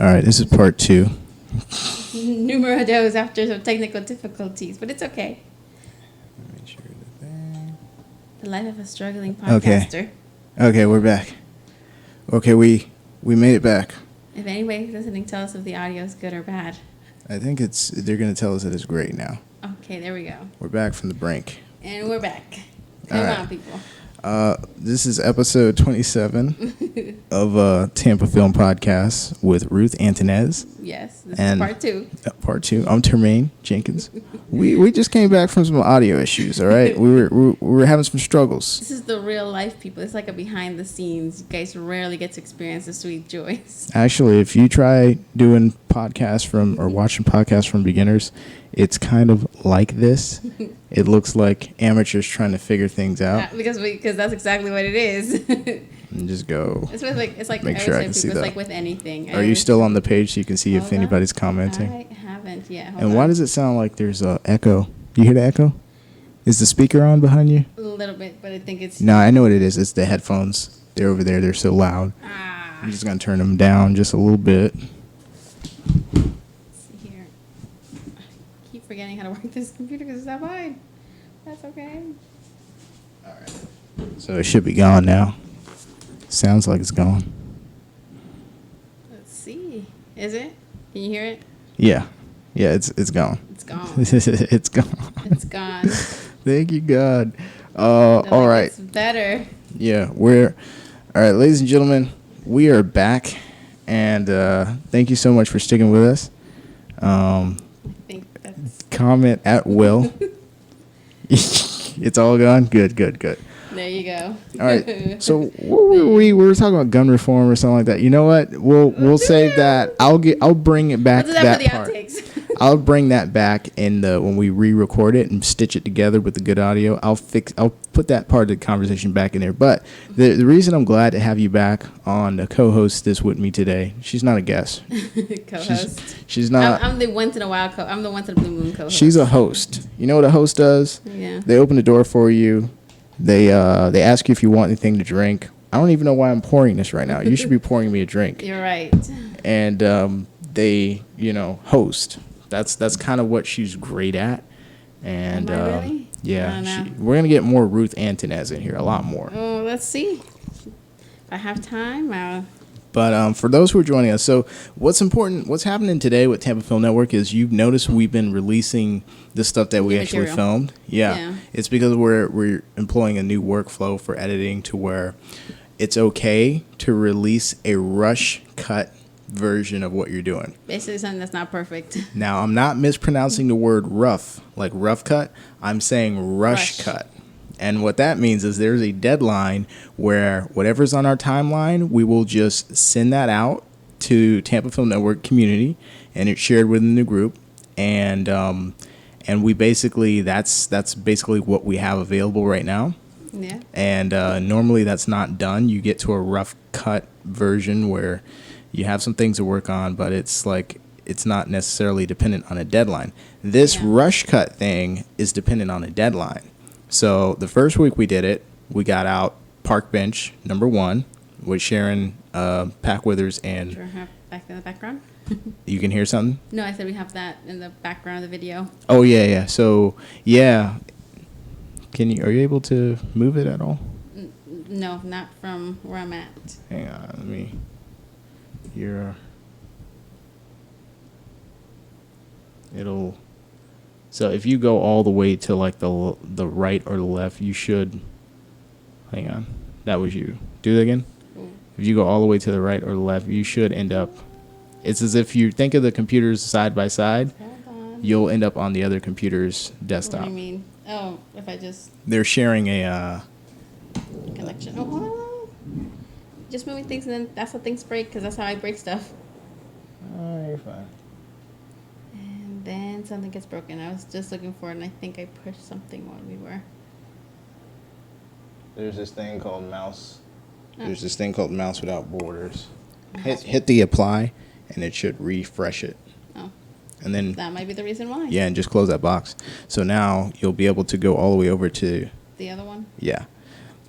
All right, this is part 2. Numero dos after some technical difficulties, but it's okay. Make sure that The life of a struggling podcaster. Okay, we're back. Okay, we made it back. If anybody's listening, tell us if the audio is good or bad. I think they're going to tell us that it's great now. Okay, there we go. We're back from the brink. And we're back. Come on, people. This is episode 27 of Tampa Film Podcast with Ruth Antunez. Yes, this is part 2. Part 2. I'm Termaine Jenkins. We just came back from some audio issues. All right, we were having some struggles. This is the real life, people. It's like a behind the scenes. You guys rarely get to experience the sweet joys. Actually, if you try doing podcasts or watching podcasts from beginners, it's kind of like this. It looks like amateurs trying to figure things out. Because that's exactly what it is. And just go. It's like make sure I can see that. It's like with anything. Are you still on the page so you can see if anybody's commenting? I haven't yet. And why does it sound like there's an echo? Do you hear the echo? Is the speaker on behind you? A little bit, but I think it's... No, I know what it is. It's the headphones. They're over there. They're so loud. I'm just going to turn them down just a little bit. Let's see here. I keep forgetting how to work this computer because it's that wide. That's okay. All right. So it should be gone now. Sounds like it's gone. Let's see. Is it? Can you hear it? Yeah, it's gone. It's gone. It's gone. It's gone. Thank you, God. All right. It's better. Yeah, all right, ladies and gentlemen, we are back, and thank you so much for sticking with us. I think that's... Comment at will. It's all gone? Good. There you go. All right. So what were we were talking about gun reform or something like that. You know what? We'll save that. I'll bring it back. We'll do that for the part. outtakes. I'll bring that back when we re-record it and stitch it together with the good audio. I'll put that part of the conversation back in there. But the reason I'm glad to have you back on the co-host this with me today, she's not a guest. Co-host. She's not. I'm the once in a while I'm the once in a blue moon co-host. She's a host. You know what a host does? Yeah. They open the door for you. They ask you if you want anything to drink. I don't even know why I'm pouring this right now. You should be pouring me a drink. You're right. And they, host. That's kind of what she's great at. And Am I really? yeah, we're gonna get more Ruth Antunez in here, a lot more. Oh, let's see. If I have time, But for those who are joining us, so what's happening today with Tampa Film Network is you've noticed we've been releasing the stuff that we actually filmed. Yeah. It's because we're employing a new workflow for editing to where it's okay to release a rush cut version of what you're doing. Basically something that's not perfect. Now, I'm not mispronouncing the word rough, like rough cut. I'm saying rush cut. And what that means is there's a deadline where whatever's on our timeline, we will just send that out to Tampa Film Network community, and it's shared within the group. And we basically that's basically what we have available right now. Yeah. And normally that's not done. You get to a rough cut version where you have some things to work on, but it's not necessarily dependent on a deadline. This rush cut thing is dependent on a deadline. So the first week we did it, we got out Park Bench #1 with Sharon Packwithers and... Sure, have back in the background? You can hear something? No, I said we have that in the background of the video. Oh, yeah. So, yeah. Are you able to move it at all? No, not from where I'm at. Hang on, So if you go all the way to like the right or the left, you should... Hang on. That was you. Do that again. Ooh. If you go all the way to the right or the left, you should end up... It's as if you think of the computers side by side. Hold on. You'll end up on the other computer's desktop. What do you mean? Oh, if I just... They're sharing a... Connection. Oh, hold on. Just moving things, and then that's how things break, because that's how I break stuff. Oh, you're fine. And then something gets broken. I was just looking for it, and I think I pushed something while we were... There's this thing called mouse. Oh. There's this thing called mouse without borders. Hit the apply, and it should refresh it. Oh. And then That might be the reason why. yeah, and just close that box. So now you'll be able to go all the way over to The other one? yeah.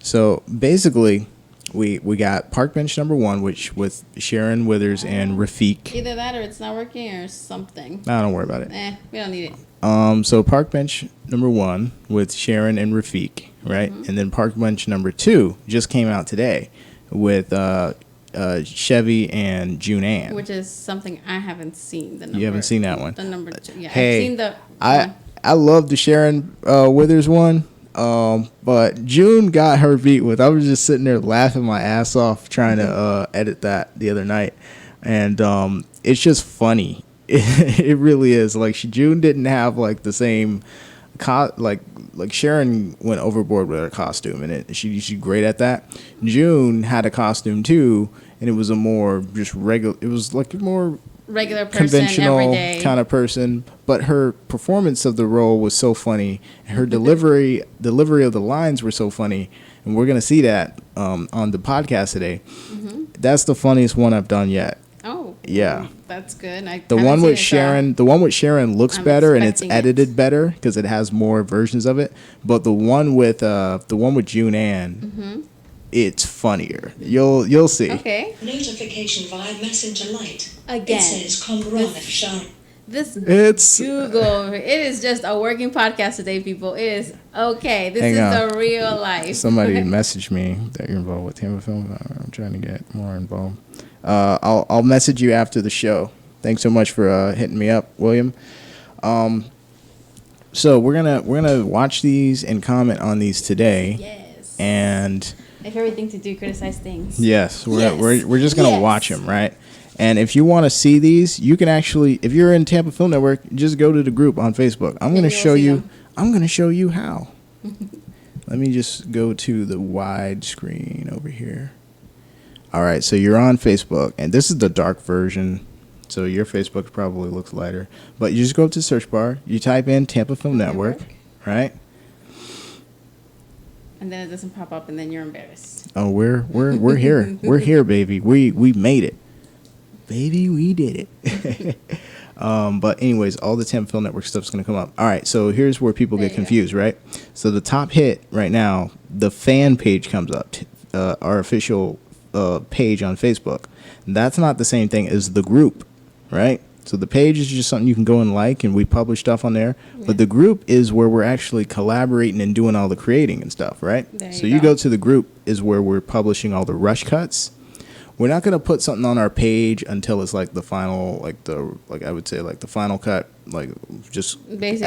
So basically, We got Park Bench number 1, which with Sharon Withers and Rafiq. Either that or it's not working or something. No, don't worry about it. We don't need it. So Park Bench number 1 with Sharon and Rafiq, right? And then Park Bench number 2 just came out today with Chevy and June Ann. Which is something I haven't seen. You haven't seen that one? The number 2. Yeah, Hey, I've seen the one. I love the Sharon Withers one. But June got her beat with. I was just sitting there laughing my ass off trying to edit that the other night, and it's just funny. It really is. Like June didn't have like the same, like Sharon went overboard with her costume, and she's great at that. June had a costume too, and it was a more just regular. It was like a more regular person, conventional everyday kind of person, but her performance of the role was so funny. Her delivery of the lines were so funny, and we're gonna see that on the podcast today. That's the funniest one I've done yet. Oh, yeah, that's good. The one with Sharon looks better and it's edited better because it has more versions of it. But the one with June Ann, it's funnier. You'll see. Okay. Notification via Messenger Lite. Again. It says Congrana. It's Google. It is just a working podcast today, people. It is okay. This is the real life. Somebody messaged me that you're involved with Tampa Film. I'm trying to get more involved. I'll message you after the show. Thanks so much for hitting me up, William. So we're gonna watch these and comment on these today. Yes. And my favorite thing to do, criticize things. Yes, we're just gonna watch them, right? And if you want to see these, you can actually, if you're in Tampa Film Network, just go to the group on Facebook. I'm gonna show you how. Let me just go to the wide screen over here. All right, so you're on Facebook, and this is the dark version. So your Facebook probably looks lighter, but you just go up to the search bar, you type in Tampa Film Network, right? And then it doesn't pop up, and then you're embarrassed. Oh, we're here, we're here, baby. We made it, baby. We did it. But anyways, all the Tampa Film Network stuff is gonna come up. All right, so here's where people get confused, right? So the top hit right now, the fan page comes up, our official page on Facebook. That's not the same thing as the group, right? So the page is just something you can go and like, and we publish stuff on there. Yeah. But the group is where we're actually collaborating and doing all the creating and stuff, right? So you go to the group is where we're publishing all the rush cuts. We're not going to put something on our page until it's like the final, I would say like the final cut, like just basically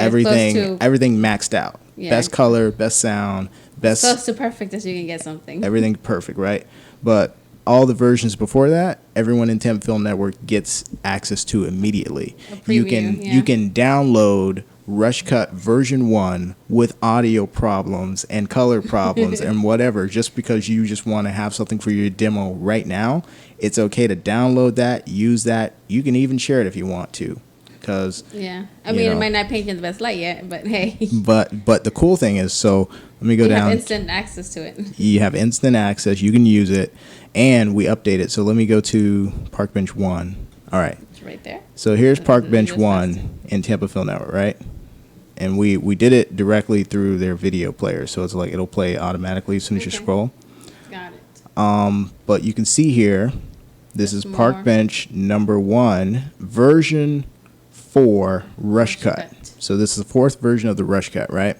everything maxed out. Yeah. Best color, best sound, best. Close to perfect as you can get something. Everything perfect, right? But all the versions before that, everyone in Tampa Film Network gets access to immediately. You can download Rush Cut version 1 with audio problems and color problems and whatever, just because you just want to have something for your demo right now. It's okay to download that, use that. You can even share it if you want to. Cause, I mean, it might not paint you in the best light yet, but hey. But the cool thing is, so let me go down. You have instant access to it. You have instant access. You can use it, and we update it. So let me go to Park Bench 1. All right. It's right there. So here's Park Bench 1 in Tampa Film Network, right? And we did it directly through their video player, so it's like it'll play automatically as soon as you scroll. Got it. But you can see here, this is Park Bench number 1, version 4 Rush Cut. So this is the 4th version of the Rush Cut, right?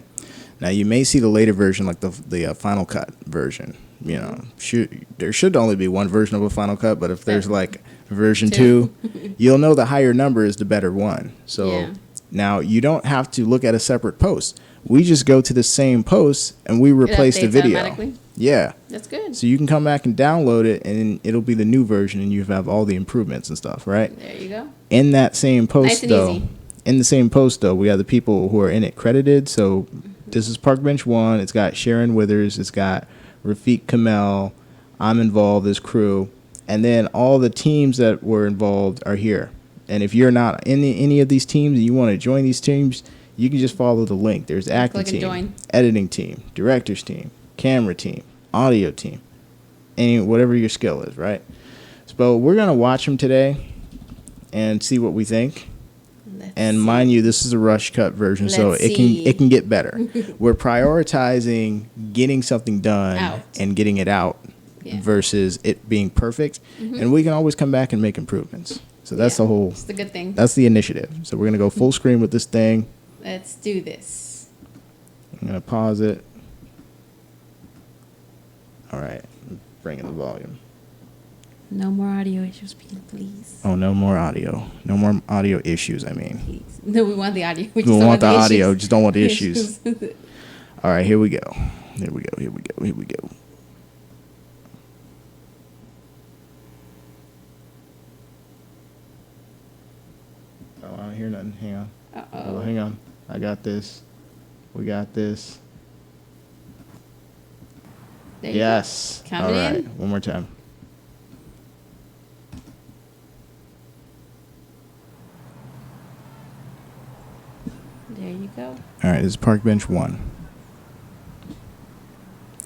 Now you may see the later version, like the Final Cut version. You know, there should only be one version of a Final Cut, but if there's like version 2, you'll know the higher number is the better one. So now you don't have to look at a separate post. We just go to the same post and we replace the video. Yeah. That's good. So you can come back and download it, and it'll be the new version, and you have all the improvements and stuff, right? There you go. In that same post, easy. In the same post, though, we have the people who are in it credited. So this is Park Bench 1. It's got Sharon Withers. It's got Rafiq Kamel. I'm involved as crew. And then all the teams that were involved are here. And if you're not in any of these teams and you want to join these teams, you can just follow the link. There's acting team, editing team, director's team, camera team, audio team, whatever your skill is, right? So we're going to watch them today and see what we think. And mind you, this is a rush cut version, so it can get better. We're prioritizing getting something done and getting it out versus it being perfect. And we can always come back and make improvements. So that's the whole. It's the good thing. That's the initiative. So we're gonna go full screen with this thing. Let's do this. I'm gonna pause it. All right, bring in the volume. No more audio issues, please. Oh, no more audio. No more audio issues. I mean, Please. No, we want the audio. We we don't want the audio. issues. Just don't want the issues. All right, here we go. Here we go. Here we go. Here we go. Oh, I don't hear nothing. Hang on. Uh-oh. Oh, hang on. I got this. We got this. There you Yes. go. Count All it right. in. One more time. There you go. All right. This is Park Bench 1.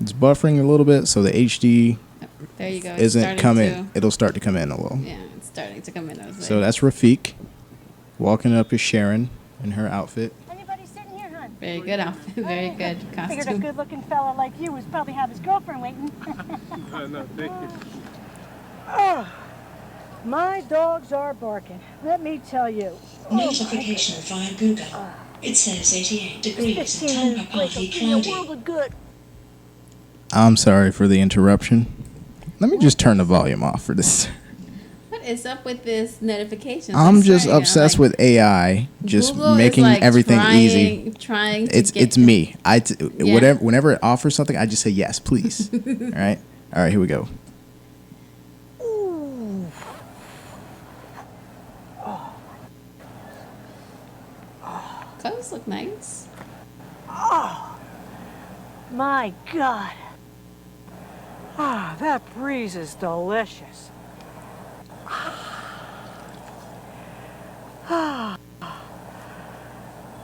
It's buffering a little bit, so the HD There you go. It's isn't starting coming. It'll start to come in a little. Yeah, it's starting to come in. I was So like, that's Rafiq. Walking up is Sharon in her outfit. Anybody sitting here, hon? very good outfit. Very good Figured a costume. good-looking fella like you was probably have his girlfriend waiting. No, thank you. Oh, my dogs are barking. Let me tell you. Notification via Google. It says 88 degrees, 15 Tampa minutes break will partly do you a world cloudy. of good. I'm sorry for the interruption. Let me just turn the volume off for this. What is up with this notifications? I'm I just swear, obsessed with AI, just Google is, making like, everything easy. Trying to It's me. Whenever it offers something, I just say yes, please. All right, here we go. Ooh. Clothes look nice. Oh, my God. Ah, that breeze is delicious. Ah.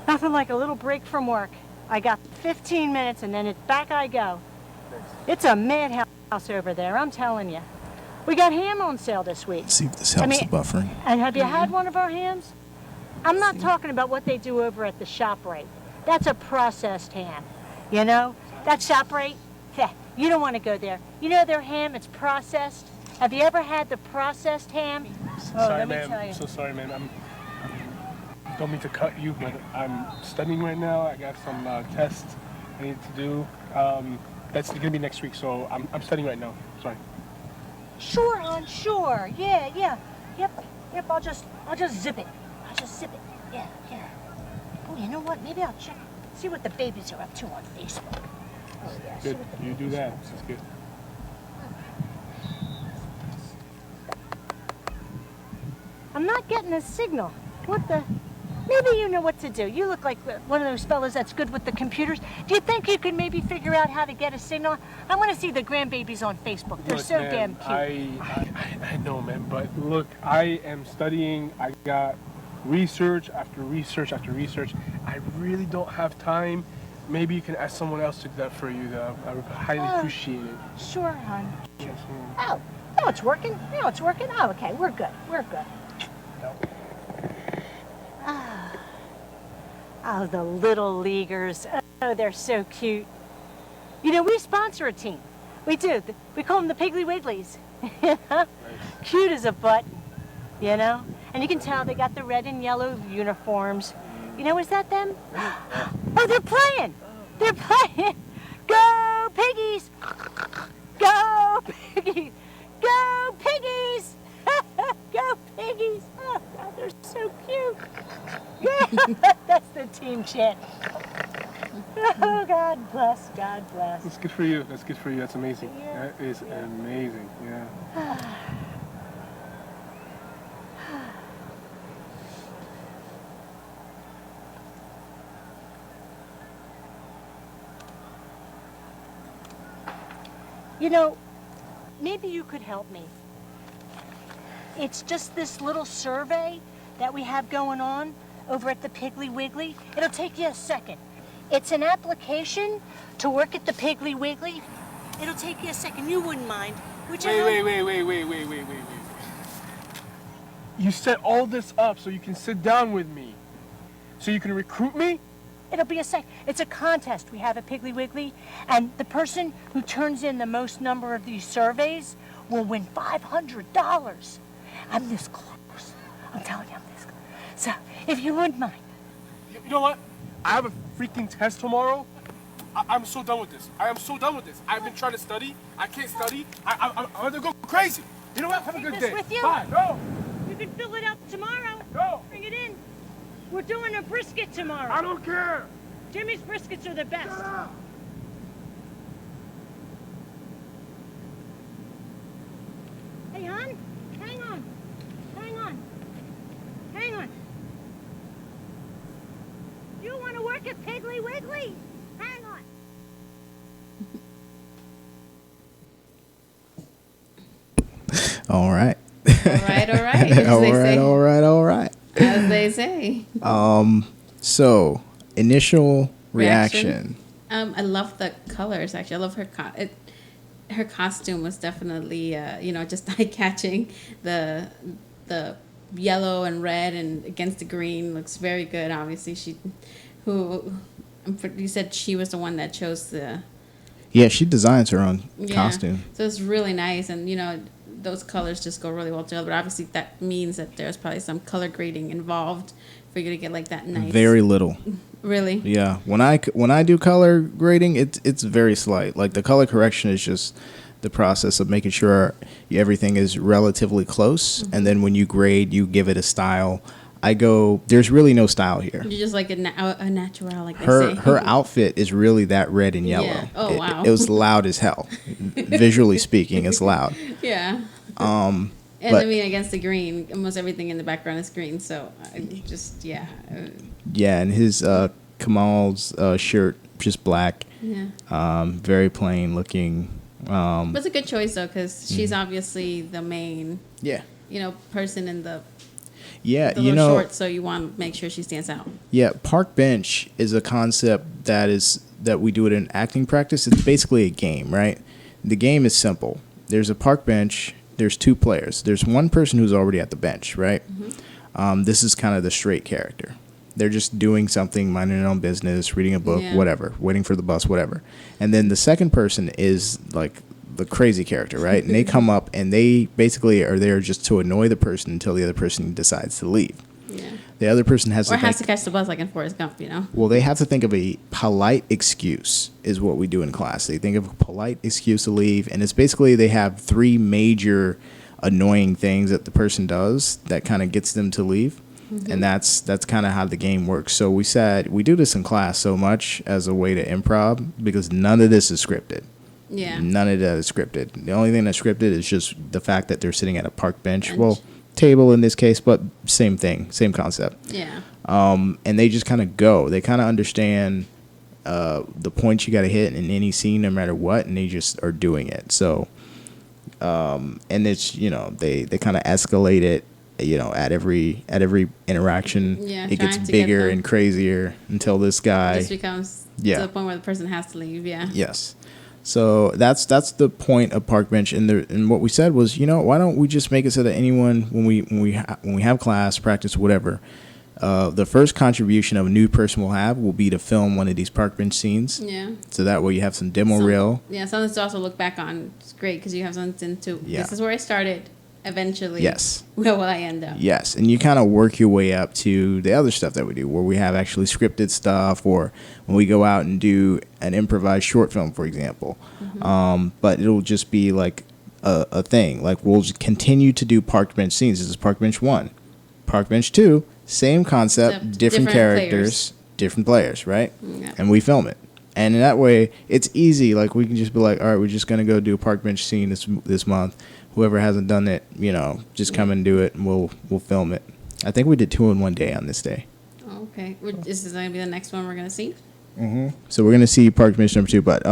Nothing like a little break from work. I got 15 minutes and then back I go. It's a madhouse over there, I'm telling you. We got ham on sale this week. Let's see if this helps the buffering. And have you had one of our hams? I'm not talking about what they do over at the ShopRite. That's a processed ham. You know? That ShopRite, you don't want to go there. You know their ham, it's processed. Have you ever had the processed ham? Sorry, let me tell ma'am. you. I'm so sorry, ma'am. Don't mean to cut you, but I'm studying right now. I got some tests I need to do. That's going to be next week, so I'm studying right now. Sorry. Sure, hon, sure. Yeah. Yep, I'll just zip it. I'll just zip it. Yeah. Oh, you know what? Maybe I'll check, see what the babies are up to on Facebook. Oh, yeah. see Good. what the You do babies that. are up to. That's good. I'm not getting a signal. What the? Maybe you know what to do. You look like one of those fellas that's good with the computers. Do you think you could maybe figure out how to get a signal? I want to see the grandbabies on Facebook. They're Look, so ma'am, damn cute. I know, man, but look, I am studying. I got research after research after research. I really don't have time. Maybe you can ask someone else to do that for you, though. I would highly appreciate it. Sure, hon. Yes, ma'am. Oh, no, it's working. No, it's working. Oh, okay, we're good. Oh, the little leaguers. Oh, they're so cute. You know, we sponsor a team. We do. We call them the Piggly Wigglies. Cute as a button, you know? And you can tell they got the red and yellow uniforms. You know, is that them? Oh, they're playing. They're playing. Go Piggies. Go Piggies. Go Piggies. Go Piggies. Oh, God, they're so cute. That's the team chant. Oh, God bless, God bless. That's good for you. That's good for you. That's amazing. That is amazing. Yeah. You know, maybe you could help me. It's just this little survey that we have going on over at the Piggly Wiggly. It'll take you a second. It's an application to work at the Piggly Wiggly. It'll take you a second. You wouldn't mind, would you? Wait. You set all this up so you can sit down with me. So you can recruit me? It'll be it's a contest we have at Piggly Wiggly, and the person who turns in the most number of these surveys will win $500. I'm this close. I'm telling you, I'm this close. So, if you wouldn't mind. You know what? I have a freaking test tomorrow. I'm so done with this. I am so done with this. I've been trying to study. I can't study. I'm going to go crazy. You know what? Have a good Take day. this with you? Bye. No. You can fill it up tomorrow. No. Bring it in. We're doing a brisket tomorrow. I don't care. Jimmy's briskets are the best. Shut up. Hey, hon, hang on. Hang on. Hang on. You want to work at Piggly Wiggly? Hang on. All right. All right, all right. As all they right, say. all right, all right. As they say. So, initial reaction. I love the colors. Actually, I love her costume was definitely just eye catching. The yellow and red and against the green looks very good. Obviously, you said she was the one that chose the. Yeah, she designs her own costume. So it's really nice, and those colors just go really well together. But obviously, that means that there's probably some color grading involved for you to get like that nice. Very little. Really? Yeah. When I do color grading, it's very slight. Like the color correction is just the process of making sure everything is relatively close, and then when you grade, you give it a style. There's really no style here. You're just like a natural, like they say. Her outfit is really that red and yellow. Yeah. Oh, wow. It was loud as hell. Visually speaking, it's loud. Yeah. And but- I mean, against the green, almost everything in the background is green. So Yeah, and his Kamal's shirt just black. Yeah. Very plain looking. But it's a good choice though, because she's obviously the main. Yeah. Person in the. Yeah, The little shorts, so you want to make sure she stands out. Yeah, park bench is a concept that we do it in acting practice. It's basically a game, right? The game is simple. There's a park bench. There's two players. There's one person who's already at the bench, right? Mm-hmm. This is kind of the straight character. They're just doing something, minding their own business, reading a book, whatever, waiting for the bus, whatever. And then the second person is like the crazy character, right? And they come up and they basically are there just to annoy the person until the other person decides to leave. Yeah. The other person has to catch the bus like in Forrest Gump, Well, they have to think of a polite excuse is what we do in class. They think of a polite excuse to leave, and it's basically they have three major annoying things that the person does that kind of gets them to leave. Mm-hmm. And that's kind of how the game works. So we said we do this in class so much as a way to improv because none of this is scripted. Yeah. None of that is scripted. The only thing that's scripted is just the fact that they're sitting at a park bench. Well, table in this case, but same thing, same concept. Yeah. And they just kind of go. They kind of understand the points you got to hit in any scene, no matter what, and they just are doing it. So, and it's they kind of escalate it. At every interaction, it gets bigger and crazier until this guy just becomes to the point where the person has to leave. Yeah. Yes. So that's the point of park bench, and what we said was, why don't we just make it so that anyone when we have class, practice, whatever, the first contribution of a new person will have will be to film one of these park bench scenes. Yeah. So that way you have some demo reel. Yeah, something to also look back on. It's great because you have something to. Yeah. This is where I started. Eventually, yes. Where will I end up? Yes, and you kind of work your way up to the other stuff that we do, where we have actually scripted stuff, or when we go out and do an improvised short film, for example. Mm-hmm. But it'll just be like a thing. Like we'll just continue to do park bench scenes. This is park bench 1, park bench 2, same concept, different characters, different players, right? Yeah. And we film it. And in that way, it's easy. Like we can just be like, all right, we're just gonna go do a park bench scene this month. Whoever hasn't done it, just come and do it, and we'll film it. I think we did 2 in one day on this day. Okay, is this going to be the next one we're going to see? Mm-hmm. So we're going to see Park Bench number 2, but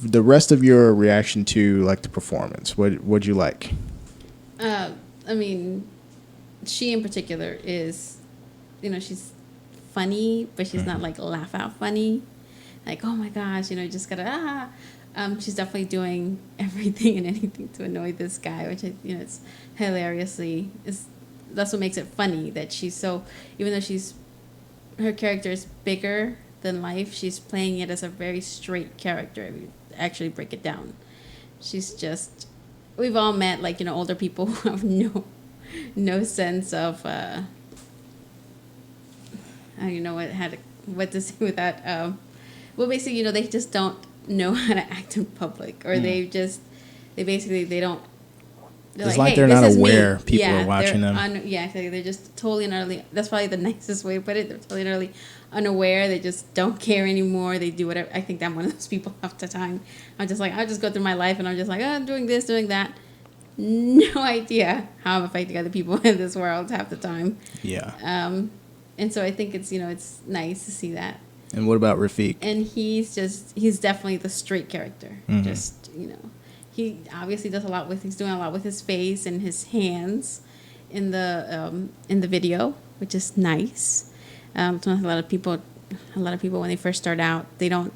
the rest of your reaction to like the performance, what'd you like? I mean, she in particular is, she's funny, but she's not like laugh out funny, like oh my gosh, you just gotta she's definitely doing everything and anything to annoy this guy, which it's hilariously that's what makes it funny that she's so, even though her character is bigger than life. She's playing it as a very straight character. If you actually break it down, she's just. We've all met like older people who have no sense of. I don't know what to say with that. Well, basically, they just don't know how to act in public, or they basically they don't. It's like they're not aware people are watching them. They're just totally and utterly. That's probably the nicest way to put it. They're totally and utterly unaware. They just don't care anymore. They do whatever. I think I'm one of those people half the time. I just go through my life and I'm just like, oh, I'm doing this, doing that. No idea how I'm affecting other people in this world half the time. Yeah. And so I think it's it's nice to see that. And what about Rafiq? And he's definitely the straight character. Mm-hmm. Just he obviously does he's doing a lot with his face and his hands in the video, which is nice. A lot of people when they first start out, they don't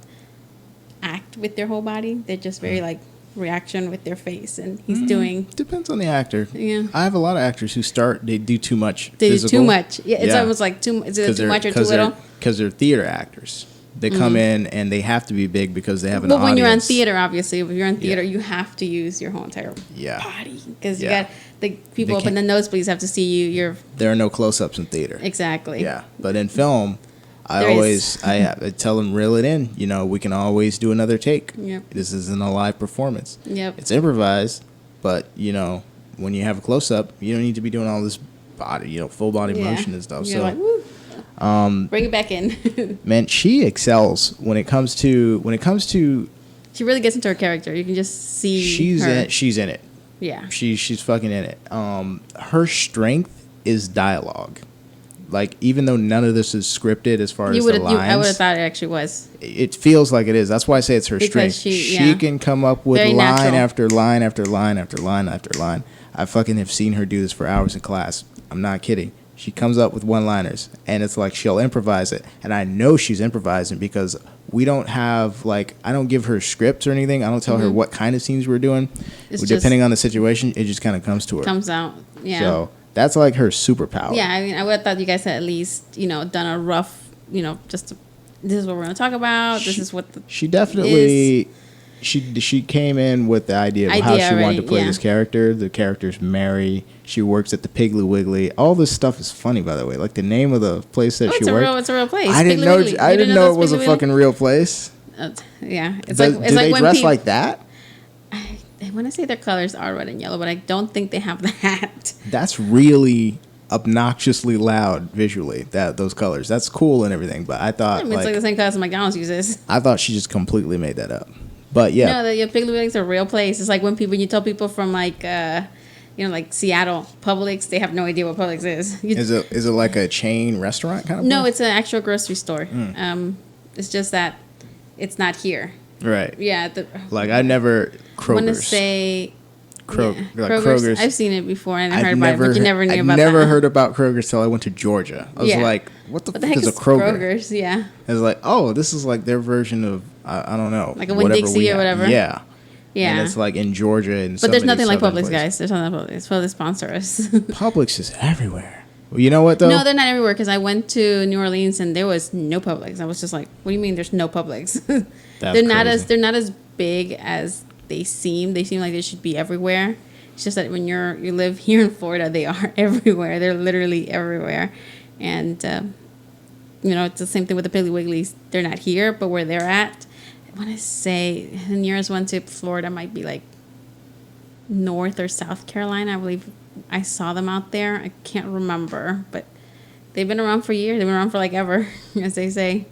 act with their whole body. They're just very like reaction with their face, and he's doing. Depends on the actor. Yeah, I have a lot of actors who they do too much. They physical. do too much. Yeah, it's almost like too. Is it too much or too little? Because they're theater actors. They come in and they have to be big because they have an audience. But when you're on theater, obviously, if you're on theater, you have to use your whole entire body because you got the people up in the nosebleeds have to see you. There are no close-ups in theater. Exactly. Yeah, but in film, I tell them reel it in. We can always do another take. Yep. This isn't a live performance. Yep. It's improvised, but when you have a close-up, you don't need to be doing all this body, full body motion and stuff. You're so. Like, woo. Bring it back in. Man, she excels when it comes to. She really gets into her character. You can just see she's her. She's in it. Yeah. She's fucking in it. Her strength is dialogue. Like, even though none of this is scripted as far as the lines, I would have thought it actually was. It feels like it is. That's why I say it's her strength. She can come up with line after line after line after line after line. I fucking have seen her do this for hours in class. I'm not kidding. She comes up with one-liners, and it's like she'll improvise it. And I know she's improvising because we don't have, I don't give her scripts or anything. I don't tell her what kind of scenes we're doing. Depending on the situation, it just kind of comes to her. Comes out, yeah. So that's like her superpower. Yeah, I mean, I would have thought you guys had at least, done a rough, this is what we're going to talk about. This is what she definitely... is. She came in with the idea of how she wanted to play this character. The character's Mary. She works at the Piggly Wiggly. All this stuff is funny, by the way. Like the name of the place that she worked. It's a real place. I didn't know it was a fucking real place. Yeah, it's do they dress like that? I want to say their colors are red and yellow, but I don't think they have that. That's really obnoxiously loud visually. Those colors. That's cool and everything, but I thought it's like the same colors McDonald's uses. I thought she just completely made that up. But yeah, no, the Piggly Wiggly's a real place. It's like when you tell people from like Seattle, Publix, they have no idea what Publix is. Is it like a chain restaurant kind of? No, place? It's an actual grocery store. It's just that it's not here. Right. Yeah. I never Kroger's. I want to say. Kroger's. I've seen it before and I heard about it, but you never knew about it. I never heard about Kroger's till I went to Georgia. I was like, what the fuck is a Kroger? Kroger's, yeah. I was like, oh, this is like their version of, I don't know. Like a Winn-Dixie or whatever? Yeah. Yeah. And it's like in Georgia. But there's nothing like Publix, guys. There's nothing like Publix. It's supposed to sponsor us. Publix is everywhere. Well, you know what, though? No, they're not everywhere because I went to New Orleans and there was no Publix. I was just like, what do you mean there's no Publix? They're not as big as they seem. They seem like they should be everywhere. It's just that when you live here in Florida, they are everywhere. They're literally everywhere. And, it's the same thing with the Piggly Wigglies. They're not here, but where they're at, I want to say the nearest one to Florida might be like North or South Carolina. I believe I saw them out there. I can't remember, but they've been around for years. They've been around for like ever, as they say.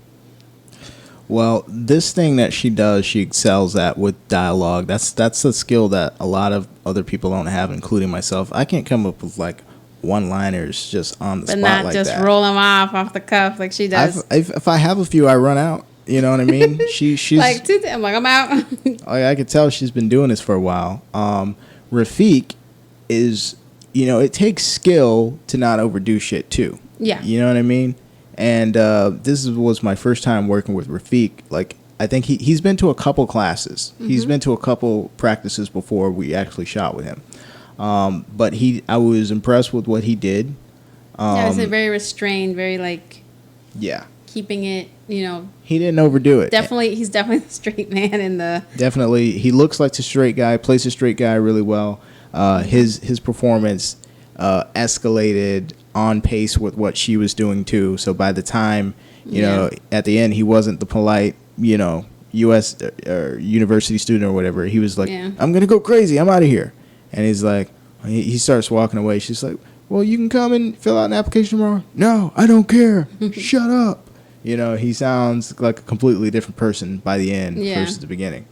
Well, this thing that she does, she excels at with dialogue. That's a skill that a lot of other people don't have, including myself. I can't come up with like one-liners just on the spot like that. But not just roll them off the cuff like she does. If I have a few, I run out. You know what I mean? She's like, I'm out. I could tell she's been doing this for a while. Rafiq is, it takes skill to not overdo shit too. Yeah. You know what I mean? And this was my first time working with Rafiq. Like, I think he's been to a couple classes. Mm-hmm. He's been to a couple practices before we actually shot with him. But I was impressed with what he did. It was very restrained, very like... Yeah. keeping it, He didn't overdo it. he's definitely the straight man in the. Definitely, he looks like the straight guy. Plays the straight guy really well. His performance escalated on pace with what she was doing too. So by the time at the end, he wasn't the polite U.S. or university student or whatever. He was like, I'm gonna go crazy. I'm out of here. And he's like, he starts walking away. She's like, well, you can come and fill out an application tomorrow. No, I don't care. Shut up. He sounds like a completely different person by the end versus the beginning.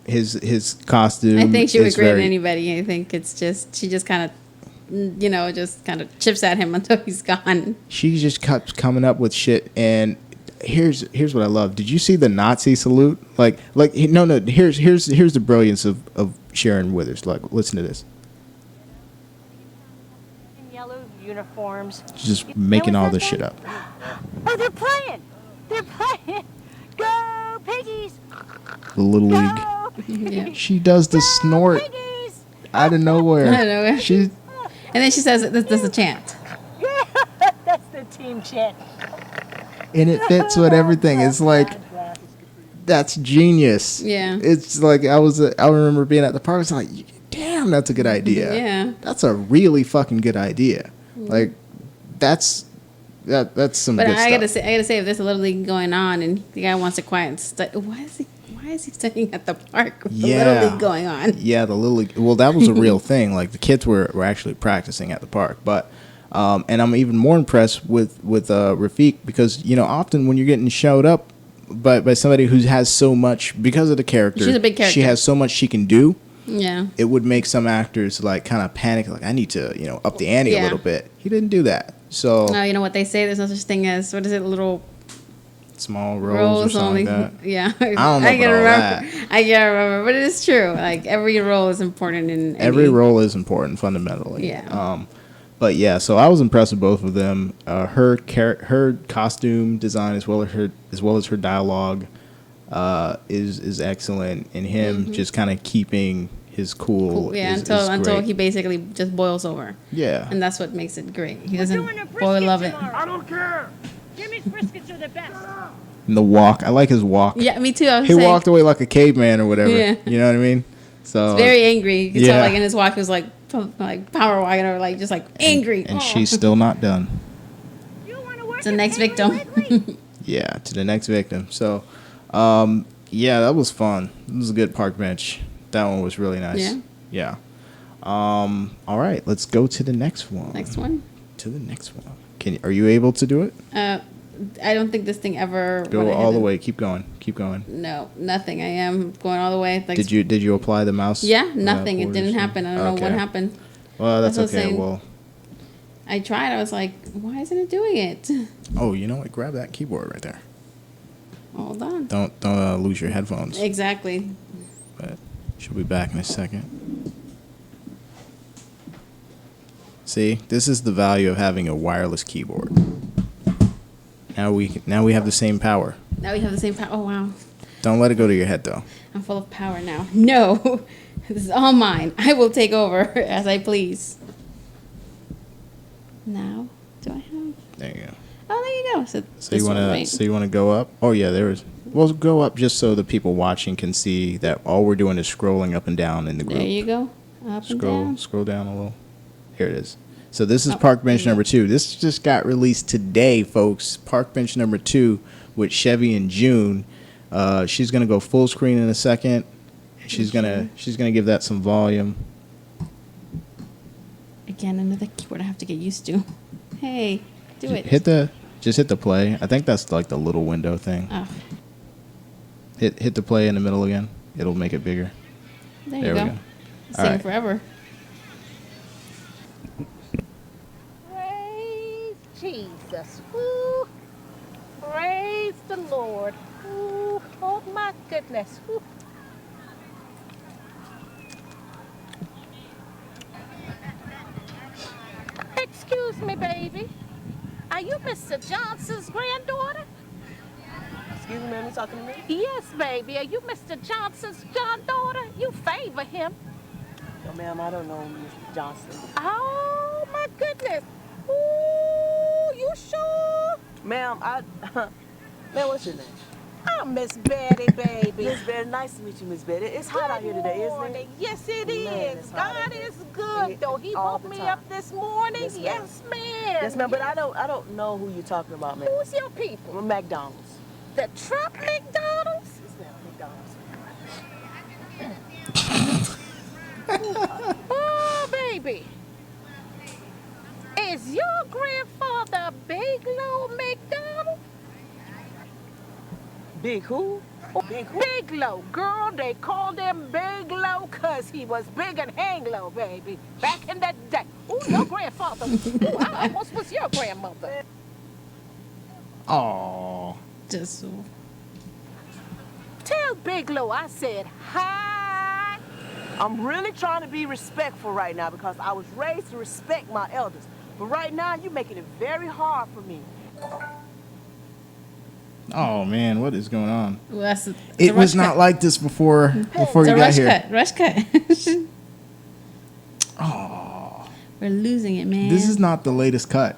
His costume. I think she would agree with anybody. I think it's just she just kind of, just kind of chips at him until he's gone. She just kept coming up with shit. And here's what I love. Did you see the Nazi salute? No. Here's the brilliance of Sharon Withers. Like, listen to this. In yellow uniforms. She's just making all this shit up. Oh, they're playing. They're playing. Go Piggies. The Little League. Yeah. She does the snort Piggies. out of nowhere. Out of nowhere. She And then she says, "This is a chant." That's the team chant. and it fits with everything. It's like, that's genius. Yeah. It's like I remember being at the park. It's like, damn, that's a good idea. Yeah. That's a really fucking good idea. Like, that's some But good I gotta stuff. say, if there's a little league going on and the guy wants to quiet and study, why is he studying at the park with the little league going on? Yeah, the little league. Well, that was a real thing. Like, the kids were actually practicing at the park. But and I'm even more impressed with Rafiq, because often when you're getting showed up by somebody who has so much, because of the character, She's a big character. she has so much she can do. Yeah. It would make some actors like kind of panic, like, I need to up the ante a little bit. He didn't do that. So No, you know what they say? There's no such thing as, what is it, little small roles or something only. like that. Yeah. I don't know I can't about remember. I can't remember, but it is true. Like, every role is important in Every role is important fundamentally. Yeah. But yeah, so I was impressed with both of them. Her costume design as well as her dialogue is excellent, and him just kind of keeping his cool. Yeah, until he basically just boils over. Yeah. And that's what makes it great. He Doing a doesn't brisket boil of it. tomorrow. I don't care. Jimmy's briskets are the best. And the walk, I like his walk. Yeah, me too. I was He saying, walked away like a caveman or whatever. Yeah. You know what I mean? So very angry. You could tell, Yeah. like, in his walk, he was like power walking or like just like angry. and Oh. she's still not done. You want to work the at next Piggly victim. Wiggly? Yeah, to the next victim. So, yeah, that was fun. It was a good park bench. That one was really nice. Yeah. All right, let's go to the next one. Next one. To the next one. Are you able to do it? I don't think this thing ever Go went all ahead the way. Keep going. Keep going. No, nothing. I am going all the way. Like, Did you apply the mouse? Yeah, nothing. It board or didn't something? happen. I don't know what Okay. happened. Well, that's That's what I'm okay. saying. Well, I tried. I was like, why isn't it doing it? oh, you know what? Grab that keyboard right there. Hold on. Don't lose your headphones. Exactly. But she'll be back in a second. See, this is the value of having a wireless keyboard. Now we have the same power. Now we have the same power. Oh, wow. Don't let it go to your head, though. I'm full of power now. No. This is all mine. I will take over as I please. Now, do I have? There you go. Oh, there you go. So So you wanna go up? Oh yeah, there is. Well, go up just so the people watching can see that all we're doing is scrolling up and down in the group. There you go. Up and down. Scroll down a little. Here it is. So this is Park Bench number 2. This just got released today, folks. Park Bench number 2 with Chevy and June. She's gonna go full screen in a second. She's gonna give that some volume. Again, another keyboard I have to get used to. Hey, do it. Just hit the play. I think that's like the little window thing. Oh, Hit the play in the middle again. It'll make it bigger. there There you we go. go. Sing All right. forever. Praise Jesus. Ooh. Praise the Lord. Ooh. Oh my goodness. Ooh. Excuse me, baby. Are you Mr. Johnson's granddaughter? Excuse me, ma'am, you talking to me? Yes, baby. Are you Mr. Johnson's granddaughter? You favor him. No, ma'am, I don't know Mr. Johnson. Oh my goodness. Ooh, you sure? Ma'am, man, what's your name? I'm Miss Betty, baby. Miss Betty, nice to meet you, Miss Betty. It's hot out here today, isn't it? Yes, it Man, is. it's hot out God here. is good, though. He All woke the me time. up this morning. Yes, ma'am. Yes, ma'am. Yes, ma'am, but I don't know who you're talking about, ma'am. Who's your people? Well, McDonald's. The Trump McDonald's? Yes, ma'am, McDonald's. Oh, baby. Is your grandfather Bigelow McDonald? Big who? Big who? Bigelow, girl, they called him Bigelow 'cause he was big and hang low, baby. Back in the day. Ooh, your grandfather. Ooh, I almost was your grandmother. Oh, Just Tell Bigelow I said hi. I'm really trying to be respectful right now because I was raised to respect my elders. But right now, you're making it very hard for me. oh man, what is going on? well, that's It was not like this before you got here. Rush cut. Oh, We're losing it, man. this is not the latest cut.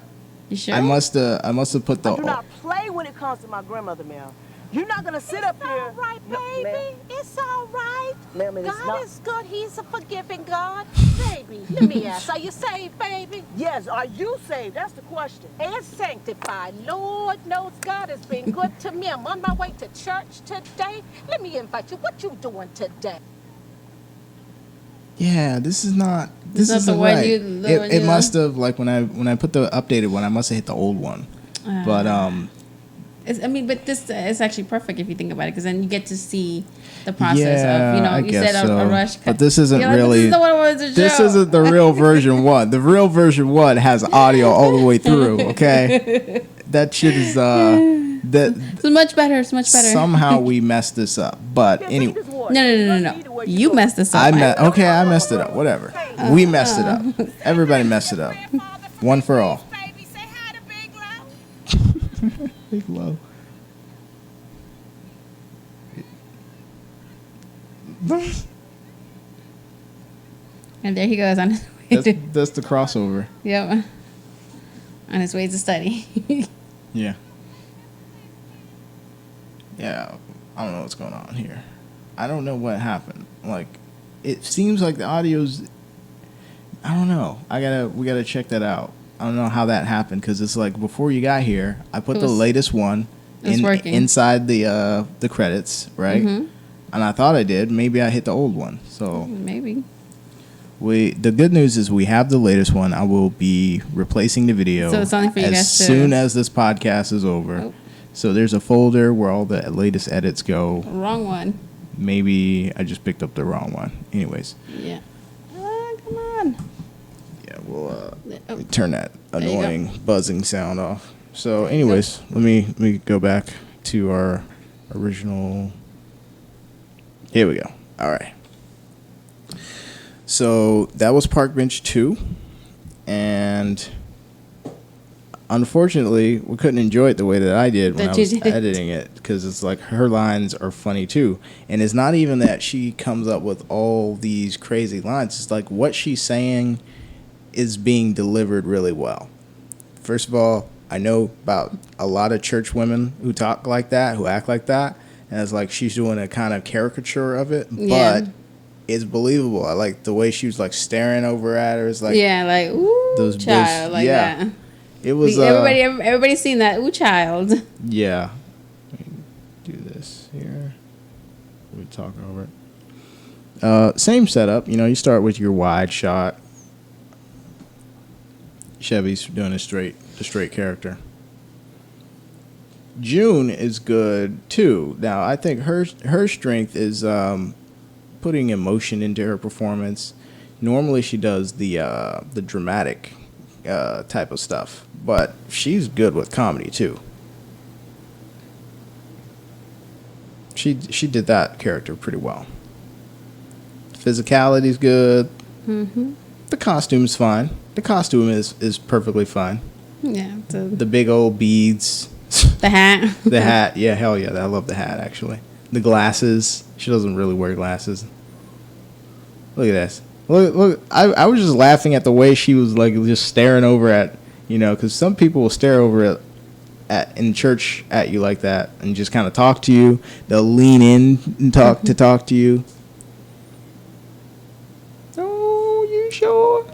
You sure? I must have put the. I do not play when it comes to my grandmother, ma'am. You're not gonna sit up here. All right, No, baby. ma'am. It's all right. Ma'am, it is God not. is good. He's a forgiving God. Baby, let me ask. Are you saved, baby? Yes, are you saved? That's the question. And sanctified. Lord knows God has been good to me. I'm on my way to church today. Let me invite you. What you doing today? Yeah, this is not. This not the isn't one right. you- It must have like when I put the updated one, I must have hit the old one. But but this is actually perfect if you think about it, because then you get to see the process yeah, of, you know, I you guess said so. a rush cut. But this isn't You're like, really. This is the one I wanted to This show. isn't the real version one. The real version one has audio all the way through. Okay, that shit is that It's much better. It's much better. somehow we messed this up. But Yeah, anyway. drink this water. No. You need to where You going. messed this up. I messed it up. Whatever. We messed it up. Everybody messed it up. One for all. Baby, say hi to Bigelow. Big low. And there he goes on his way to, That's the crossover. yep, on his way to study. Yeah. Yeah. I don't know what's going on here. I don't know what happened. Like, it seems like the audio's. I don't know. We gotta check that out. I don't know how that happened because it's like before you got here, I put It the was- latest one it was working. inside the credits, right? Mm-hmm. And I thought I did. Maybe I hit the old one. So Maybe. the good news is we have the latest one. I will be replacing the video So it's only for you as guys to- soon as this podcast is over. Oh. So there's a folder where all the latest edits go. Wrong one. Maybe I just picked up the wrong one. Anyways, Yeah. Come on. yeah, we'll Oh. turn that you go. annoying buzzing sound off. So anyways, let me go back to our original. Here we go. All right. So that was Park Bench 2, and unfortunately, we couldn't enjoy it the way that I did when That I you was did. editing it, because it's like her lines are funny too, and it's not even that she comes up with all these crazy lines. It's like what she's saying is being delivered really well. First of all, I know about a lot of church women who talk like that, who act like that, and it's like she's doing a kind of caricature of it, Yeah. but it's believable. I like the way she was like staring over at her. It's like Yeah, like, ooh, those child, like yeah. that. It was Everybody's seen that. Ooh, child. yeah. Let me do this here. We talk over it. Same setup. You know, you start with your wide shot. Chevy's doing a straight character. June is good too. Now I think her strength is putting emotion into her performance. Normally she does the dramatic type of stuff, but she's good with comedy too. She did that character pretty well. Physicality's good. Mm-hmm. The costume's fine. The costume is perfectly fine. Yeah. The big old beads. The hat. The hat, yeah, hell yeah, I love the hat actually. The glasses, she doesn't really wear glasses. Look at this. Look. I was just laughing at the way she was like just staring over at, you know, because some people will stare over at in church at you like that and just kind of talk to you. They'll lean in and talk to you. Oh, you sure?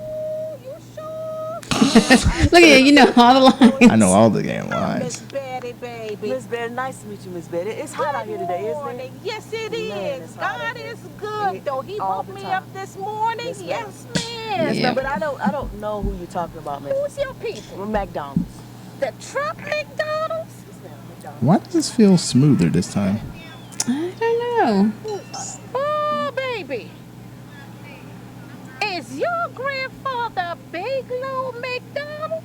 Look at you. You know all the lines. I know all the damn Miss lines. Betty, baby. Miss Betty, nice to meet you, Miss Betty. It's hot out here today, isn't it? Yes, it Man, is. it's hot out God here. is good, though. He All woke the me time. up this morning. Yes, ma'am. Yes, Yes, man. Yeah. ma'am, but I don't know who you're talking about, Miss. Who's your people? We're McDonald's. The Trump McDonald's? Yes, ma'am, McDonald's. Why does this feel smoother this time? I don't know. Oh, baby. Is your grandfather Bigelow McDonald?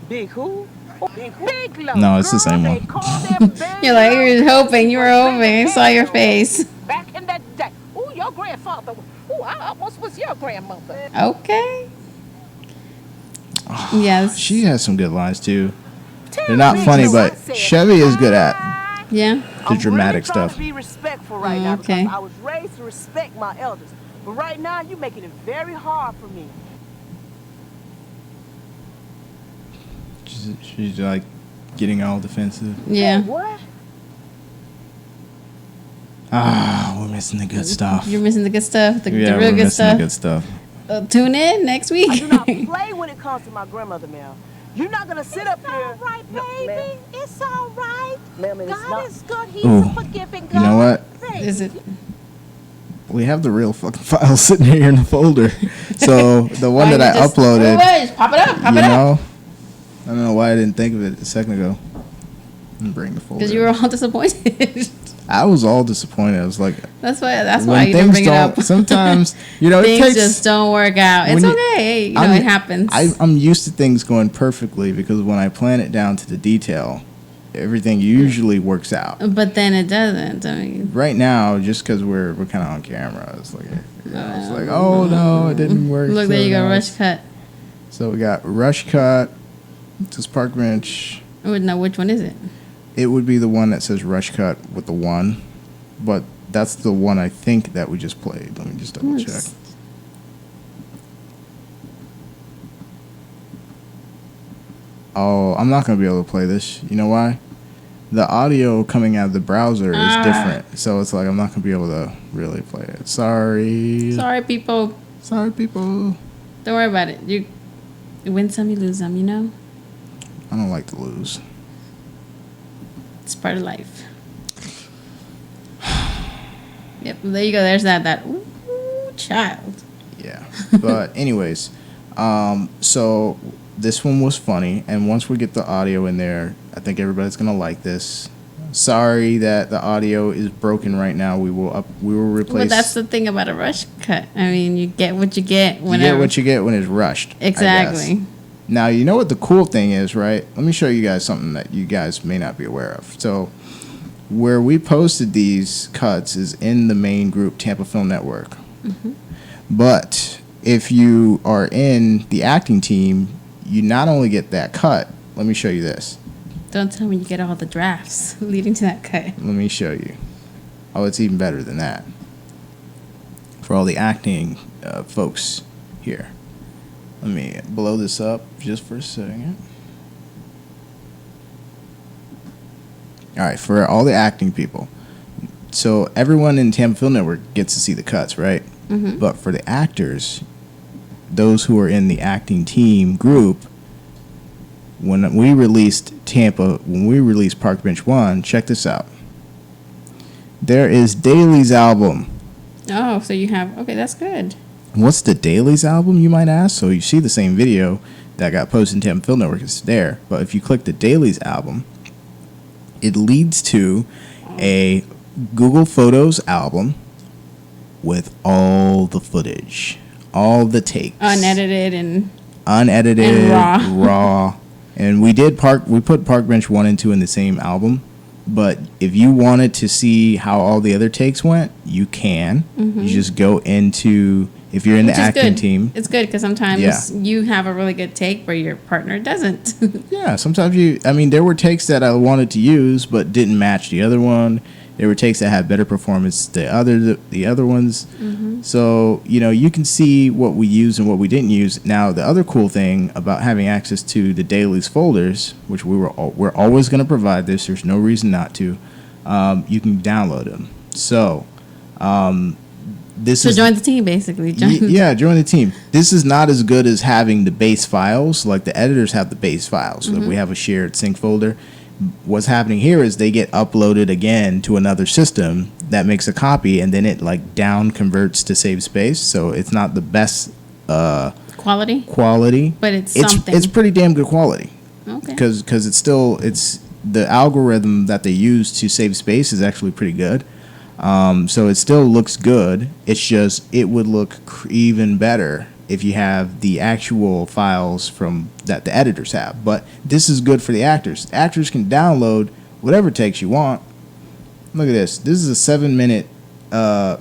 Big who? Big who? Bigelow. No, it's the Girl, same they one. called him You're like, you were Bigelow hoping. You were hoping. I saw your face. back in the day. Ooh, your grandfather. Ooh, I almost was your grandmother. Okay. Yes. She has some good lines too. Tell They're not me funny, who I but said Chevy is good at hi. Yeah. the dramatic I'm really trying stuff. to be respectful right now Okay. because I was raised to respect my elders. But right now, you're making it very hard for me. She's like getting all defensive. Yeah. What? We're missing the good stuff. You're missing the good stuff. The Yeah, real we're good missing stuff. the good stuff. Tune in next week. I do not play when it comes to my grandmother, ma'am. You're not gonna sit up It's here. all right, No, baby. ma'am. It's all right. Ma'am, it is God not. is good. He's Ooh. a forgiving God. You know what? Is it? We have the real fucking file sitting here in the folder. So the one that I uploaded, Wait, pop it up. Pop you it up. know, I don't know why I didn't think of it a second ago. Let me bring the folder. Because you were all disappointed. I was all disappointed. I was like, That's why when you didn't bring it don't, up. sometimes, you know, it Things takes. just don't work out. It's when okay. Hey, you know, I'm- it happens. I'm used to things going perfectly because when I plan it down to the detail, everything usually works out. But then it doesn't. I mean, Right now, just because we're kind of on camera, it's like, it's like, oh no, it didn't work. look, so there you go. now Rush it's- cut. So we got rush cut. This park bench. I wouldn't know which one is it. It would be the one that says rush cut with the 1, but that's the one I think that we just played. Let me just double check. Yes. Oh, I'm not gonna be able to play this. You know why? The audio coming out of the browser is different, so it's like I'm not gonna be able to really play it. Sorry. Sorry, people. Sorry, people. Don't worry about it. You win some, you lose some. You know, I don't like to lose. it's part of life. Yep. There you go. There's that. Ooh, child. Yeah. But anyways, so this one was funny, and once we get the audio in there, I think everybody's gonna like this. Sorry that the audio is broken right now. We will replace. But that's the thing about a rush cut. I mean, you get what you get you whenever. get what you get when it's rushed. I guess. Exactly. Now you know what the cool thing is, right? Let me show you guys something that you guys may not be aware of. So, where we posted these cuts is in the main group, Tampa Film Network. Mm-hmm. But if you are in the acting team, you not only get that cut. Let me show you this. Don't tell me you get all the drafts leading to that cut. Let me show you. Oh, it's even better than that. For all the acting folks here. Let me blow this up just for a second. All right, for all the acting people. So everyone in Tampa Film Network gets to see the cuts, right? Mm-hmm. But for the actors, those who are in the acting team group, when we released Park Bench 1, check this out. There is Daly's album. Oh, so you have, okay, that's good. What's the Daly's album, you might ask? So you see the same video that got posted in Tampa Film Network. It's there. But if you click the Daly's album, it leads to a Google Photos album with all the footage, all the takes. Unedited and And raw. raw. And we put Park Bench 1 and 2 in the same album. But if you wanted to see how all the other takes went, you can. Mm-hmm. You just go into, if you're in the Which is acting good. team. It's good because sometimes Yeah. you have a really good take where your partner doesn't. Yeah, sometimes there were takes that I wanted to use but didn't match the other one. There were takes that had better performance. The other ones. Mm-hmm. So you can see what we used and what we didn't use. Now the other cool thing about having access to the dailies folders, which we're always going to provide this. There's no reason not to. You can download them. So. So join the team, basically. Join the team. This is not as good as having the base files. Like the editors have the base files. Like we have a shared sync folder. What's happening here is they get uploaded again to another system that makes a copy, and then it like down converts to save space. So it's not the best quality, but it's something. It's pretty damn good quality. Okay. Because it's the algorithm that they use to save space is actually pretty good. So it still looks good. It's just it would look even better if you have the actual files from that the editors have. But this is good for the actors. Actors can download whatever takes you want. Look at this. This is a 7-minute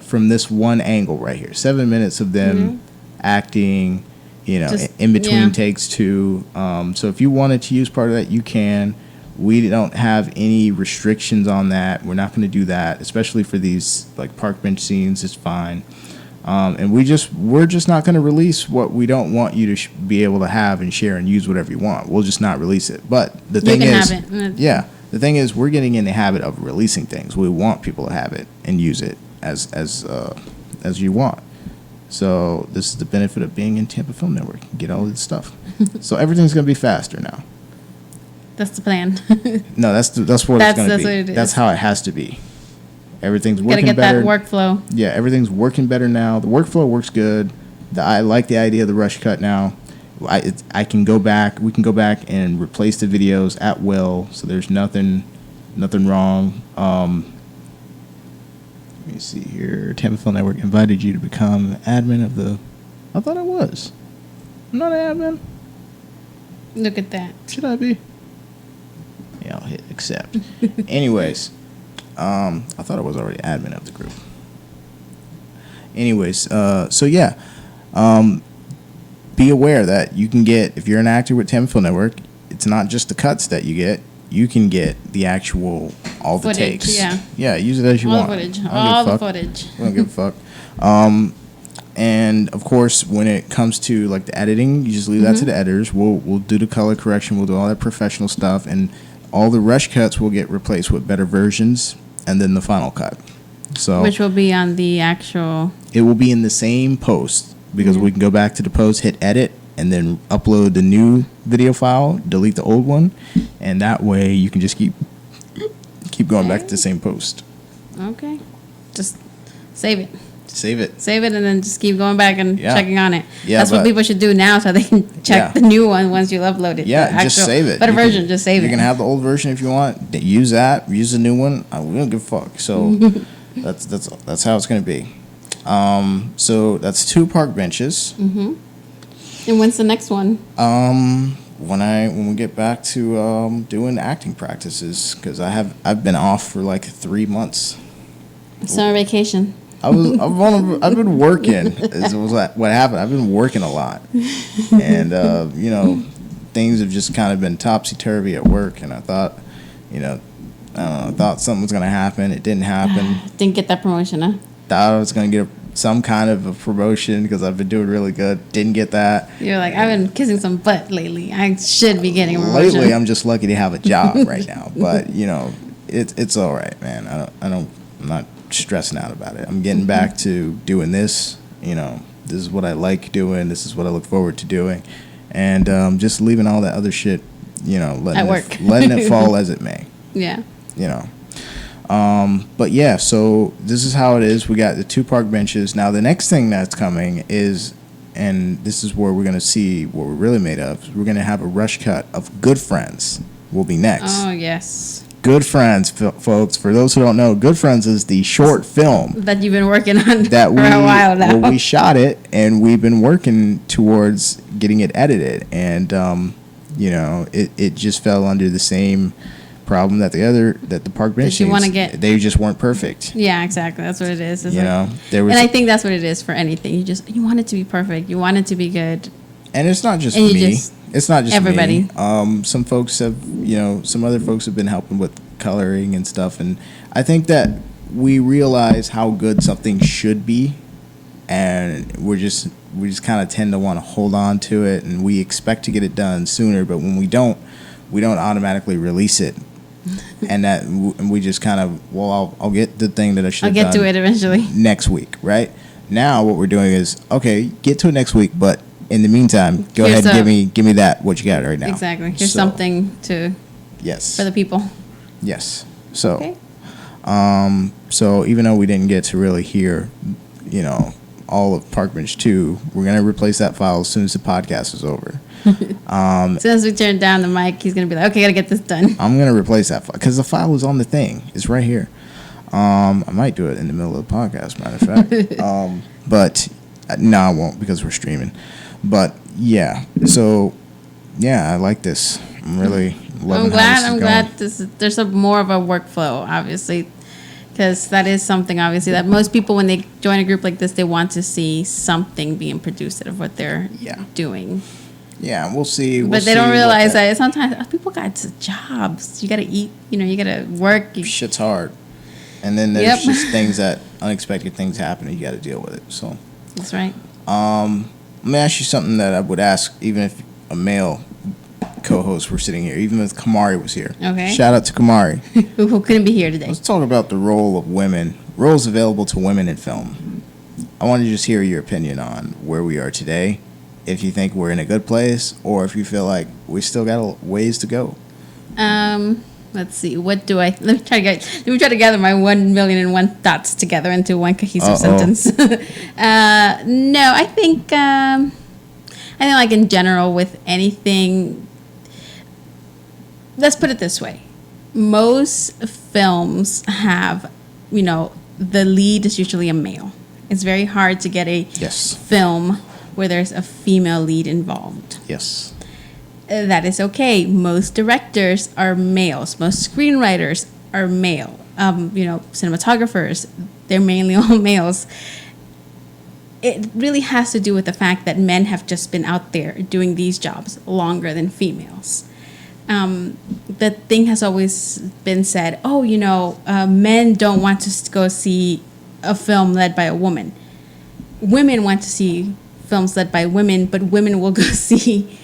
from this one angle right here. 7 minutes of them acting, just, in between takes too. So if you wanted to use part of that, you can. We don't have any restrictions on that. We're not going to do that, especially for these like park bench scenes. It's fine. And we're just not going to release what we don't want you to be able to have and share and use whatever you want. We'll just not release it. But the thing is, the thing is, we're getting in the habit of releasing things. We want people to have it and use it as you want. So this is the benefit of being in Tampa Film Network. You get all this stuff. So everything's going to be faster now. That's the plan. No, that's what it's going to be. What it is. That's how it has to be. Everything's working better. Gotta get that workflow. Yeah, everything's working better now. The workflow works good. I like the idea of the rush cut now. I can go back. We can go back and replace the videos at will. So there's nothing wrong. Let me see here. Tampa Film Network invited you to become admin of the. I thought I was. I'm not an admin. Look at that. Should I be? Yeah, I'll hit accept. Anyways, I thought I was already admin of the group. Anyways, so yeah, be aware that you can get, if you're an actor with Tampa Film Network, it's not just the cuts that you get. You can get the actual, all the footage, takes. Yeah. Yeah, use it as you want. All the footage. I don't give a fuck. And of course, when it comes to like the editing, you just leave that to the editors. We'll do the color correction. We'll do all that professional stuff, and all the rush cuts will get replaced with better versions, and then the final cut. So which will be on the actual. It will be in the same post because we can go back to the post, hit edit, and then upload the new video file, delete the old one, and that way you can just keep going back to the same post. Okay, just save it. Save it, and then just keep going back and checking on it. Yeah, that's what people should do now, so they can check the new one once you upload it. Yeah, just save it. Better version, just save it. You can have the old version if you want. Use that. Use the new one. We don't give a fuck. So that's how it's going to be. So that's 2 park benches. And when's the next one? When we get back to doing acting practices, because I've been off for like 3 months. Summer vacation. I've been working. What happened? I've been working a lot, and things have just kind of been topsy turvy at work. And I thought, I thought something was gonna happen. It didn't happen. Didn't get that promotion, huh? Thought I was gonna get some kind of a promotion because I've been doing really good. Didn't get that. You're like, I've been kissing some butt lately. I should be getting a promotion. Lately, I'm just lucky to have a job right now. But it's all right, man. I'm not stressing out about it. I'm getting back to doing this. This is what I like doing. This is what I look forward to doing, and just leaving all that other shit, letting it fall as it may. Yeah. But yeah, so this is how it is. We got the 2 park benches. Now the next thing that's coming is, and this is where we're gonna see what we're really made of. We're gonna have a rush cut of Good Friends. Will be next. Oh yes. Good Friends, folks. For those who don't know, Good Friends is the short film that you've been working on that for a while now. Well, we shot it, and we've been working towards getting it edited, and it just fell under the same problem that the park bench scenes, they just weren't perfect. Yeah, exactly. That's what it is. It's and I think that's what it is for anything. You want it to be perfect. You want it to be good. And it's not just me. It's not just everybody. me. Some folks have, some other folks have been helping with coloring and stuff, and I think that we realize how good something should be, and we just kind of tend to want to hold on to it, and we expect to get it done sooner, but when we don't automatically release it. And we just kind of, I'll get the thing that I should have done. I'll get to it eventually. Next week, right? Now what we're doing is, okay, get to it next week, but in the meantime, go ahead and give me that, what you got right now. Exactly. Here's something for the people. Yes. So, Okay. So even though we didn't get to really hear, all of Park Bench 2, we're going to replace that file as soon as the podcast is over. As soon as we turn down the mic, he's going to be like, okay, got to get this done. I'm going to replace that file because the file is on the thing. It's right here. I might do it in the middle of the podcast, matter of fact. But no, I won't because we're streaming. But yeah, so yeah, I like this. I'm really loving I'm glad there's more of a workflow, obviously, because that is something, obviously, that most people, when they join a group like this, they want to see something being produced out of what they're doing. Yeah, we'll see. But they don't realize that sometimes people got jobs. You got to eat, you got to work. Shit's hard. And then there's just unexpected things happen, and you got to deal with it. So that's right. Let me ask you something that I would ask even if a male co-host were sitting here, even if Kamari was here. Okay. Shout out to Kamari. who couldn't be here today. Let's talk about the role of women, roles available to women in film. I want to just hear your opinion on where we are today, if you think we're in a good place, or if you feel like we still got a ways to go. Let's see. Let me try to gather my 1,000,001 thoughts together into one cohesive sentence. No, I think like in general with anything, let's put it this way. Most films have, the lead is usually a male. It's very hard to get a film where there's a female lead involved. Yes. That is okay. Most directors are males. Most screenwriters are male. Cinematographers, they're mainly all males. It really has to do with the fact that men have just been out there doing these jobs longer than females. The thing has always been said, men don't want to go see a film led by a woman. Women want to see films led by women, but women will go see.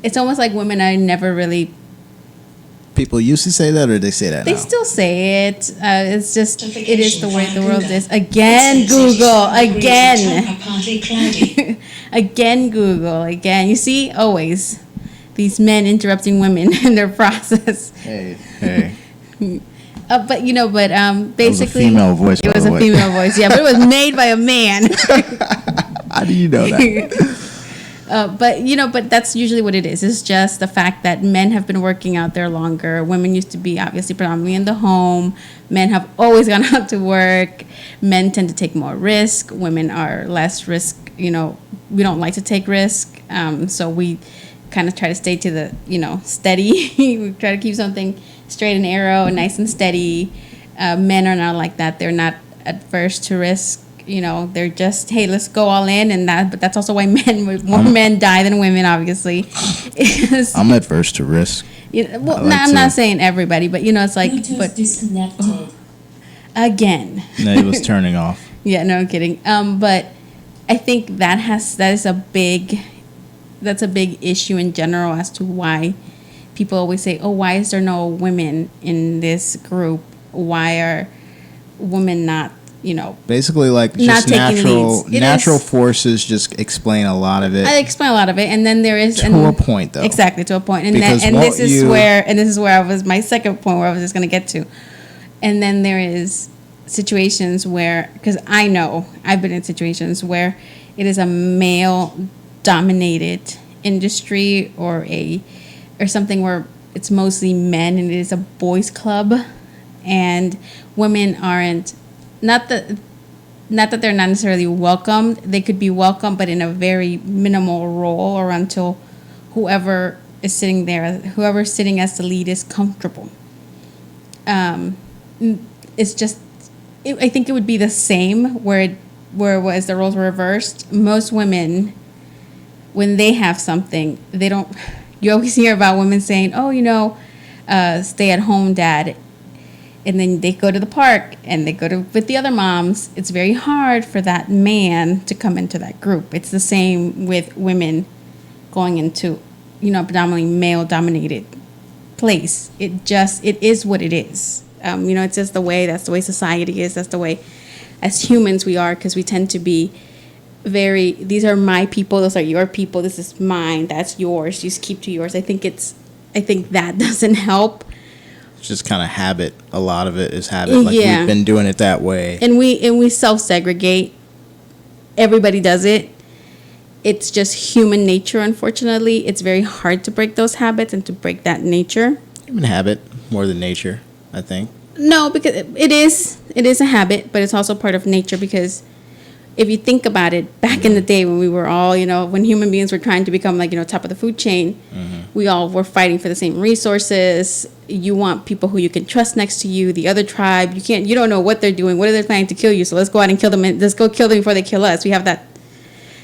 It's almost like women are never really. People used to say that, or they say that They now? still say it. It's just, it is the way the world is. Again, Google. Again. Again, Google. Again. You see, always these men interrupting women in their process. Hey. But basically, it was a female voice. It was a female voice, yeah, but it was made by a man. How do you know that? But that's usually what it is. It's just the fact that men have been working out there longer. Women used to be obviously predominantly in the home. Men have always gone out to work. Men tend to take more risk. Women are less risk. We don't like to take risk. So we kind of try to stay to the, steady. We try to keep something straight and narrow and nice and steady. Men are not like that. They're not adverse to risk. They're just, hey, let's go all in, but that's also why more men die than women, obviously. I'm adverse to risk. I'm not saying everybody, but it's like, but disconnected. Again. No, it was turning off. Yeah, no, I'm kidding. But I think that's a big issue in general as to why people always say, why is there no women in this group? Why are women not? Basically, like just natural forces just explain a lot of it. I explain a lot of it, and then there is to a point, though. Exactly, to a point, and this is where I was. My second point, where I was just going to get to, and then there is situations where, because I know I've been in situations where it is a male-dominated industry or something where it's mostly men and it is a boys' club, and women aren't. Not that they're not necessarily welcomed. They could be welcomed, but in a very minimal role or until whoever is sitting as the lead is comfortable. It's just, I think it would be the same where it was the roles were reversed. Most women, when they have something, they don't you always hear about women saying, oh, stay at home dad. And then they go to the park and they go with the other moms. It's very hard for that man to come into that group. It's the same with women going into, predominantly male dominated place. It is what it is. It's just that's the way society is. That's the way as humans we are, because we tend to be these are my people, those are your people, this is mine, that's yours, you just keep to yours. I think that doesn't help. It's just kind of habit. A lot of it is habit. Like we've been doing it that way. And we self-segregate. Everybody does it. It's just human nature, unfortunately. It's very hard to break those habits and to break that nature. Human habit more than nature, I think. No, because it is a habit, but it's also part of nature, because if you think about it, back in the day when we were all, when human beings were trying to become top of the food chain, we all were fighting for the same resources. You want people who you can trust next to you, the other tribe. You don't know what they're doing. What are they planning to kill you? So let's go out and kill them. Let's go kill them before they kill us. We have that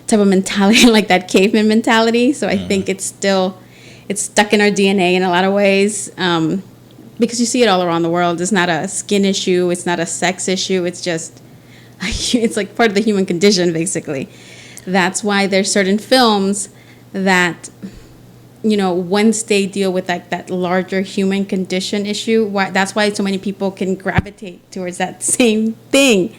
type of mentality, like that caveman mentality. So I think it's stuck in our DNA in a lot of ways, because you see it all around the world. It's not a skin issue. It's not a sex issue. It's just... it's like part of the human condition, basically. That's why there's certain films that, once they deal with that larger human condition issue, that's why so many people can gravitate towards that same thing.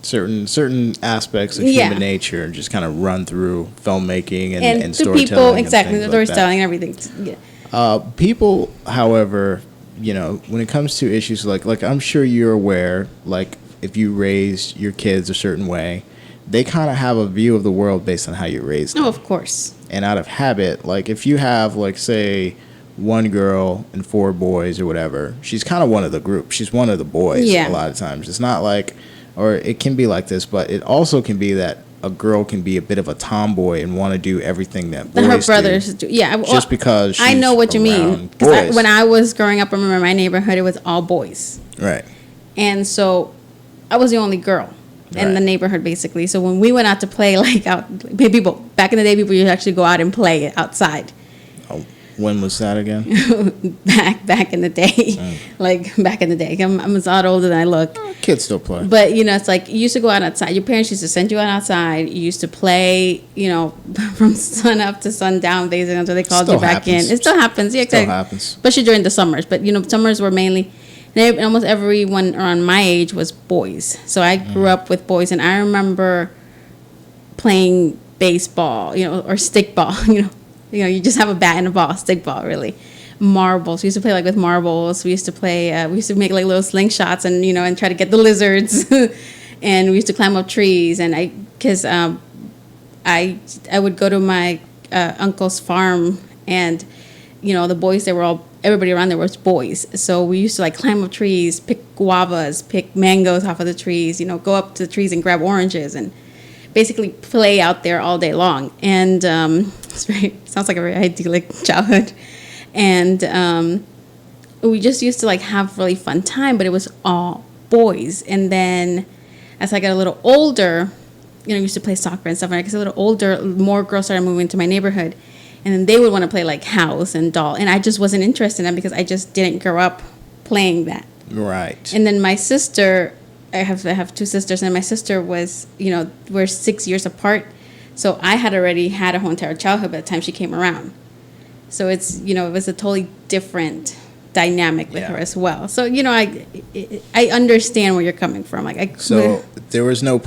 Certain aspects of human nature just kind of run through filmmaking and storytelling. People, exactly, the like storytelling and everything. Yeah. People, however, when it comes to issues like I'm sure you're aware, like, if you raise your kids a certain way, they kind of have a view of the world based on how you raise them. Oh, of course. And out of habit, like if you have, like, say, one girl and 4 boys or whatever, she's kind of one of the group. She's one of the boys a lot of times. It's not like, or it can be like this, but it also can be that a girl can be a bit of a tomboy and want to do everything that boys her brothers do. Yeah, just because she's I know what you mean. Boys. When I was growing up, I remember my neighborhood, it was all boys. Right. And so I was the only girl in the neighborhood, basically. So when we went out to play, back in the day, people used to actually go out and play outside. Oh, when was that again? back in the day. Back in the day. I'm a lot older than I look. Kids still play. But, it's like you used to go out outside. Your parents used to send you out outside. You used to play, from sun up to sundown, basically, until they called you back in. It still happens. Yeah, exactly. Still happens. Especially during the summers. But, summers were mainly... And almost everyone around my age was boys. So I grew up with boys, and I remember playing baseball, or stickball. You just have a bat and a ball, stickball, really. Marbles. We used to play with marbles. We used to play. We used to make little slingshots, and and try to get the lizards. And we used to climb up trees. And I would go to my uncle's farm, and the boys, everybody around there was boys. So we used to climb up trees, pick guavas, pick mangoes off of the trees, go up to the trees and grab oranges, and basically play out there all day long. And sounds like a very idyllic childhood. And we just used to have really fun time, but it was all boys. And then as I got a little older, we used to play soccer and stuff. And I got a little older, more girls started moving into my neighborhood. And then they would want to play house and doll. And I just wasn't interested in that because I just didn't grow up playing that. Right. And then my sister, I have 2 sisters, and my sister was, we're 6 years apart. So I had already had a whole entire childhood by the time she came around. So it's, it was a totally different dynamic with her as well. So, I understand where you're coming from. So there was no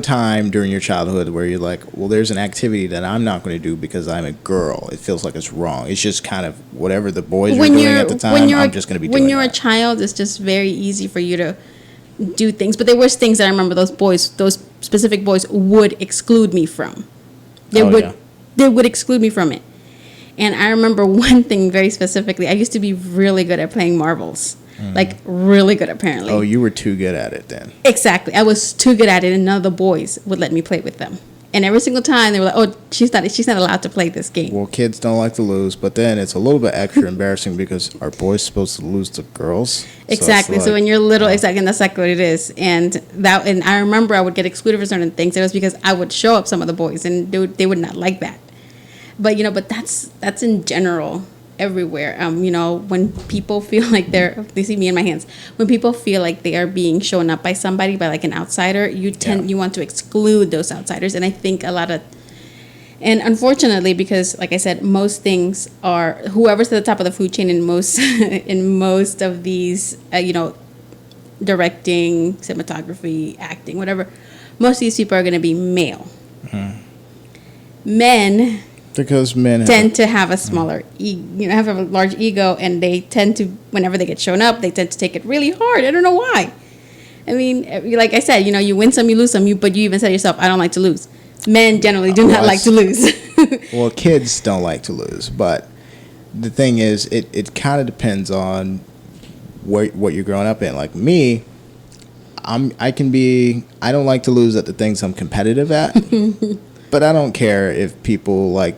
time during your childhood where you're like, well, there's an activity that I'm not going to do because I'm a girl. It feels like it's wrong. It's just kind of whatever the boys were doing at the time, I'm just going to be doing When you're that. a child, it's just very easy for you to do things. But there was things that I remember those specific boys would exclude me from. They would exclude me from it. And I remember one thing very specifically. I used to be really good at playing marbles. Really good, apparently. Oh, you were too good at it then. Exactly. I was too good at it, and none of the boys would let me play with them. And every single time, they were like, oh, she's not allowed to play this game. Well, kids don't like to lose, but then it's a little bit extra embarrassing because are boys supposed to lose to girls? Exactly. So when you're little, exactly, and that's what it is. And I remember I would get excluded for certain things. It was because I would show up some of the boys, and they would not like that. But but that's in general everywhere. When people feel like they see me in my hands. When people feel like they are being shown up by somebody, by like an outsider, you want to exclude those outsiders. And I think and unfortunately, because like I said, most things are whoever's at the top of the food chain in most in most of these directing, cinematography, acting, whatever. Most of these people are going to be male. Men, because men tend to have a smaller, have a large ego, and they tend to, whenever they get shown up, they tend to take it really hard. I don't know why. I mean, like I said, you win some, you lose some. But you even said yourself, I don't like to lose. Men generally do not like to lose. Well, kids don't like to lose, but the thing is, it kind of depends on what you're growing up in. Like me, I don't like to lose at the things I'm competitive at, but I don't care if people like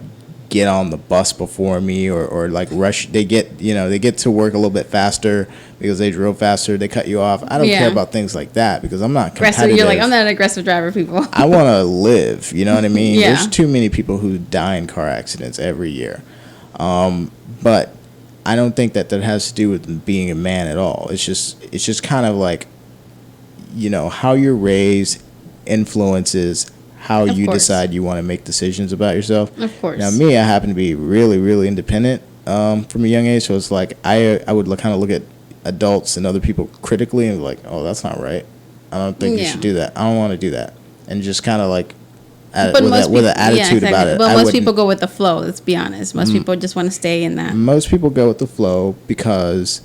get on the bus before me or like rush. They get to work a little bit faster because they drove faster. They cut you off. I don't care about things like that because I'm not competitive. Aggressive. You're like, I'm not an aggressive driver, people. I want to live. You know what I mean? Yeah. There's too many people who die in car accidents every year. But I don't think that has to do with being a man at all. It's just kind of like, how you're raised influences how you decide you want to make decisions about yourself. Of course. Now, me, I happen to be really, really independent from a young age. So it's like I would kind of look at adults and other people critically and be like, oh, that's not right. I don't think you should do that. I don't want to do that. And just kind of like with an attitude about it. But most people go with the flow, let's be honest. Most people just want to stay in that. Most people go with the flow because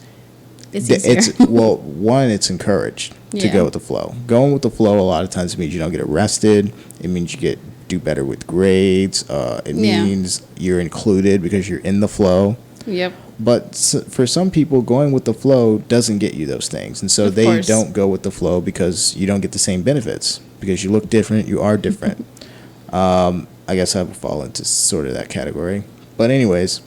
it's one, it's encouraged to go with the flow. Going with the flow a lot of times means you don't get arrested. It means you do better with grades. It means you're included because you're in the flow. Yep. But for some people, going with the flow doesn't get you those things. And so they don't go with the flow because you don't get the same benefits. Because you look different, you are different. I guess I would fall into sort of that category. But anyways,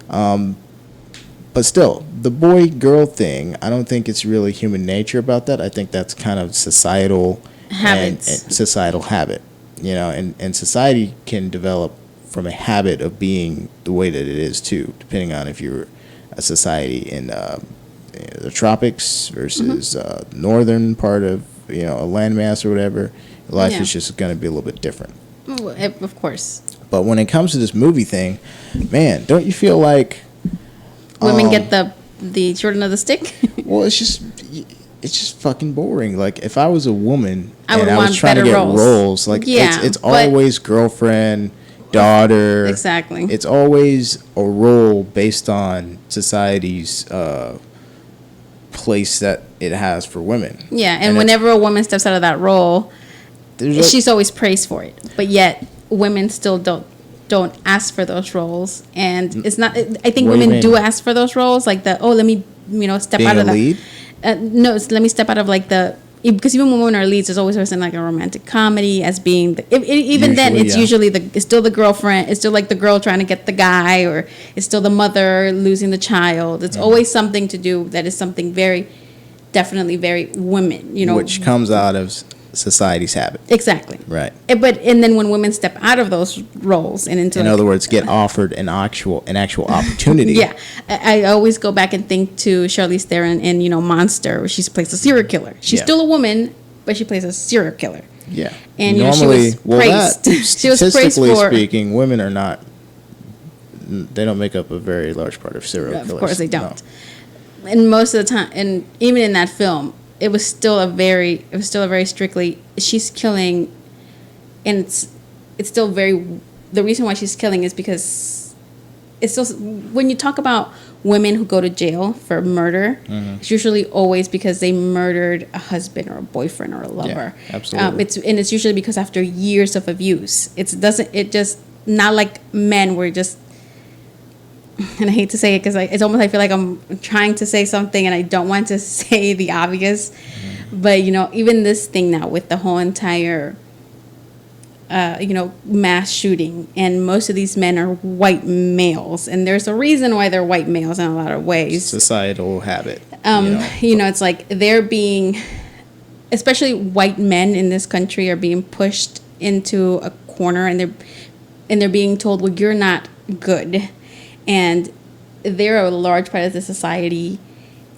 but still, the boy-girl thing, I don't think it's really human nature about that. I think that's kind of societal habits. And societal habit. And society can develop from a habit of being the way that it is too, depending on if you're a society in the tropics versus northern part of a landmass or whatever. Life is just going to be a little bit different. Of course. But when it comes to this movie thing, man, don't you feel like women get the short end of the stick? Well, it's just fucking boring. Like if I was a woman and I was trying to get roles, like it's always girlfriend, daughter. Exactly. It's always a role based on society's place that it has for women. Yeah, and whenever a woman steps out of that role, she's always praised for it. But yet women still don't ask for those roles, and it's not. I think women do ask for those roles, like let me step being out of a lead? No, let me step out of like because even when women are leads, there's always in like a romantic comedy as being it's usually it's still the girlfriend, it's still like the girl trying to get the guy, or it's still the mother losing the child. It's always something to do that is something definitely very women, which comes out of society's habit. Exactly. Right. And then when women step out of those roles and into, in other words, get offered an actual opportunity. Yeah, I always go back and think to Charlize Theron in Monster, where she plays a serial killer. She's still a woman, but she plays a serial killer. Yeah. And normally, she was praised. She was praised statistically for, speaking, women are not. They don't make up a very large part of serial killers. Of course, they don't. No. And most of the time, and even in that film, it was still a very strictly, she's killing, and it's still very, the reason why she's killing is because it's still, when you talk about women who go to jail for murder, it's usually always because they murdered a husband or a boyfriend or a lover. Yeah, absolutely. It's usually because after years of abuse. It just not like men were just, and I hate to say it because it's almost, I feel like I'm trying to say something and I don't want to say the obvious, but even this thing now with the whole entire mass shooting, and most of these men are white males, and there's a reason why they're white males in a lot of ways. Societal habit. It's like they're being, especially white men in this country, are being pushed into a corner, and they're being told, well, you're not good, and they're a large part of the society.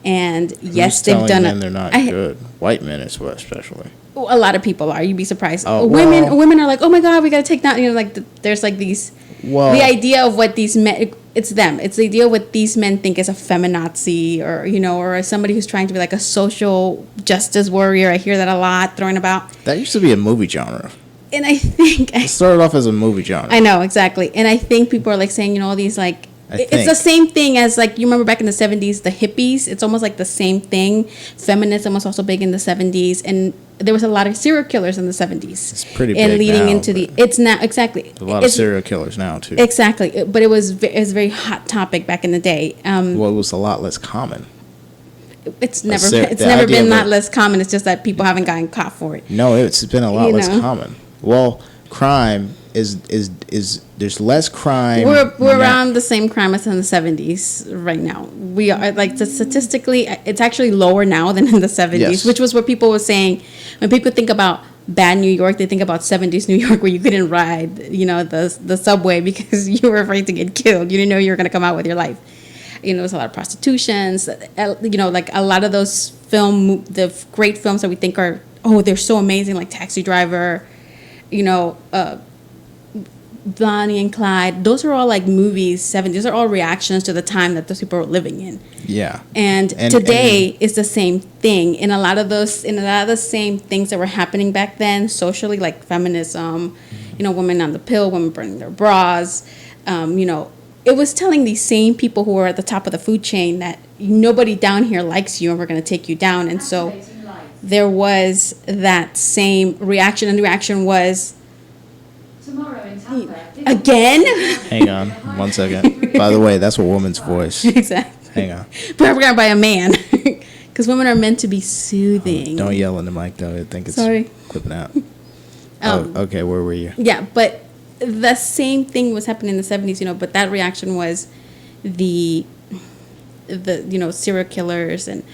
And yes, they've done it. They're not good. White men, especially. A lot of people are. You'd be surprised. Oh, women are like, oh my God, we got to take that. You know, like there's like these. Well, the idea of what these men, it's them. It's the idea of what these men think is a feminazi, or or somebody who's trying to be like a social justice warrior. I hear that a lot thrown about. That used to be a movie genre. And I think it started off as a movie genre. I know, exactly. And I think people are like saying, all these like. It's the same thing as like you remember back in the 70s, the hippies. It's almost like the same thing. Feminism was also big in the 70s, and there was a lot of serial killers in the 70s. It's pretty big and leading now, into it's now exactly a lot of serial killers now too. Exactly, but it was a very hot topic back in the day. Well, it was a lot less common. It's never been a lot less common. It's just that people haven't gotten caught for it. No, it's been a lot less common. Well, crime is there's less crime. We're around the same crime as in the 70s right now. We are like statistically, it's actually lower now than in the 70s, yes. Which was what people were saying when people think about bad New York. They think about 70s New York where you couldn't ride, the subway because you were afraid to get killed. You didn't know you were going to come out with your life. There was a lot of prostitutions. Like a lot of those the great films that we think are they're so amazing, like Taxi Driver. Bonnie and Clyde, those are all like movies, 70s. Those are all reactions to the time that those people were living in. Yeah. And today is the same thing. In a lot of the same things that were happening back then, socially, like feminism, women on the pill, women burning their bras, it was telling these same people who are at the top of the food chain that nobody down here likes you and we're going to take you down. And so there was that same reaction, and the reaction was, tomorrow in Tampa. Again? Hang on 1 second. By the way, that's a woman's voice. Exactly. Hang on. Programmed by a man. Because women are meant to be soothing. Don't yell in the mic, though. I think it's clipping out. Okay, where were you? Yeah, but the same thing was happening in the 70s, but that reaction was the serial killers and...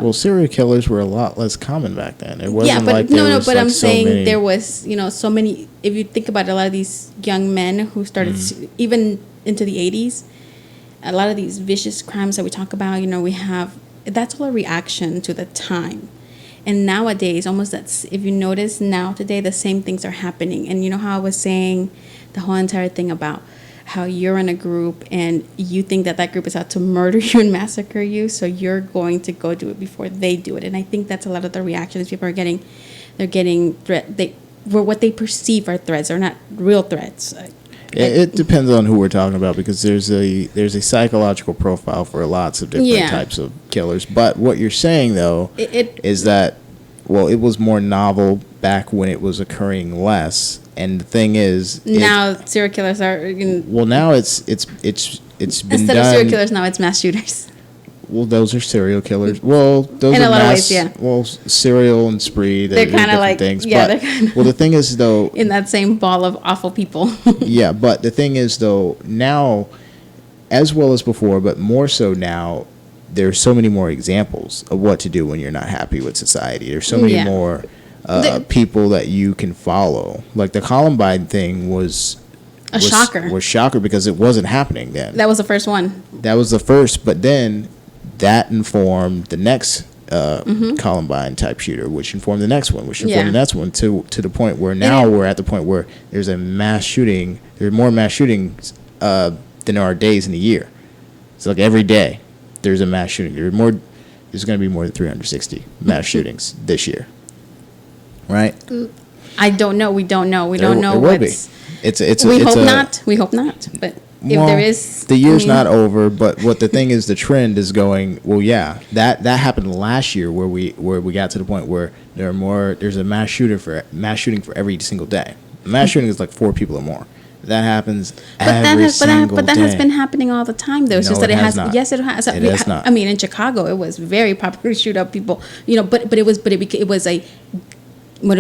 well, serial killers were a lot less common back then. It wasn't but I'm so saying many. There was, so many. If you think about it, a lot of these young men who started even into the 80s, a lot of these vicious crimes that we talk about, we have that's all a reaction to the time. And nowadays, almost if you notice now today, the same things are happening. And how I was saying the whole entire thing about how you're in a group and you think that group is out to murder you and massacre you, so you're going to go do it before they do it. And I think that's a lot of the reactions people are getting. They're getting what they perceive are threats are not real threats. It depends on who we're talking about, because there's a psychological profile for lots of different types of killers. But what you're saying, though, is that, well, it was more novel back when it was occurring less. And the thing is, now serial killers are. Well, now it's been instead done, of serial killers, now it's mass shooters. Well, those are serial killers. Well, those in are a lot of ways, yeah. Well, serial and spree. They're kind of like things. Yeah, but, they're kind of. Well, the thing is, though, in that same ball of awful people. Yeah, but the thing is, though, now, as well as before, but more so now, there's so many more examples of what to do when you're not happy with society. There's so many more people that you can follow. Like the Columbine thing was shocker because it wasn't happening then. That was the first one. That was the first, but then that informed the next Columbine type shooter, which informed the next one, which informed the next one, to the point where now we're at the point where there's a mass shooting. There are more mass shootings than there are days in a year. So like every day there's a mass shooting. There's going to be more than 360 mass shootings this year. Right? I don't know. We don't know. We don't know. There will be. We hope not. But if there is, the year's not over. But what the thing is, the trend is going. Well, yeah, that happened last year, where we got to the point where there's a mass shooting for every single day. A mass shooting is like 4 people or more. That happens every single day. But that has been happening all the time, though. It's just that it has. Not. Yes, it has. It has not. I mean, in Chicago, it was very popular to shoot up people. But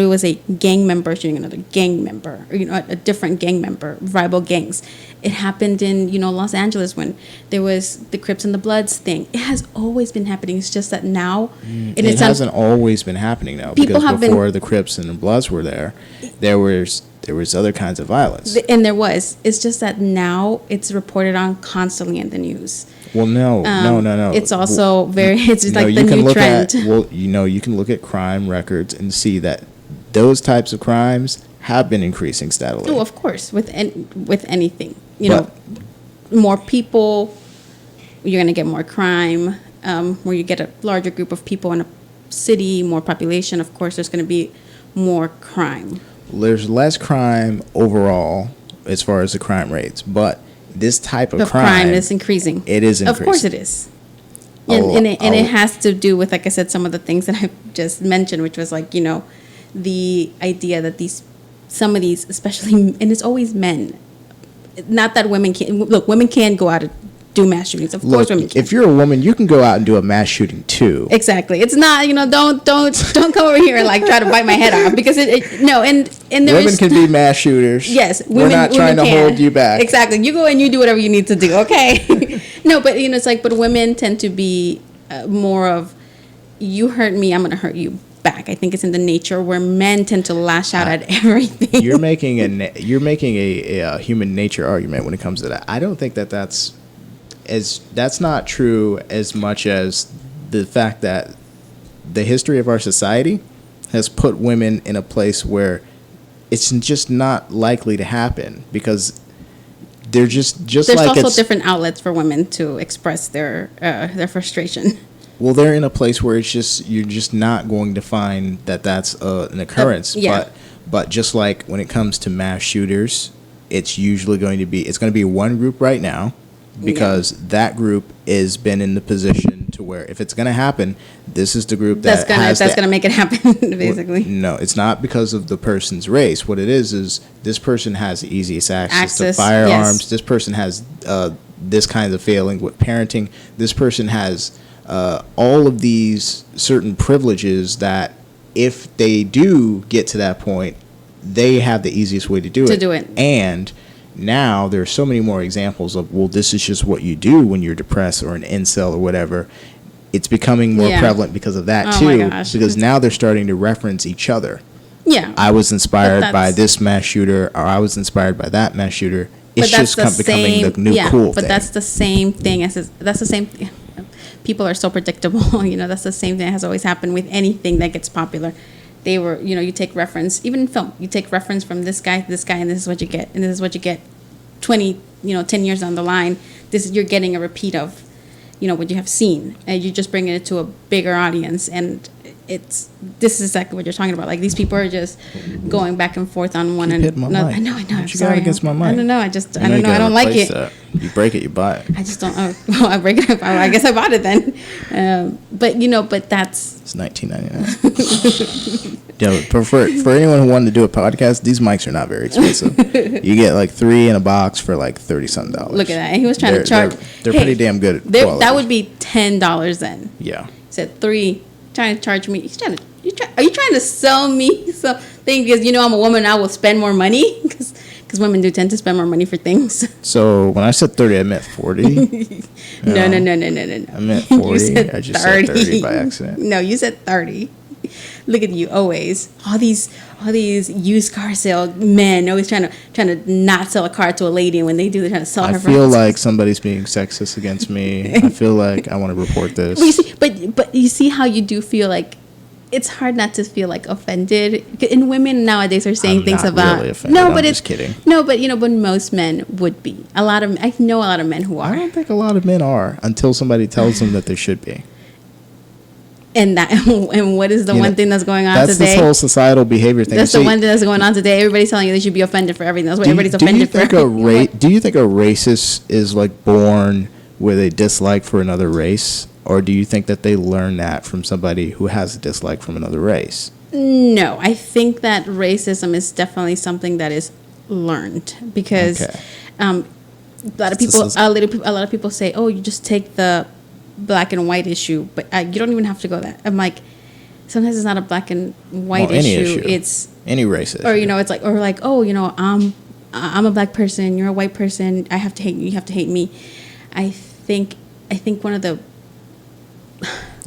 it was a gang member shooting another gang member, a different gang member, rival gangs. It happened in, Los Angeles when there was the Crips and the Bloods thing. It has always been happening. It's just that now... It hasn't always been happening, though, because before the Crips and the Bloods were there there was other kinds of violence. And there was. It's just that now it's reported on constantly in the news. Well, no. It's also it's just like the you can new look trend. you can look at crime records and see that those types of crimes have been increasing steadily. Oh, of course, with anything, more people, you're going to get more crime. Where you get a larger group of people in a city, more population, of course, there's going to be more crime. There's less crime overall as far as the crime rates, but this type of crime is increasing. It is increasing. Of course it is. And it has to do with, like I said, some of the things that I just mentioned, which was like, the idea that some of these, especially, and it's always men. Not that women can go out and do mass shootings. Of course women can. If you're a woman, you can go out and do a mass shooting too. Exactly. It's not, don't come over here and like try to bite my head off, because and women can be mass shooters. Yes, we're not trying to hold you back. Exactly. You go and you do whatever you need to do. Okay. No, but it's like, but women tend to be more of, you hurt me, I'm gonna hurt you back. I think it's in the nature where men tend to lash out at everything. You're making a human nature argument when it comes to that. I don't think that's not true as much as the fact that the history of our society has put women in a place where it's just not likely to happen, because they're just there's like also different outlets for women to express their frustration. Well, they're in a place where you're just not going to find that's an occurrence. Yeah. But just like when it comes to mass shooters, it's going to be one group right now, because that group has been in the position to where if it's going to happen, this is the group that's going to make it happen, basically. No, it's not because of the person's race. What it is this person has the easiest access to firearms. Yes. This person has this kind of failing with parenting. This person has all of these certain privileges that if they do get to that point, they have the easiest way to do it. And now there are so many more examples of, well, this is just what you do when you're depressed or an incel or whatever. It's becoming more prevalent because of that too. My gosh. Because now they're starting to reference each other. Yeah. I was inspired by this mass shooter, or I was inspired by that mass shooter. It's just becoming the new cool thing. But that's the same thing that's the same thing. People are so predictable. That's the same thing that has always happened with anything that gets popular. They were, you take reference, even in film, you take reference from this guy, and this is what you get, and this is what you get 10 years down the line. You're getting a repeat of, what you have seen, and you just bring it to a bigger audience, and this is exactly what you're talking about. Like, these people are just going back and forth on one another. I know. I'm sorry. Against my mic? I don't know. I don't know. I don't like it. You break it, you buy it. I just don't. I break it. I guess I bought it then. But that's. It's $19.99. Yeah, for anyone who wanted to do a podcast, these mics are not very expensive. You get like 3 in a box for like $30-something. Look at that. And he was trying to charge. They're pretty damn good. Quality. That would be $10 then. Yeah. He said 3. Trying to charge me. Are you trying to sell me something because I'm a woman? I will spend more money because women do tend to spend more money for things. So when I said 30, I meant 40. No. I meant 40. I just said 30 by accident. No, you said 30. Look at you, always all these used car sale men always trying to not sell a car to a lady, and when they do, they're trying to sell her. I feel like somebody's being sexist against me. I feel like I want to report this. But you see how you do feel like it's hard not to feel like offended. And women nowadays are saying things about. Really offended. I'm just kidding. No, but but most men would be. I know a lot of men who are. I don't think a lot of men are until somebody tells them that they should be. And what is the one thing that's going on today? That's this whole societal behavior thing. That's the one thing that's going on today. Everybody's telling you they should be offended for everything. That's what everybody's offended for. Do you think a racist is like born with a dislike for another race? Or do you think that they learn that from somebody who has a dislike from another race? No, I think that racism is definitely something that is learned because a lot of people say, "Oh, you just take the black and white issue," but you don't even have to go that. I'm like, sometimes it's not a black and white issue. It's any race issue. Or it's like, oh, I'm a black person, you're a white person, I have to hate you, you have to hate me. I think one of the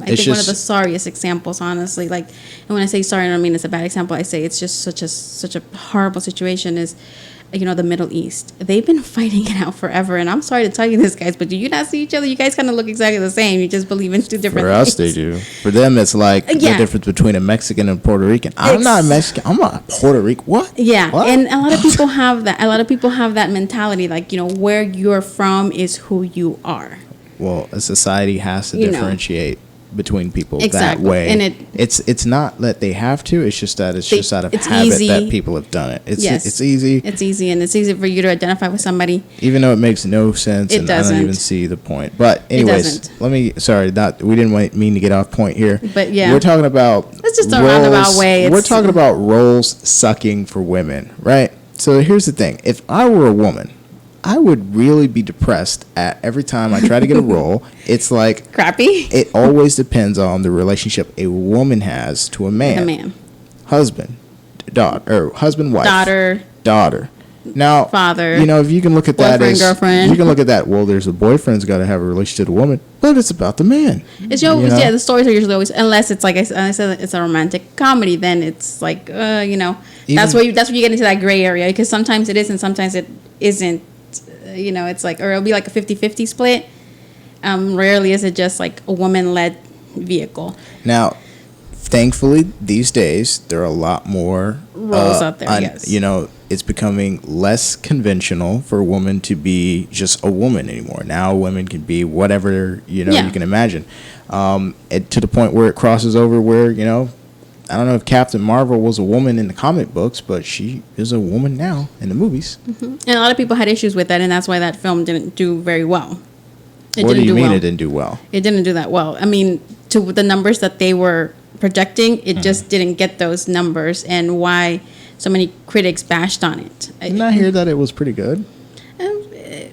I think one of the sorriest examples, honestly. Like, and when I say sorry, I don't mean it's a bad example. I say it's just such a horrible situation. Is, you know, the Middle East. They've been fighting it out forever, and I'm sorry to tell you this, guys, but do you not see each other? You guys kind of look exactly the same. You just believe in two different For things. us, they do. For them, it's like the difference between a Mexican and a Puerto Rican. I'm not Mexican. I'm not Puerto Rican. What? Yeah, What? and a lot of people have that. A lot of people have that mentality, like, you know, where you're from is who you are. Well, a society has to You know. differentiate between people Exactly. that way. And it's not that they have to. It's just that it's just out of habit easy. that people have done it. It's easy. It's easy, and it's easy for you to identify with somebody. Even though it makes no sense, It and doesn't. I don't even see the point. But anyways, doesn't. we didn't mean to get off point here. But yeah. We're talking about It's just a roundabout way. We're talking about roles sucking for women, right? So here's the thing: if I were a woman, I would really be depressed at every time I try to get a role. It's like Crappy. It always depends on the relationship a woman has to a man. A man. Husband, daughter, or husband, wife, daughter. Now, Father. You know, if you can look at that boyfriend, as girlfriend. you can look at that. Well, there's a boyfriend's got to have a relationship with a woman, but it's about the man. It's you know? yeah. The stories are usually always, unless it's like I said, it's a romantic comedy. Then it's like, you know, that's where you get into that gray area, because sometimes it is and sometimes it isn't. You know, it's like, or it'll be like a 50-50 split. Rarely is it just like a woman-led vehicle. Now, thankfully, these days there are a lot more roles out there. Yes, you know, it's becoming less conventional for a woman to be just a woman anymore. Now, women can be whatever you can imagine, to the point where it crosses over where, you know, I don't know if Captain Marvel was a woman in the comic books, but she is a woman now in the movies. Mm-hmm. And a lot of people had issues with that, and that's why that film didn't do very well. What do you mean it didn't do well? It didn't do that well. I mean, to the numbers that they were projecting, it just didn't get those numbers, and why so many critics bashed on it. Didn't I hear that it was pretty good? The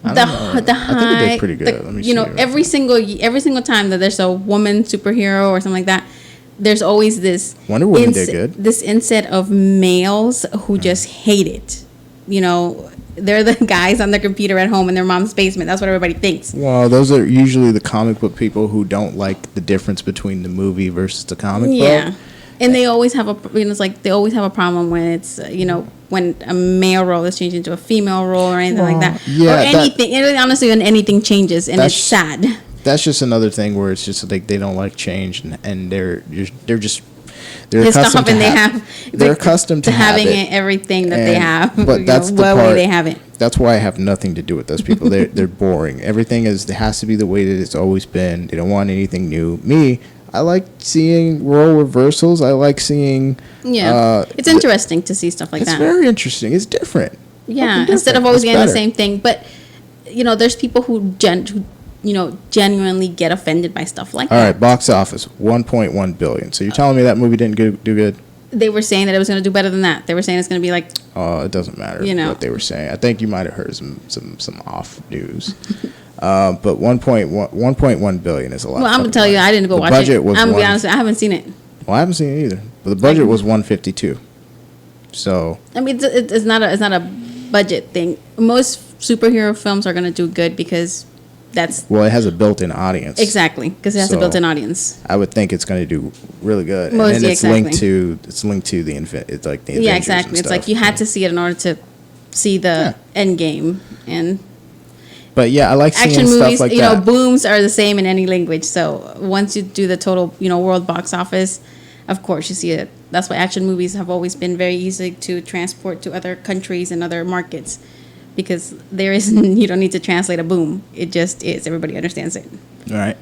I high, think it did pretty good. Let me you know, see. every single time that there's a woman superhero or something like that, there's always this Wonder Woman did good. This inset of males who just hate it. You know, they're the guys on their computer at home in their mom's basement. That's what everybody thinks. Well, those are usually the comic book people who don't like the difference between the movie versus the comic book. Yeah, and they always have it's like they always have a problem when it's when a male role is changed into a female role or anything like that. Yeah, or anything. Honestly, when anything changes, and it's sad. That's just another thing where it's just like they don't like change, and they're accustomed to they're accustomed to having it. everything that they have. But that's the part. Way they have it. That's why I have nothing to do with those people. They're boring. Everything it has to be the way that it's always been. They don't want anything new. Me, I like seeing role reversals. I like seeing. Yeah, it's interesting to see stuff like that. It's very interesting. It's different. Yeah, instead of always getting the same thing. But there's people who genuinely get offended by stuff like that. All right, box office, $1.1 billion. So you're telling me that movie didn't do good? They were saying that it was going to do better than that. They were saying it's going to be like... Oh, it doesn't matter what they were saying. I think you might have heard some off news. But $1.1 billion is a lot. Well, I'm going to tell you, I didn't go watch it. I'm going to be honest, I haven't seen it. Well, I haven't seen it either. But the budget was $152. So... I mean, it's not a budget thing. Most superhero films are going to do good because... Well, it has a built-in audience. Exactly, because it has a built-in audience. I would think it's going to do really good. Most, and it's exactly. linked to the it's like the Avengers. Yeah, exactly. It's like you had to see it in order to see the end game. But yeah, I like seeing action movies. Stuff like that. Booms are the same in any language. So once you do the total, world box office, of course you see it. That's why action movies have always been very easy to transport to other countries and other markets. Because you don't need to translate a boom. It just is. Everybody understands it. All right.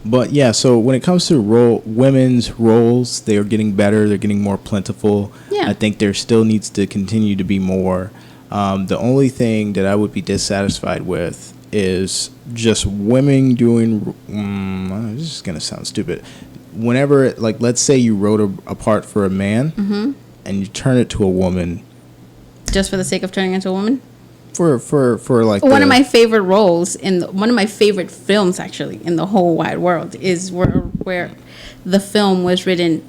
But yeah, so when it comes to women's roles, they are getting better. They're getting more plentiful. Yeah. I think there still needs to continue to be more. The only thing that I would be dissatisfied with is just women doing, this is going to sound stupid. Whenever, let's say you wrote a part for a man and you turn it to a woman. Just for the sake of turning into a woman? For one of my favorite roles one of my favorite films actually in the whole wide world is where the film was written,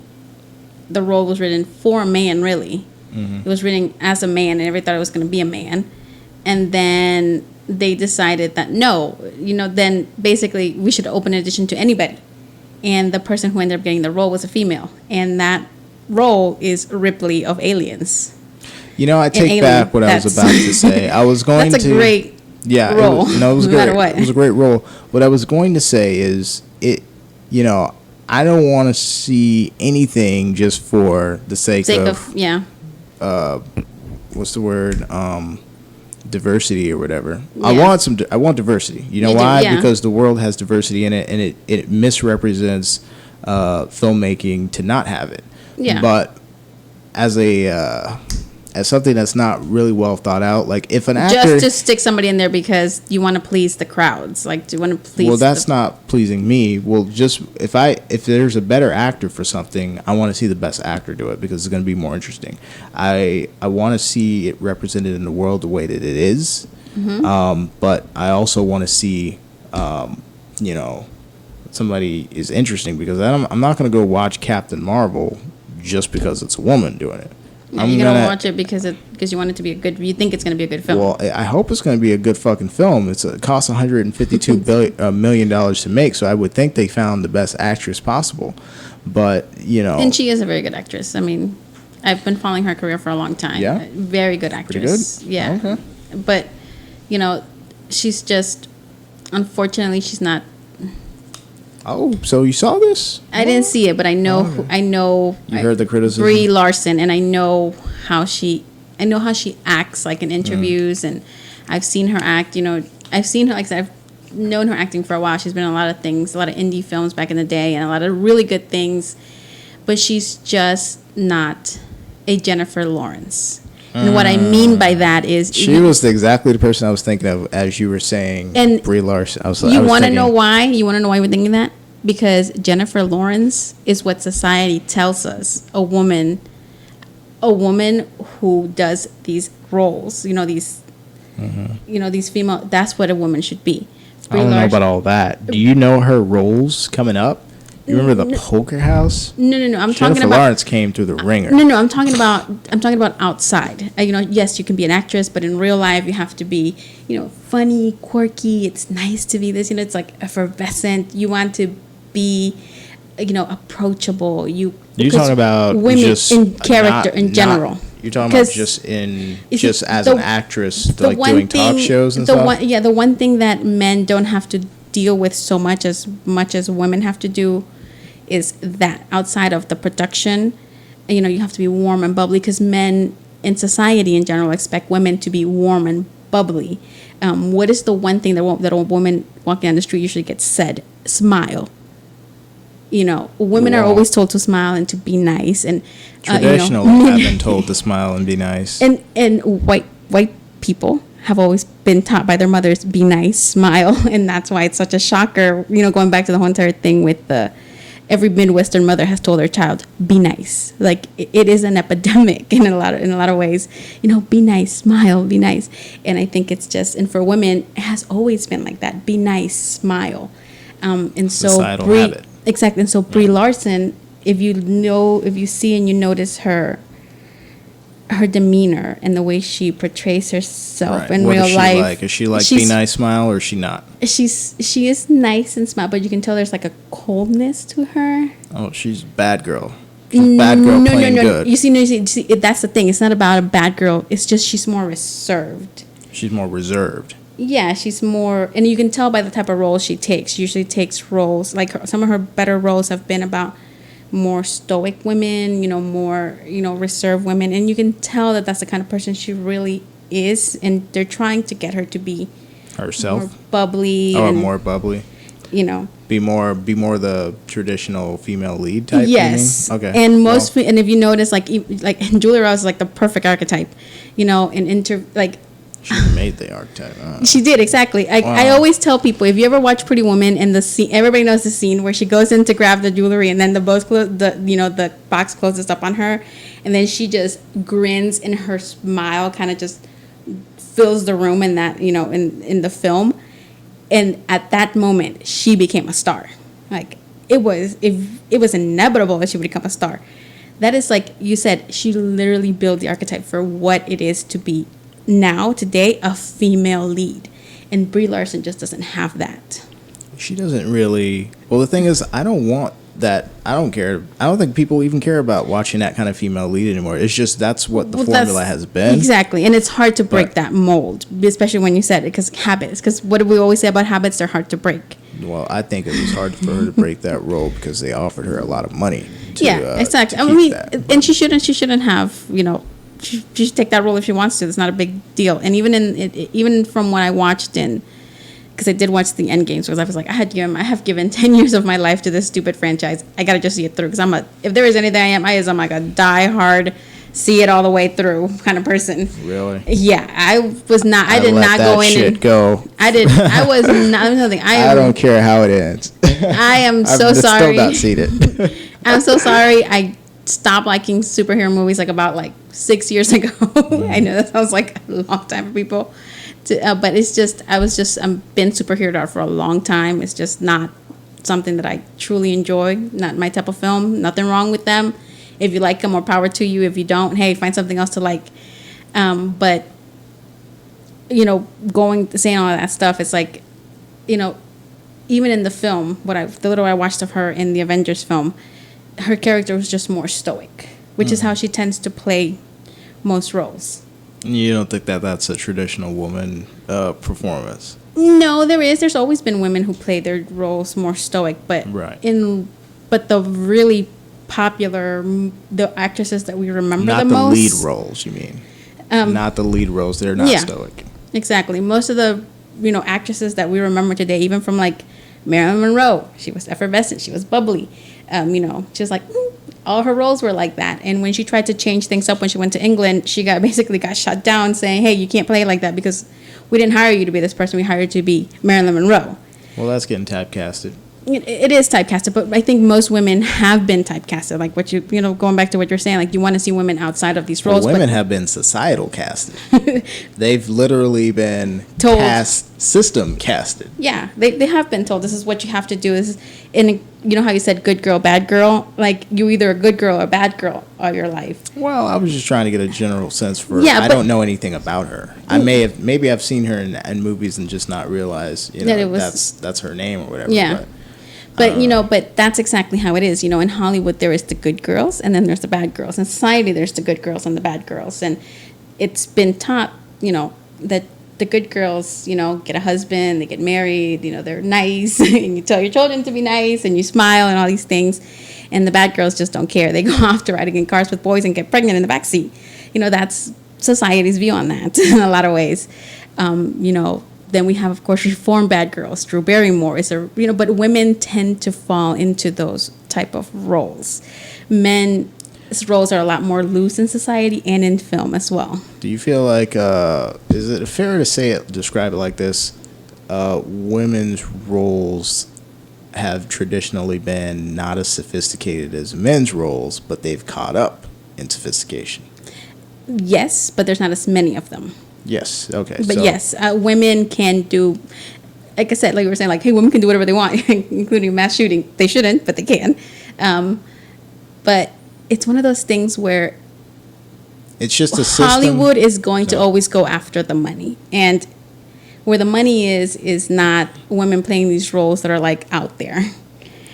the role was written for a man really. It was written as a man and everybody thought it was going to be a man, and then they decided that no, then basically we should open an edition to anybody. and the person who ended up getting the role was a female, and that role is Ripley of Aliens. You know, I take Alien, back what I was about to say. I was going that's to. a great role. It was no great. matter what. It was a great role. What I was going to say is, you know, I don't want to see anything just for the sake of yeah. What's the word? Diversity or whatever. Yeah. I want diversity. You know You do, why? yeah. Because the world has diversity in it, and it misrepresents filmmaking to not have it. Yeah. But as something that's not really well thought out, like if an actor Just to stick somebody in there because you want to please the crowds, like do you want to please? well, that's not pleasing me. Well, just if there's a better actor for something, I want to see the best actor do it because it's going to be more interesting. I want to see it represented in the world the way that it is, but I also want to see, you know, somebody is interesting because I'm not going to go watch Captain Marvel just because it's a woman doing it. Yeah, you're gonna watch it because you want it to be you think it's gonna be a good film. Well, I hope it's going to be a good fucking film. It costs $152 million to make, so I would think they found the best actress possible. But you know, and she is a very good actress. I mean, I've been following her career for a long time. Yeah? Very good actress. Pretty good? Yeah. Okay. But you know, she's just unfortunately she's not. oh, so you saw this? I didn't see it, but I know You heard the criticism? Brie Larson, and I know how she acts like in interviews, and I've seen her act. You know, I've seen her, like I said, I've known her acting for a while. She's been in a lot of things, a lot of indie films back in the day, and a lot of really good things. But she's just not a Jennifer Lawrence. And what I mean by that is She was exactly the person I was thinking of as you were saying. And Brie Larson. You want to know why? You want to know why we're thinking that? Because Jennifer Lawrence is what society tells us a woman who does these roles. You know these. You know these female. That's what a woman should be. I don't know about all that. Do you know her roles coming up? You remember the Poker House? No. I'm talking Jennifer about Lawrence came through the ringer. No. I'm talking about outside. You know, yes, you can be an actress, but in real life, you have to be, you know, funny, quirky. It's nice to be this. You know, it's like effervescent. You want to be, you know, approachable. You're talking about women just in character in general. You're talking about just as an actress, like doing talk shows and stuff. The one thing that men don't have to deal with so much as women have to do is that outside of the production, you know, you have to be warm and bubbly because men in society in general expect women to be warm and bubbly. What is the one thing that a woman walking down the street usually gets said? Smile. You know, women are always told to smile and to be nice, and traditionally have been told to smile and be nice. And white people have always been taught by their mothers, be nice, smile, and that's why it's such a shocker. You know, going back to the whole entire thing with every Midwestern mother has told their child, be nice. Like it is an epidemic in a lot of ways. You know, be nice, smile, be nice. And I think it's just, and for women, it has always been like that. Be nice, smile. And so societal habit. Exactly. And so Brie Larson, if you see and you notice her demeanor and the way she portrays herself in real life. Like? Is she like be nice, smile, or is she not? She is nice and smile, but you can tell there's like a coldness to her. Oh, she's bad girl. She's a bad girl playing good. You see, that's the thing. It's not about a bad girl. It's just she's more reserved. She's more reserved. Yeah, she's more, and you can tell by the type of roles she takes. She usually takes roles, like some of her better roles have been about more stoic women, you know, more, you know, reserved women. And you can tell that that's the kind of person she really is. And they're trying to get her to be herself, more bubbly. Oh, more bubbly. You know, be more the traditional female lead type. Yes. Okay. And and if you notice, like Julia Roberts is like the perfect archetype, you know, she made the archetype. She did, exactly. I always tell people, if you ever watch Pretty Woman and the scene, everybody knows the scene where she goes in to grab the jewelry and then the box closes up on her, and then she just grins and her smile kind of just fills the room in that, you know, in the film. And at that moment, she became a star. Like it was inevitable that she would become a star. That is, like you said, she literally built the archetype for what it is to be now, today, a female lead. And Brie Larson just doesn't have that. She doesn't really. Well, the thing is, I don't want that. I don't care. I don't think people even care about watching that kind of female lead anymore. It's just that's what the formula has been. Exactly, and it's hard to break that mold, especially when you said it, because habits. Because what do we always say about habits? They're hard to break. Well, I think it was hard for her to break that role because they offered her a lot of money. Exactly. To I mean, that. and she shouldn't have. She should take that role if she wants to. It's not a big deal. And even from what I watched because I did watch the end games, because I was like, I have given 10 years of my life to this stupid franchise. I gotta just see it through, because if there is anything I'm like a die-hard, see it all the way through kind of person. Really? Yeah, I was not. I did not go in and go. I was not. Nothing. I don't care how it ends. I am so sorry. Still not seen it. I'm so sorry. I stopped liking superhero movies about 6 years ago. I know that sounds like a long time for people. But it's just, I've been superhero for a long time. It's just not something that I truly enjoy. Not my type of film. Nothing wrong with them. If you like them, more power to you. If you don't, hey, find something else to like. But, saying all that stuff, it's even in the film, the little I watched of her in the Avengers film, her character was just more stoic, which is how she tends to play most roles. You don't think that's a traditional woman performance? No, there's always been women who play their roles more stoic, but the really popular, the actresses that we remember not the the most, lead roles, you mean? Not the lead roles. They're not stoic. Exactly. Most of the actresses that we remember today, even from Marilyn Monroe, she was effervescent, she was bubbly, she was all her roles were like that. And when she tried to change things up when she went to England, she basically got shut down, saying, hey, you can't play like that because we didn't hire you to be this person, we hired you to be Marilyn Monroe. Well, that's getting typecasted. It is typecasted, but I think most women have been typecasted. Going back to what you're saying, you want to see women outside of these roles. Well, women have been societal casted. They've literally been system casted. Yeah, they have been told this is what you have to do. And you know how you said good girl, bad girl? You either a good girl or a bad girl all your life. Well, I was just trying to get a general sense for I don't know anything about her. I maybe I've seen her in movies and just not realized, that's her name or whatever. Yeah. But that's exactly how it is. In Hollywood, there is the good girls, and then there's the bad girls. In society, there's the good girls and the bad girls. And it's been taught, that the good girls, get a husband, they get married, they're nice, and you tell your children to be nice, and you smile and all these things. And the bad girls just don't care. They go off to riding in cars with boys and get pregnant in the backseat. That's society's view on that in a lot of ways. Then we have, of course, reformed bad girls. Drew Barrymore is but women tend to fall into those type of roles. Men's roles are a lot more loose in society and in film as well. Do you feel like, is it fair to describe it like this? Women's roles have traditionally been not as sophisticated as men's roles, but they've caught up in sophistication. Yes, but there's not as many of them. Yes. Okay. But yes, women can do, like I said, like we were saying, hey, women can do whatever they want, including mass shooting. They shouldn't, but they can. But it's one of those things where it's just a system. Hollywood is going to always go after the money, and where the money is not women playing these roles that are out there.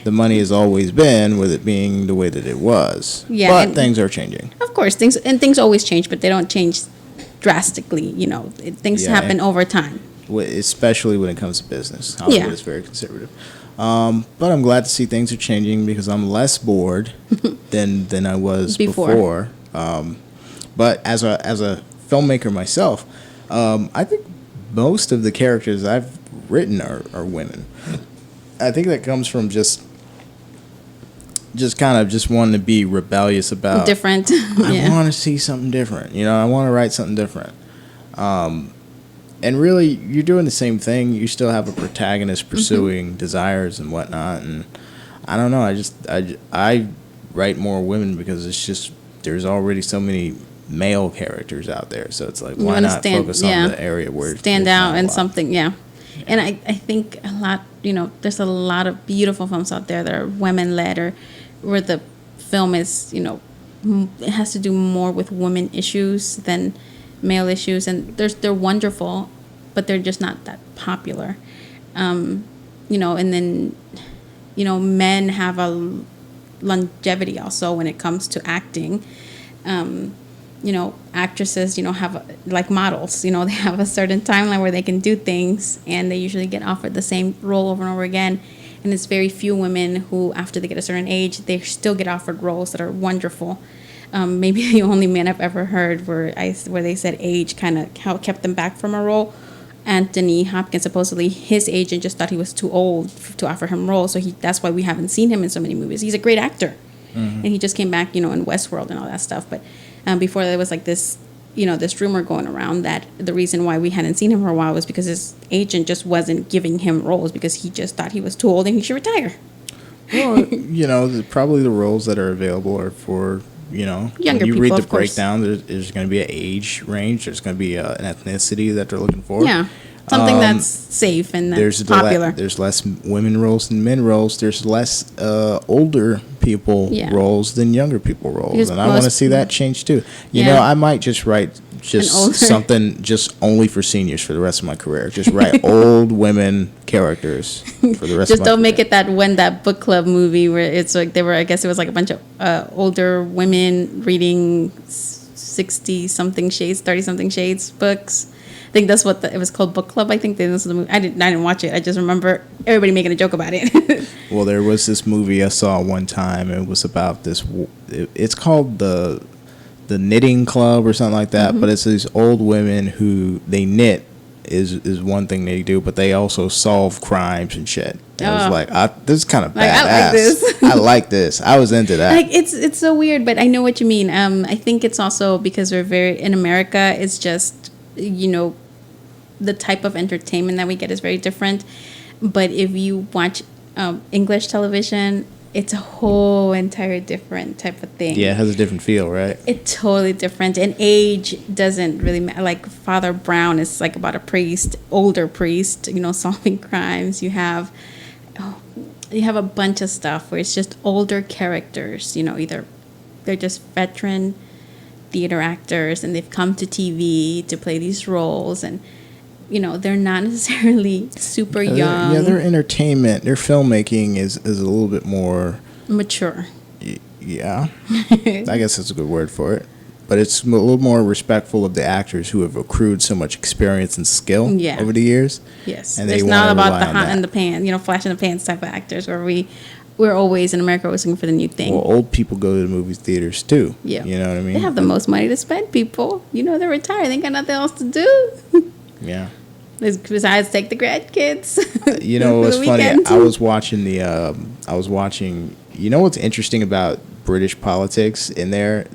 The money has always been with it being the way that it was. Yeah, but things are changing. Of course, things always change, but they don't change drastically. Things happen over time. Especially when it comes to business. Hollywood is very conservative. But I'm glad to see things are changing because I'm less bored than I was before. But as a filmmaker myself, I think most of the characters I've written are women. I think that comes from just kind of wanting to be rebellious about different. I want to see something different. I want to write something different. And really, you're doing the same thing. You still have a protagonist pursuing desires and whatnot. And I don't know. I write more women because it's just there's already so many male characters out there. So it's why not focus on the area where stand out and something. Yeah. And I think a lot. There's a lot of beautiful films out there that are women led or where the film is, it has to do more with women issues than male issues, and they're wonderful, but they're just not that popular. and then, men have a longevity also when it comes to acting. Actresses, have like models, they have a certain timeline where they can do things, and they usually get offered the same role over and over again. And it's very few women who, after they get a certain age, they still get offered roles that are wonderful. Maybe the only man I've ever heard where they said age kind of kept them back from a role. Anthony Hopkins, supposedly his agent just thought he was too old to offer him roles, so that's why we haven't seen him in so many movies. He's a great actor, and he just came back, in Westworld and all that stuff. But before there was like this, this rumor going around that the reason why we hadn't seen him for a while was because his agent just wasn't giving him roles because he just thought he was too old and he should retire. Well, probably the roles that are available are for, younger when you people, read the of course. breakdown, there's going to be an age range. There's going to be an ethnicity that they're looking for. Yeah, something that's safe and that's popular. There's less women roles than men roles. There's less older people roles than younger people roles. Because and I want to see that change too. I might just write something just only for seniors for the rest of my career. Just write old women characters for the rest of my career. Just don't make it that book club movie where it's like I guess it was like a bunch of older women reading 60-something shades, 30-something shades books. I think that's what it was called, book club. I think this was the movie. I didn't watch it. I just remember everybody making a joke about it. Well, there was this movie I saw one time. It was about this. It's called the Knitting Club or something like that. But it's these old women who they knit is one thing they do, but they also solve crimes and shit. And I was like, this is kind of badass. I like this. I like this. I was into that. Like it's so weird, but I know what you mean. I think it's also because we're in America. It's just the type of entertainment that we get is very different. But if you watch English television, it's a whole entire different type of thing. Yeah, it has a different feel, right? It's totally different. And age doesn't really matter. Like Father Brown is like about a priest, older priest, solving crimes. You have a bunch of stuff where it's just older characters, either they're just veteran theater actors and they've come to TV to play these roles, and they're not necessarily super young. Their entertainment, their filmmaking is a little bit more mature. Yeah, I guess that's a good word for it. But it's a little more respectful of the actors who have accrued so much experience and skill over the years. Yes, and it's not about the hot in the pan, flash in the pants type of actors where we're always in America always looking for the new thing. Well, old people go to the movie theaters too. Yeah, you know what I mean. They have the most money to spend. People, they're retired. They ain't got nothing else to do. Yeah. Besides take the grandkids. What's funny? I was watching. What's interesting about British politics in their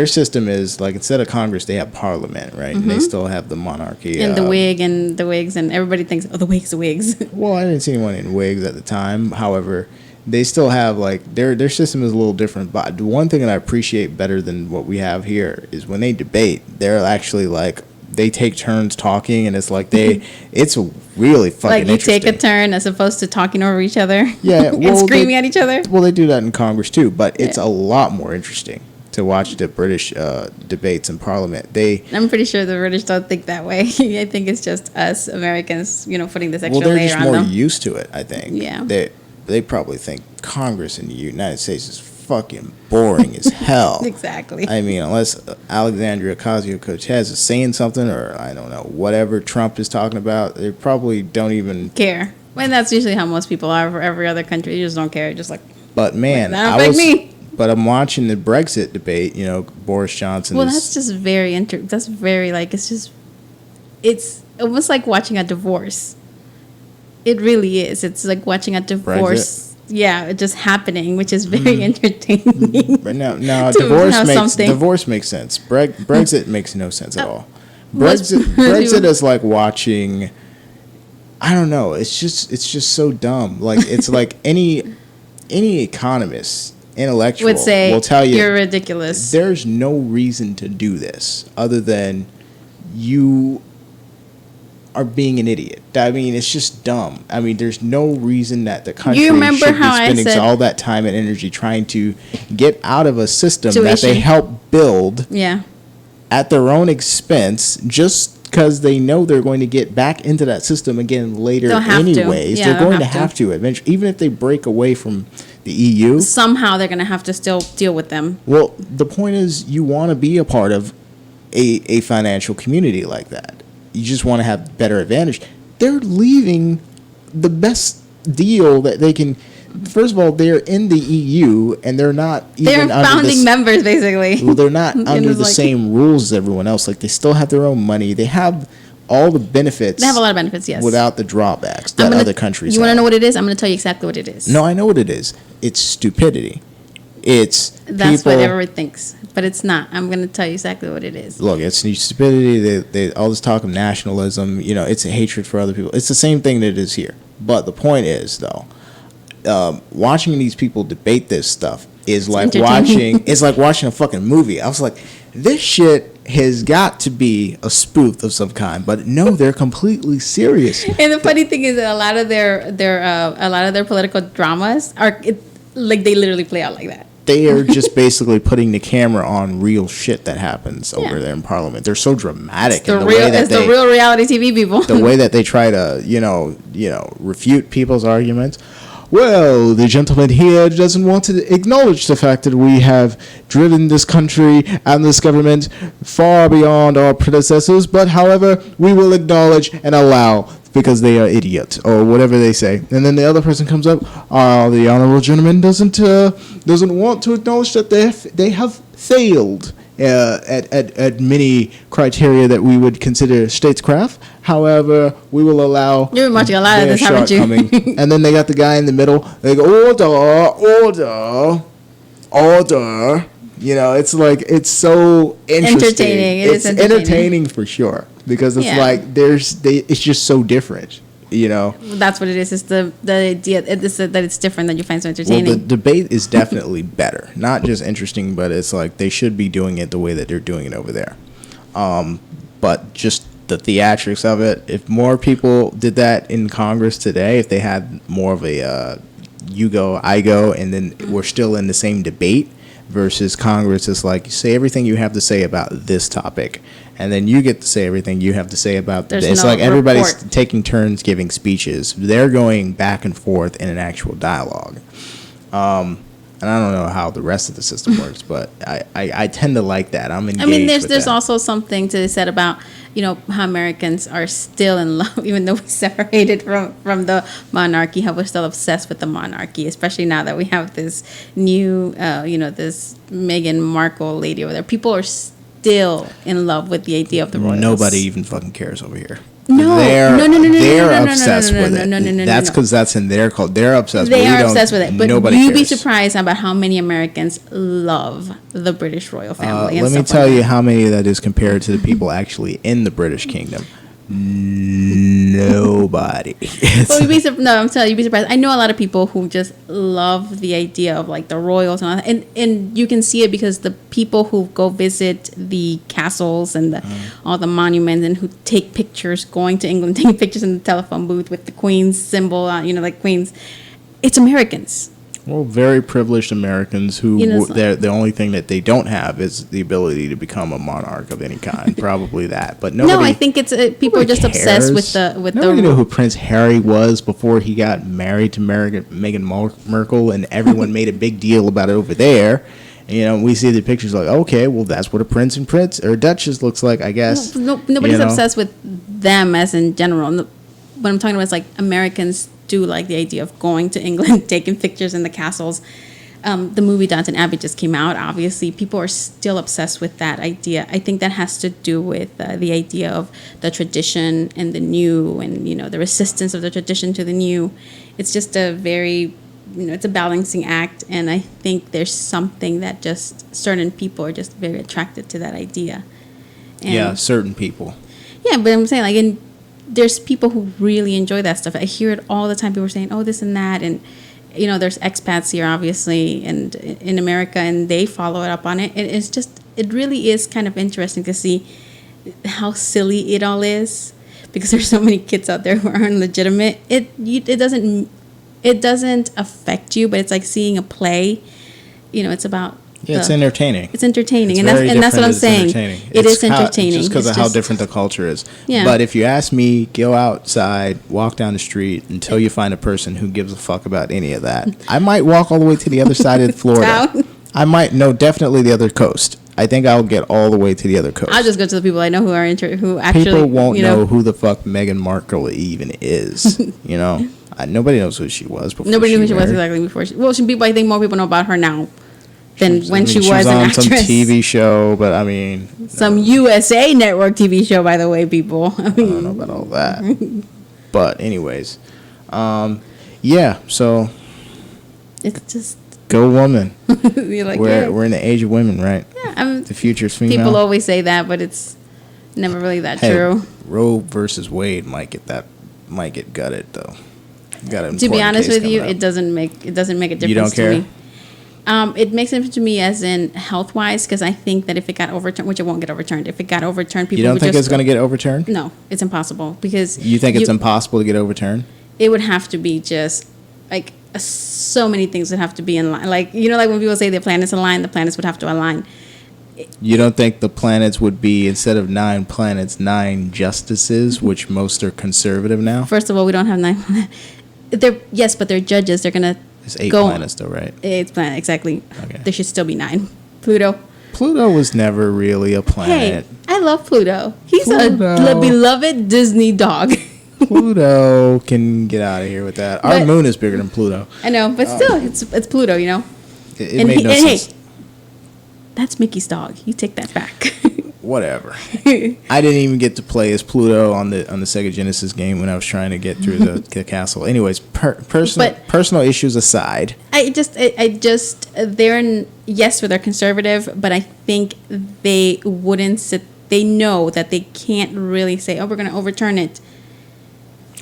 system is like instead of Congress they have Parliament, right? And they still have the monarchy and the Whigs and everybody thinks the Whigs. Well, I didn't see anyone in wigs at the time. However, they still have like their system is a little different. But the one thing that I appreciate better than what we have here is when they debate, they're actually like they take turns talking, and it's like it's really fucking like you interesting. take a turn as opposed to talking over each other. Yeah, and screaming at each other. Well, they do that in Congress too, but it's a lot more interesting to watch the British debates in Parliament. I'm pretty sure the British don't think that way. I think it's just us Americans, putting this extra layer on them. Well, they're just more used to it, I think. Yeah. They probably think Congress in the United States is fucking boring as hell. Exactly. I mean, unless Alexandria Ocasio-Cortez is saying something, or I don't know, whatever Trump is talking about, they probably don't even care. Well, that's usually how most people are for every other country. You just don't care. Just like. But man, me. But I'm watching the Brexit debate. Boris Johnson. Well, that's just very that's very like it's almost like watching a divorce. It really is. It's like watching a divorce. Brexit? Yeah, just happening, which is very entertaining. But no, divorce makes sense. Brexit makes no sense at all. Brexit is like watching. I don't know. It's just so dumb. Like it's like any economist, intellectual would say will tell you you're ridiculous. There's no reason to do this other than you are being an idiot. I mean, it's just dumb. I mean, there's no reason that the country should be spending all that time and energy trying to get out of a system that they help build at their own expense just because they know they're going to get back into that system again later They'll have to. anyways. Yeah, they're going to have to eventually, even if they break away from the EU. Somehow they're going to have to still deal with them. Well, the point is you want to be a part of a financial community like that. You just want to have better advantage. They're leaving the best deal that they can. First of all, they're in the EU, and they're not even They're founding members, basically. Well, they're not under the like, same rules as everyone else. Like, they still have their own money. They have all the benefits. They have a lot of benefits, yes. Without the drawbacks that other countries You have. want to know what it is? I'm going to tell you exactly what it is. No, I know what it is. It's stupidity. That's what everyone thinks, but it's not. I'm going to tell you exactly what it is. Look, it's stupidity. They all this talk of nationalism. It's a hatred for other people. It's the same thing that it is here. But the point is, though, watching these people debate this stuff is like watching a fucking movie. I was like, this shit has got to be a spoof of some kind, but no, they're completely serious. And the funny thing is that a lot of their political dramas are like they literally play out like that. They are just basically putting the camera on real shit that happens over there in Parliament. They're so dramatic. The real reality TV people. The way that they try to, refute people's arguments. Well, the gentleman here doesn't want to acknowledge the fact that we have driven this country and this government far beyond our predecessors, but however, we will acknowledge and allow because they are idiots or whatever they say. And then the other person comes up, the honorable gentleman doesn't want to acknowledge that they have failed at many criteria that we would consider statecraft. However, we will allow. You've been watching a lot of this, haven't you? And then they got the guy in the middle. They go, order. It's like, it's so interesting. Entertaining. It's entertaining for sure because it's like it's just so different. That's what it is. It's the idea that it's different that you find so entertaining. Well, the debate is definitely better. Not just interesting, but it's like they should be doing it the way that they're doing it over there. But just the theatrics of it. If more people did that in Congress today, if they had more of a you go, I go, and then we're still in the same debate versus Congress is like, say everything you have to say about this topic. And then you get to say everything you have to say about this. It's like everybody's taking turns giving speeches. They're going back and forth in an actual dialogue. And I don't know how the rest of the system works, but I tend to like that. I'm engaged there's also something to be said about, how Americans are still in love, even though we separated from the monarchy, how we're still obsessed with the monarchy, especially now that we have this new, this Meghan Markle lady over there. People are still in love with the idea of the royals. Nobody even fucking cares over here. No, they're obsessed with it. That's because that's in their culture. They're obsessed. They are obsessed with it. But you'd be cares. surprised about how many Americans love the British royal family. Let me tell you how many that is compared to the people actually in the British Kingdom. Nobody. Well, I'm telling you, you'd be surprised. I know a lot of people who just love the idea of like the royals and all that. And you can see it because the people who go visit the castles and all the monuments and who take pictures going to England, taking pictures in the telephone booth with the Queen's symbol, like Queen's, it's Americans. Well, very privileged Americans who the only thing that they don't have is the ability to become a monarch of any kind. Probably that, but nobody. No, I think it's people are just obsessed with the. Nobody knew who Prince Harry was before he got married to Meghan Markle, and everyone made a big deal about it over there. And, we see the pictures like, okay, well, that's what a prince or duchess looks like, I guess. Nobody's obsessed with them as in general. What I'm talking about is like Americans do like the idea of going to England, taking pictures in the castles. The movie Downton Abbey just came out. Obviously, people are still obsessed with that idea. I think that has to do with the idea of the tradition and the new, and the resistance of the tradition to the new. It's just a very, it's a balancing act, and I think there's something that just certain people are just very attracted to that idea. And certain people. Yeah, but I'm saying there's people who really enjoy that stuff. I hear it all the time. People are saying, oh, this and that. And, there's expats here, obviously, and in America, and they follow it up on it. It really is kind of interesting to see how silly it all is, because there's so many kids out there who aren't legitimate. It doesn't affect you, but it's like seeing a play. It's about Yeah, it's entertaining. It's entertaining, It's and very that's what I'm different. saying. It's It is entertaining. Just because It's of how just- different the culture is. Yeah. But if you ask me, go outside, walk down the street until you find a person who gives a fuck about any of that. I might walk all the way to the other side of Florida. Town. I might, no, definitely the other coast. I think I'll get all the way to the other coast. I'll just go to the people I know who are who actually People won't you know who the fuck Meghan Markle even is. You know, nobody knows who she was before. Nobody knew who she was married. exactly before. I think more people know about her now than when she was an on actress. some TV show, but I mean, Some USA Network TV show, by the way, people. I I don't know about all that. But anyways, yeah. So it's just go woman. you're like, We're in the age of women, right? yeah, The future's female. people always say that, but it's never really that Hey, true. Roe versus Wade might get gutted though. To be honest with you, it doesn't make a difference You don't care? to me. It makes a difference to me as in health wise, because I think that if it got overturned, which it won't get overturned, if it got overturned, people You don't would think just it's going to get overturned? No, it's impossible because You think it's impossible to get overturned? it would have to be just like so many things would have to be in line. Like like when people say the planets align, the planets would have to align. You don't think the planets would be, instead of 9 planets, 9 justices, which most are conservative now? First of all, we don't have 9. Yes, but they're judges. They're gonna It's 8 go planets though, right? 8 planet exactly. Okay. There should still be 9. Pluto. Pluto was never really a planet. Hey, I love Pluto. He's Pluto. a beloved Disney dog. Pluto can get out of here with that. Our But- moon is bigger than Pluto. I know, but still, it's Pluto. It made no sense. That's Mickey's dog. You take that back. Whatever. I didn't even get to play as Pluto on the Sega Genesis game when I was trying to get through the castle. Anyways, personal issues aside, I just they're conservative, but I think they wouldn't sit. They know that they can't really say, "Oh, we're going to overturn it."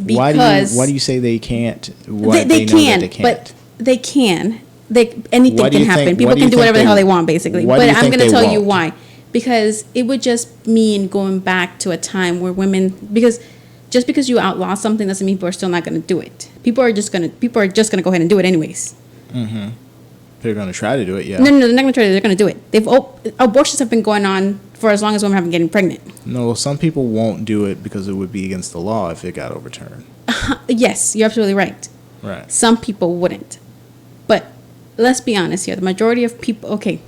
Because why do you say they can't? Why they know that can, they can't? but they can. Anything Why do can you happen. think- People why do can you do whatever the think hell they- they want, basically. why do But you I'm think going to they tell you won't? why. Because it would just mean going back to a time where women. Because just because you outlaw something doesn't mean people are still not going to do it. People are just going to go ahead and do it anyways. They're going to try to do it, yeah. No, they're not going to try. They're going to do it. Abortions have been going on for as long as women have been getting pregnant. No, some people won't do it because it would be against the law if it got overturned. Yes, you're absolutely right. Right. Some people wouldn't. But let's be honest here. The majority of people, okay,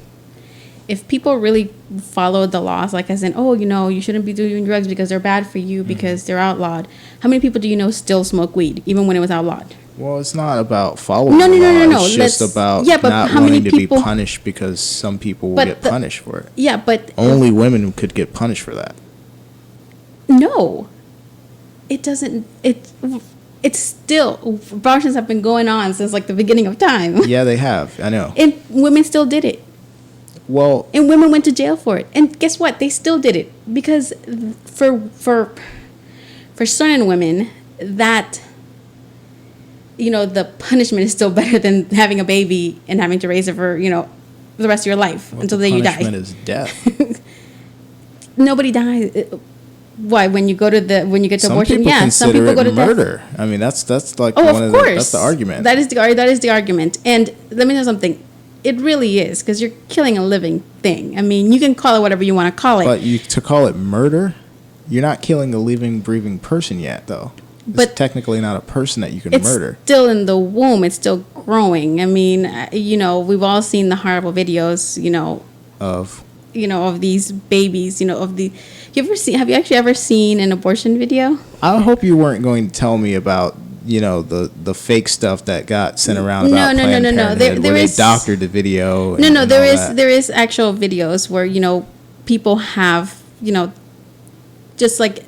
if people really followed the laws, like as in, you shouldn't be doing drugs because they're bad for you because they're outlawed. How many people do you know still smoke weed, even when it was outlawed? Well, it's not about following No, the law. no. It's just about but not how many wanting to be people- punished because some people will But get the- punished for it. Yeah, but Only women could get punished for that. no, it doesn't. It's still, abortions have been going on since like the beginning of time. Yeah, they have. I know. And women still did it. Well, And women went to jail for it. And guess what? They still did it because for certain women, that the punishment is still better than having a baby and having to raise it for the rest of your life until the day you die. punishment is death. Nobody dies. Why? When you get to Some abortion, people yeah, some consider people go it to death. murder. I mean, that's like Oh, one of of course. that's the argument. That is the argument. And let me know something. It really is, because you're killing a living thing. I mean, you can call it whatever you want to call it. But to call it murder, you're not killing a living, breathing person yet, though. But it's technically not a person that you can it's murder. still in the womb. It's still growing. I mean, we've all seen the horrible videos, Of of these babies, have you actually ever seen an abortion video? I hope you weren't going to tell me about the fake stuff that got sent around No, about no, Planned no, no, no. Parenthood, There where is- they doctored the video. No, and there all is that. there is actual videos where people have just like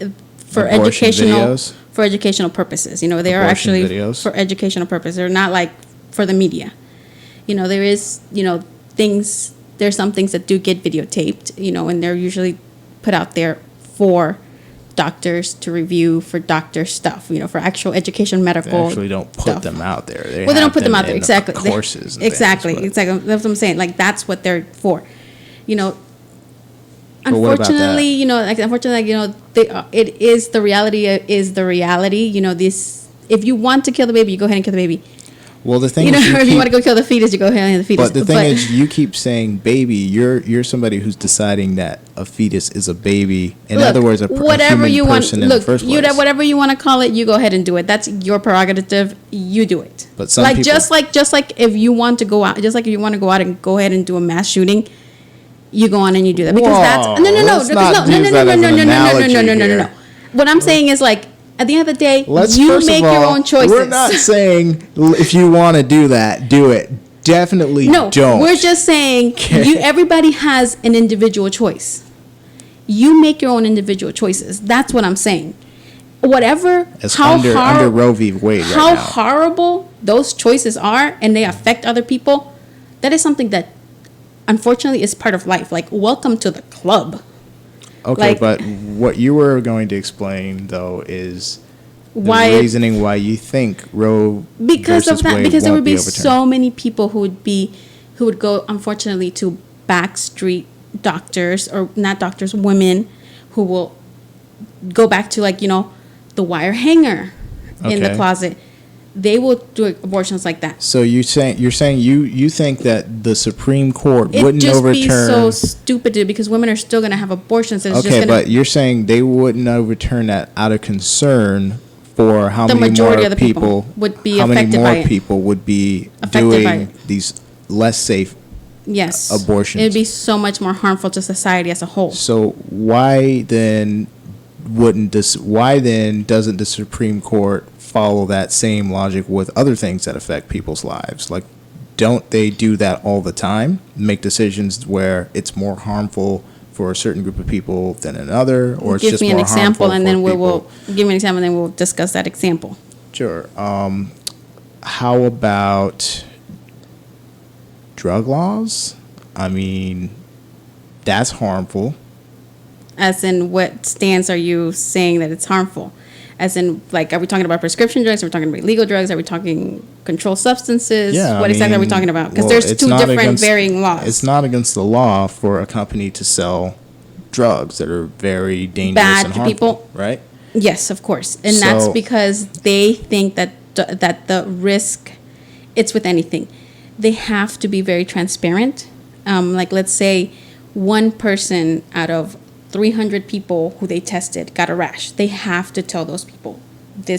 for Abortion educational videos? purposes. They are Abortion actually videos? for educational purposes. They're not like for the media. There is things. There's some things that do get videotaped. And they're usually put out there for doctors to review, for doctor stuff. For actual education, medical. They actually don't put stuff. them out there. They don't put them out there. in Exactly. Courses. And exactly. things, Exactly. That's what I'm saying. Like that's what they're for. But what about Unfortunately, it is the reality. Is the reality. This. If you want to kill the baby, you go ahead and kill the baby. Well, the thing You know, is, if you want to go kill the fetus, you go kill the fetus. but the thing is, you keep saying baby. You're somebody who's deciding that a fetus is a baby. In other words, a whatever human you want. person in Look, the first place. whatever you want to call it, you go ahead and do it. That's your prerogative. You do it. But some like people, just like if you want to go out, just like if you want to go out and go ahead and do a mass shooting, you go on and you do that because that's no. What I'm saying is like at the end of the day, you make your own choices. We're not saying if you want to do that, do it. Definitely don't. We're just saying everybody has an individual choice. You make your own individual choices. That's what I'm saying. Whatever, it's under Roe v. Wade right how now. horrible those choices are and they affect other people, that is something that unfortunately is part of life. Like, welcome to the club. Okay, but what you were going to explain, though, is the reasoning why you think Roe because versus of that, Wade because there won't would be overturned. so many people who would go, unfortunately, to backstreet doctors, or not doctors, women who will go back to, like, you know, the wire hanger in the closet. They will do abortions like that. So you're saying you think that the Supreme Court wouldn't overturn? It'd just be so stupid, because women are still going to have abortions. But you're saying they wouldn't overturn that out of concern for how many more of the people would be how many affected more by it. people would be Affected by doing it. these less safe abortions. It'd be so much more harmful to society as a whole. So why then doesn't the Supreme Court follow that same logic with other things that affect people's lives? Like, don't they do that all the time? Make decisions where it's more harmful for a certain group of people than another, or it's just more harmful for people? Give me an example, and then we'll discuss that example. Sure. How about drug laws? I mean, that's harmful. As in, what stance are you saying that it's harmful? As in, like, are we talking about prescription drugs? Are we talking about illegal drugs? Are we talking controlled substances? Yeah, what exactly are we talking about? Because there's two different varying laws. It's not against the law for a company to sell drugs that are very dangerous and harmful, people, right? Yes, of course. And that's because they think that the risk, it's with anything. They have to be very transparent. Like, let's say one person out of 300 people who they tested got a rash. They have to tell those people and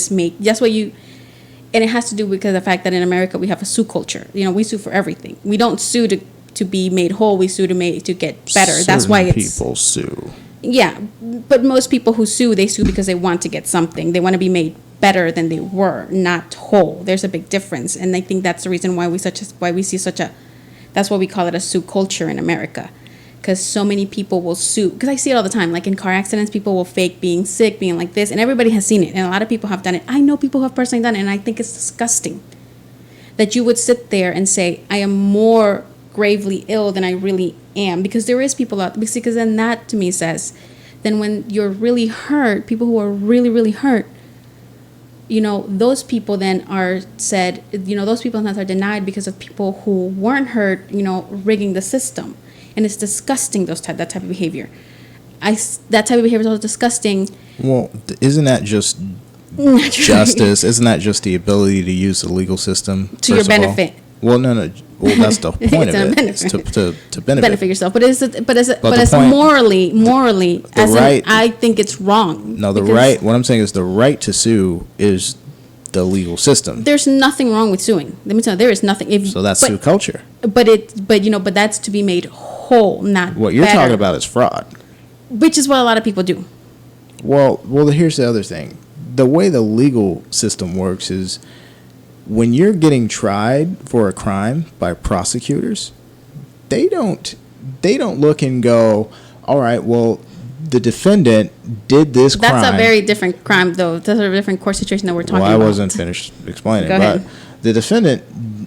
it has to do because of the fact that in America we have a sue culture. You know, we sue for everything. We don't sue to be made whole. We sue to get better. That's why people sue. Yeah, but most people who sue, they sue because they want to get something. They want to be made better than they were, not whole. There's a big difference, and I think that's the reason why that's why we call it a sue culture in America. Because so many people will sue. Because I see it all the time. Like in car accidents, people will fake being sick, being like this. And everybody has seen it. And a lot of people have done it. I know people who have personally done it. And I think it's disgusting that you would sit there and say, I am more gravely ill than I really am. Because there is people out there. Because then that to me says, then when you're really hurt, people who are really, really hurt, you know, those people then are said, you know, those people are denied because of people who weren't hurt, you know, rigging the system. And it's disgusting, that type of behavior. That type of behavior is also disgusting. Well, isn't that just justice? Isn't that just the ability to use the legal system to your benefit? Well, no. Well, that's the point of it. It's to benefit yourself. But it's morally, I think it's wrong. No, what I'm saying is the right to sue is the legal system. There's nothing wrong with suing. Let me tell you, there is nothing. So that's sue culture. But that's to be made whole, not what you're better. talking about is fraud, which is what a lot of people do. Well, here's the other thing. The way the legal system works is when you're getting tried for a crime by prosecutors, they don't look and go, all right, well, the defendant did this crime. That's a very different crime, though. That's a different court situation that we're talking about. Well, I wasn't finished explaining. Go ahead. The defendant,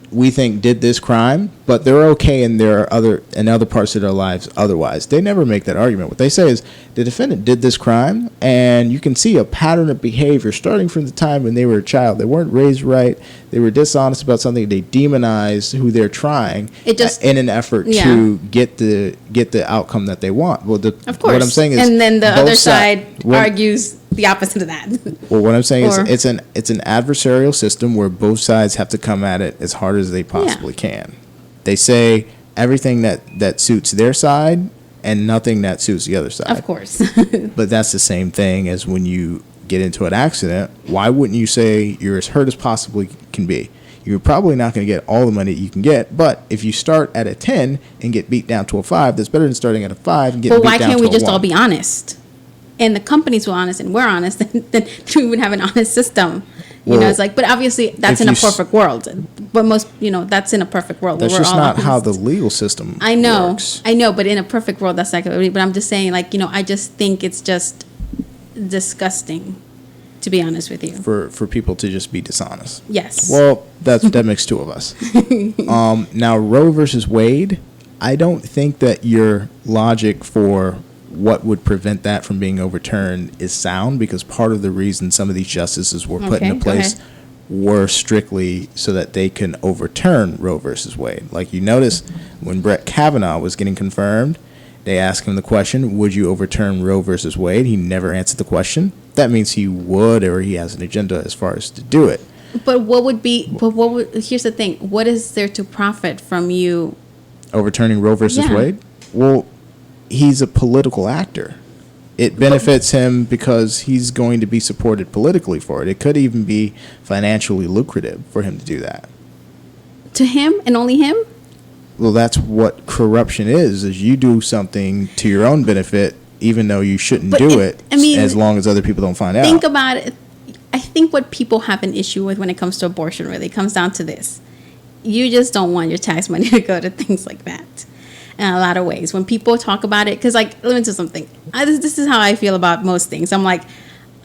we think, did this crime, but they're okay in other parts of their lives otherwise. They never make that argument. What they say is the defendant did this crime, and you can see a pattern of behavior starting from the time when they were a child. They weren't raised right. They were dishonest about something. They demonized who they're trying in an effort to get the outcome that they want. Well, of course. What I'm saying is, and then the other side argues the opposite of that. Well, what I'm saying is, it's an adversarial system where both sides have to come at it as hard as they possibly can. They say everything that suits their side and nothing that suits the other side. Of course. But that's the same thing as when you get into an accident. Why wouldn't you say you're as hurt as possibly can be? You're probably not going to get all the money that you can get, but if you start at a 10 and get beat down to a 5, that's better than starting at a 5 and getting beat down to a 1. But why can't we just all be honest? And the companies were honest and we're honest, then we would have an honest system. You know, it's like, but obviously that's in a perfect world. But most, that's in a perfect world. That's just not how the legal system works. I know, but in a perfect world, that's not going to be. But I'm just saying, like, I just think it's just disgusting, to be honest with you. For people to just be dishonest. Yes. Well, that makes two of us. Now, Roe versus Wade, I don't think that your logic for what would prevent that from being overturned is sound, because part of the reason some of these justices were put into place were strictly so that they can overturn Roe versus Wade. Like, you notice when Brett Kavanaugh was getting confirmed, they asked him the question, would you overturn Roe versus Wade? He never answered the question. That means he would, or he has an agenda as far as to do it. But here's the thing. What is there to profit from you overturning Roe versus Wade? Well, he's a political actor. It benefits him because he's going to be supported politically for it. It could even be financially lucrative for him to do that. To him and only him? Well, that's what corruption is you do something to your own benefit, even though you shouldn't do it, as long as other people don't find out. Think about it. I think what people have an issue with when it comes to abortion really comes down to this. You just don't want your tax money to go to things like that. In a lot of ways, when people talk about it, because, like, let me tell you something. This is how I feel about most things. I'm like,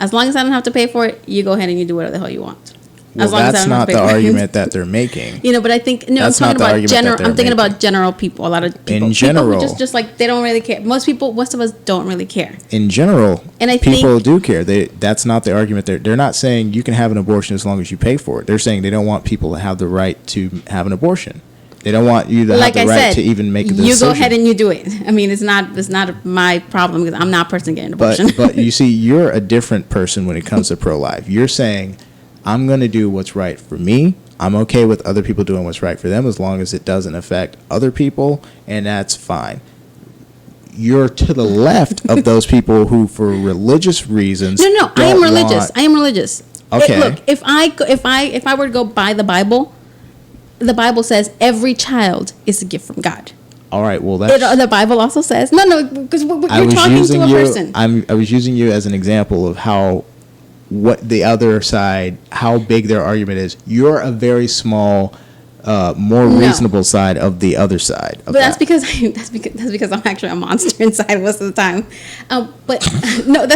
as long as I don't have to pay for it, you go ahead and you do whatever the hell you want. Well, that's not the argument that they're making. But I think I'm talking about general. I'm thinking about general people. A lot of people. In general, people who just like they don't really care. Most of us don't really care. In general, and I people do care. That's not the argument. They're not saying you can have an abortion as long as you pay for it. They're saying they don't want people to have the right to have an abortion. They don't want you to have the right to even make a decision. You go ahead and you do it. I mean, it's not my problem because I'm not a person getting an abortion. But you see, you're a different person when it comes to pro-life. You're saying, I'm going to do what's right for me. I'm okay with other people doing what's right for them as long as it doesn't affect other people, and that's fine. You're to the left of those people who, for religious reasons, No, I am religious. I am religious. Okay. Look, if I were to go by the Bible says every child is a gift from God. All right. Well, that's the Bible also says because you're talking to a person. I was using you as an example of what the other side, how big their argument is. You're a very small, more reasonable side of the other side. But that's because I'm actually a monster inside most of the time. But no,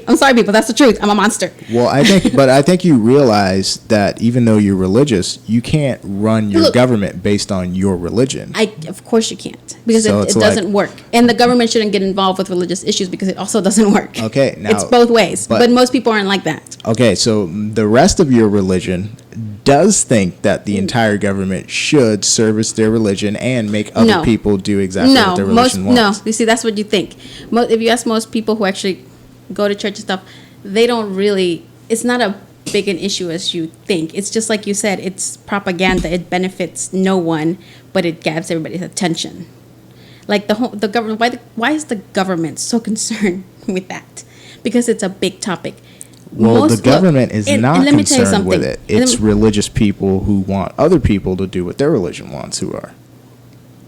I'm sorry, people. That's the truth. I'm a monster. Well, I think you realize that even though you're religious, you can't run your government based on your religion. Of course you can't, because it doesn't work. And the government shouldn't get involved with religious issues because it also doesn't work. Okay, now it's both ways. But most people aren't like that. Okay, so the rest of your religion does think that the entire government should service their religion and make other people do exactly what their religion wants. No, you see, that's what you think. If you ask most people who actually go to church and stuff, they don't really, it's not a big an issue as you think. It's just like you said, it's propaganda. It benefits no one, but it grabs everybody's attention. Like the government, why is the government so concerned with that? Because it's a big topic. Well, the government is not concerned with it. It's religious people who want other people to do what their religion wants who are.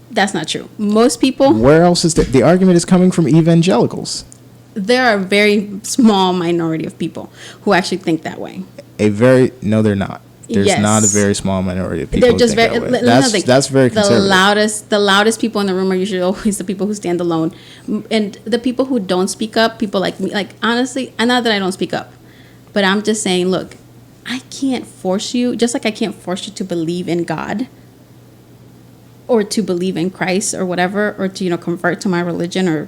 That's not true. Most people... Where else is the argument is coming from evangelicals? There are a very small minority of people who actually think that way. No, they're not. There's not a very small minority of people who think that way. That's very conservative. The loudest people in the room are usually always the people who stand alone. And the people who don't speak up, people like me, like honestly, not that I don't speak up, but I'm just saying, look, I can't force you, just like I can't force you to believe in God or to believe in Christ or whatever, or to, convert to my religion or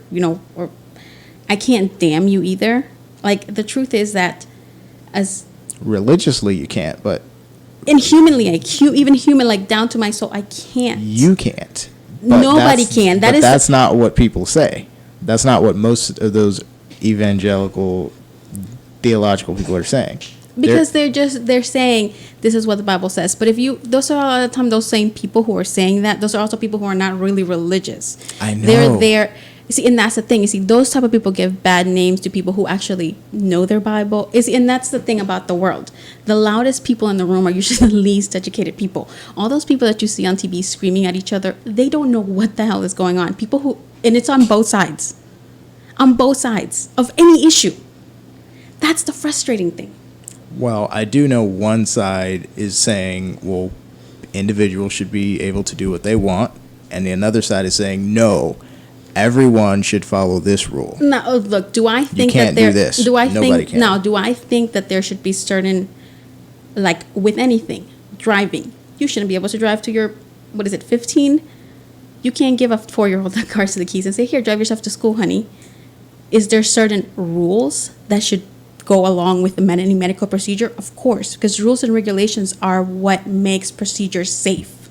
I can't damn you either. Like, the truth is that as... Religiously you can't, but inhumanly, even human, like down to my soul, I can't. You can't. But Nobody can. That's not what people say. That's not what most of those evangelical theological people are saying. Because they're saying this is what the Bible says. But those are a lot of the time those same people who are saying that, those are also people who are not really religious. I know. They're there. You see, and that's the thing. You see, those type of people give bad names to people who actually know their Bible. And that's the thing about the world. The loudest people in the room are usually the least educated people. All those people that you see on TV screaming at each other, they don't know what the hell is going on. And it's on both sides. On both sides of any issue. That's the frustrating thing. Well, I do know one side is saying, well, individuals should be able to do what they want. And the another side is saying, no, everyone should follow this rule. Now, look, do I think you can't that there? do this. Nobody can. Now, do I think that there should be certain, like with anything, driving? You shouldn't be able to drive to your, 15? You can't give a 4-year-old the cars to the keys and say, here, drive yourself to school, honey. Is there certain rules that should go along with any medical procedure? Of course, because rules and regulations are what makes procedures safe.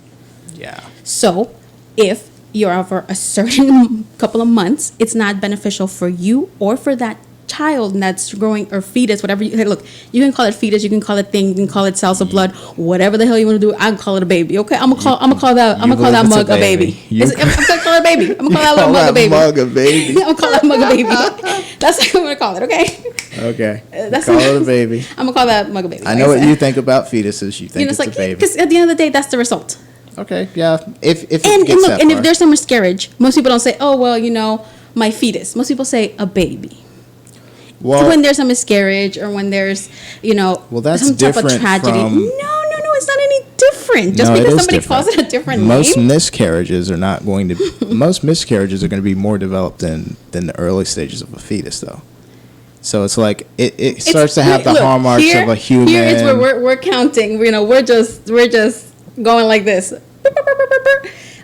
Yeah. So, if you're over a certain couple of months, it's not beneficial for you or for that child that's growing, or fetus, whatever. Look, you can call it fetus, you can call it thing, you can call it cells of blood, whatever the hell you want to do. I can call it a baby. Okay, I'm gonna call that mug a baby. I'm gonna call it a baby. I'm gonna call that little mug a baby. Mug a baby. I'm gonna call that mug a baby. That's what I'm gonna call it. Okay. Okay. That's call it a baby. I'm gonna call that mug a baby. I know what you think about fetuses. You think it's a baby. Because at the end of the day, that's the result. Okay. Yeah. If it And gets look, that and far. if there's a miscarriage, most people don't say, "Oh well, my fetus." Most people say a baby. Well, when there's a miscarriage or when there's, well, that's some type of different tragedy. from- No, it's not any different. Just No, it because is somebody different. calls it a different Most name. miscarriages are not going to. Most miscarriages are going to be more developed than the early stages of a fetus, though. So it's like it starts to have the hallmarks of a human. Here is where we're counting. We're just going like this.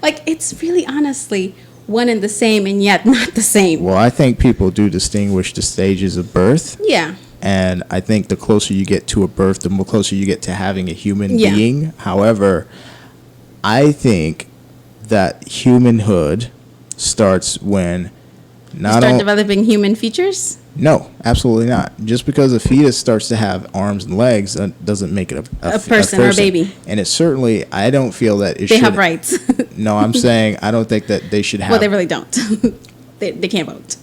Like, it's really honestly one and the same, and yet not the same. Well, I think people do distinguish the stages of birth. Yeah. And I think the closer you get to a birth, the more closer you get to having a human Yeah. being. However, I think that humanhood starts when not Start developing human features. No, absolutely not. Just because a fetus starts to have arms and legs doesn't make it a person or a baby. And it certainly, I don't feel that it They should have rights. No, I'm saying I don't think that they should have. Well, they really don't. they can't vote.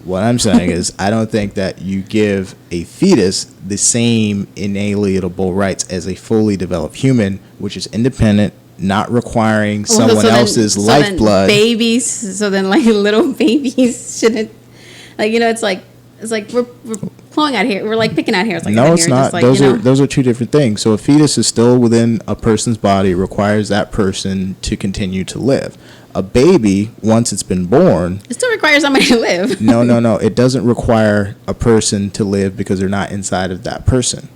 What I'm saying is I don't think that you give a fetus the same inalienable rights as a fully developed human, which is independent, not requiring someone else's lifeblood. Babies, so then like little babies shouldn't, like, it's like we're pulling out here. We're like picking out hairs. Like, no, it's here, not. Just Those are two different things. So a fetus is still within a person's body, requires that person to continue to live. A baby, once it's been born, it still requires somebody to live. No. It doesn't require a person to live because they're not inside of that person.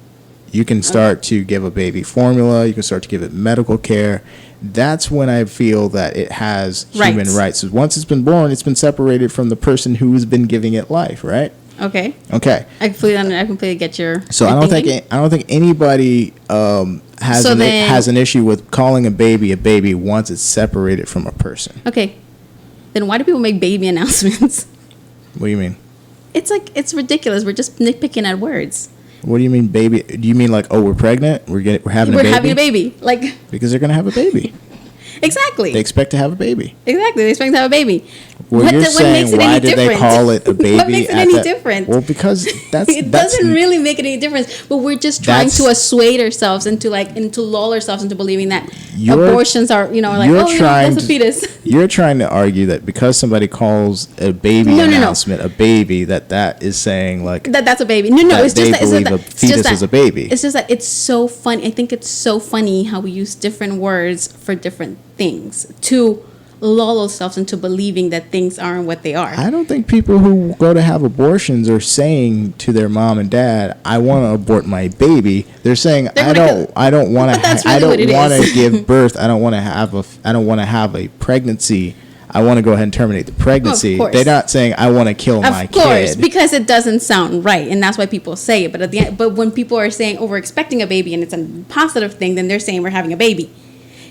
You can start to give a baby formula. You can start to give it medical care. That's when I feel that it has human rights. So once it's been born, it's been separated from the person who has been giving it life, right? Okay. I completely get your. So your I don't think anybody has an issue with calling a baby once it's separated from a person. Okay. Then why do people make baby announcements? What do you mean? It's ridiculous. We're just nitpicking at words. What do you mean, baby? Do you mean like, oh, we're pregnant? We're having a baby? We're having a baby. Like, because they're gonna have a baby. Exactly. They expect to have a baby. Exactly. They expect to have a baby. Well, you're saying, why did they call it a baby? What makes it any different? Well, because it doesn't really make it any difference. But we're just trying to assuade ourselves into lull ourselves into believing that abortions are, that's a fetus. You're trying to argue that because somebody calls a baby announcement a baby, that is saying like that's a baby. No, it's just that a fetus is a baby. It's just that it's so funny. I think it's so funny how we use different words for different things to lull ourselves into believing that things aren't what they are. I don't think people who go to have abortions are saying to their mom and dad, "I want to abort my baby." They're saying, "I don't want to give birth. I don't want to have a pregnancy. I want to go ahead and terminate the pregnancy. course. They're not saying I want to kill my Of course, kid. because it doesn't sound right, and that's why people say it. But at the end, but when people are saying, "Oh, we're expecting a baby," and it's a positive thing, then they're saying we're having a baby.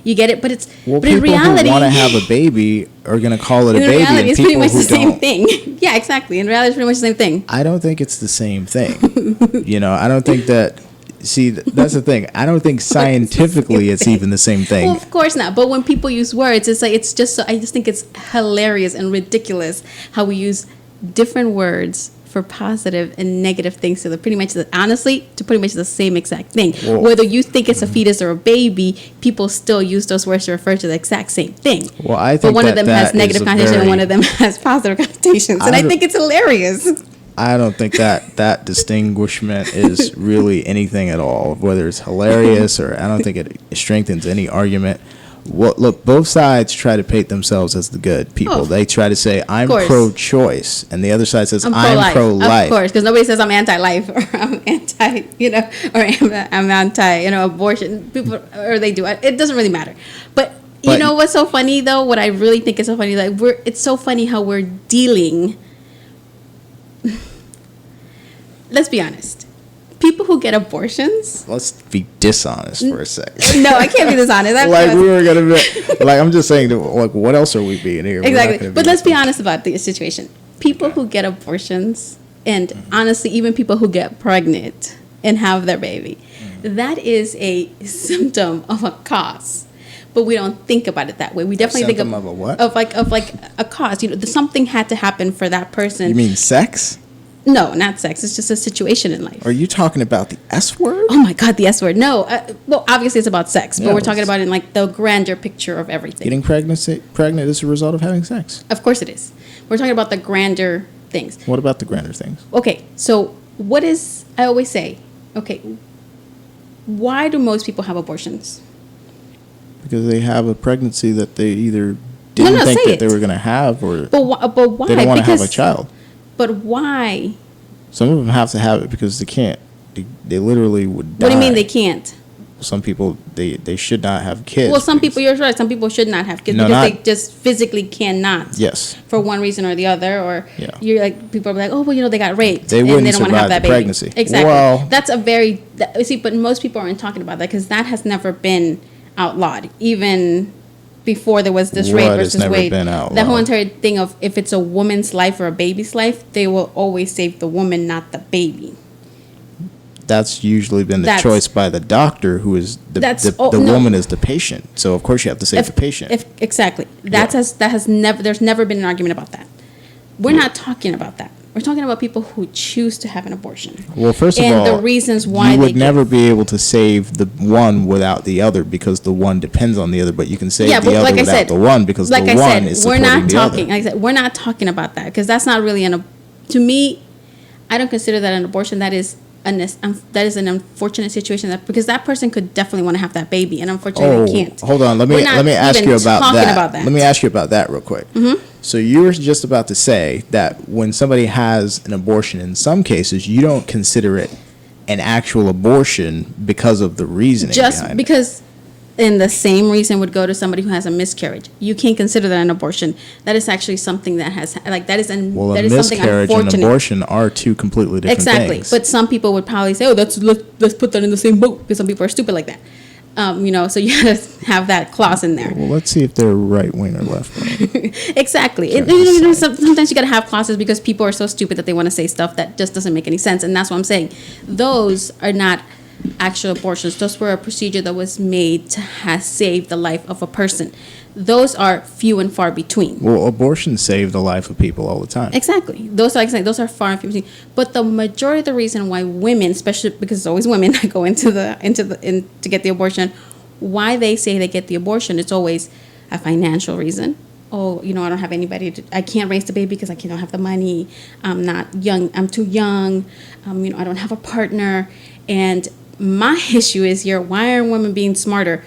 You get it? But it's Well, but in people reality, who want to have a baby are going to call it a in baby, reality, and it's people pretty much who the same don't. thing. Yeah, exactly. In reality, it's pretty much the same thing. I don't think it's the same thing. I don't think that. See, that's the thing. I don't think scientifically it's even the same thing. Well, of course not. But when people use words, it's like it's just. So, I just think it's hilarious and ridiculous how we use different words for positive and negative things to pretty much the same exact thing. Well, whether you think it's a fetus or a baby, people still use those words to refer to the exact same thing. Well, I think but one of that them has that negative is a connotations and very- one of them has positive connotations, and I think it's hilarious. I don't think that distinguishment is really anything at all, whether it's hilarious or I don't think it strengthens any argument. Well, look, both sides try to paint themselves as the good people. Oh, They try to say, I'm course. pro-choice, and the other side says, I'm pro-life. pro-life. Of course, because nobody says I'm anti-life or I'm anti, or I'm anti, abortion. People, or they do. It doesn't really matter. But you know what's so funny though? What I really think is so funny, it's so funny how we're dealing. Let's be honest. People who get abortions. Let's be dishonest for a second. No, I can't be dishonest. We were gonna be I'm just saying, like, what else are we being here? Exactly. But let's be honest about the situation. People who get abortions, and honestly, even people who get pregnant and have their baby, that is a symptom of a cause. But we don't think about it that way. We definitely think of a what? Of like a cause. Something had to happen for that person. You mean sex? No, not sex. It's just a situation in life. Are you talking about the S word? Oh my God, the S word. No. Well, obviously it's about sex, but Yeah, we're talking about it in like the grander picture of everything. Getting pregnant is a result of having sex. Of course it is. We're talking about the grander things. What about the grander things? Okay, so I always say, okay, why do most people have abortions? Because they have a pregnancy that they either didn't think say that they it. were going to have, or But why? they don't want to have a child. But why? Some of them have to have it because they can't. They literally would die. What do you mean they can't? Some people, they should not have kids. Well, some because- people, you're right. Some people should not have kids No, because not- they just physically cannot. Yes. For one reason or the other, or Yeah. you're like, people are like, oh, well, they got raped. They and wouldn't they don't wanna survive have that the baby. pregnancy. Exactly. Well- That's see, but most people aren't talking about that because that has never been outlawed, even before there was this What rape has versus never Wade. been outlawed? The whole entire thing of if it's a woman's life or a baby's life, they will always save the woman, not the baby. That's usually been the That's- choice by the doctor, who is the no. woman is the patient. So of course you have to save the patient. Exactly. Yeah. There's never been an argument about that. We're not talking about that. We're talking about people who choose to have an abortion. Well, first of all, and the reasons why you they would never be able to save the one without the other because the one depends on the other. But you can save the other without the one because the one is supporting the other. Like I said, we're not talking about that because that's not really to me, I don't consider that an abortion. That is an unfortunate situation because that person could definitely want to have that baby, and unfortunately they can't. Hold on. Let me ask you about that. Let me ask you about that real quick. Mm-hmm. So you were just about to say that when somebody has an abortion, in some cases you don't consider it an actual abortion because of the reasoning Just behind because. And the same reason would go to somebody who has a miscarriage. You can't consider that an abortion. That is actually something that has that is something miscarriage unfortunate. and abortion are two completely different exactly. things. But some people would probably say, "Oh, let's put that in the same boat," because some people are stupid like that. So you gotta have that clause in there. Well, let's see if they're right wing or left wing. Exactly. Sometimes you gotta have clauses because people are so stupid that they want to say stuff that just doesn't make any sense, and that's what I'm saying. Those are not actual abortions. Those were a procedure that was made to save the life of a person. Those are few and far between. Well, abortions save the life of people all the time. Exactly. Those are far and few between. But the majority of the reason why women, especially because it's always women that go into to get the abortion, why they say they get the abortion, it's always a financial reason. Oh, I don't have anybody. I can't raise the baby because I don't have the money. I'm not young. I'm too young. I don't have a partner. And my issue is here, why are women being smarter?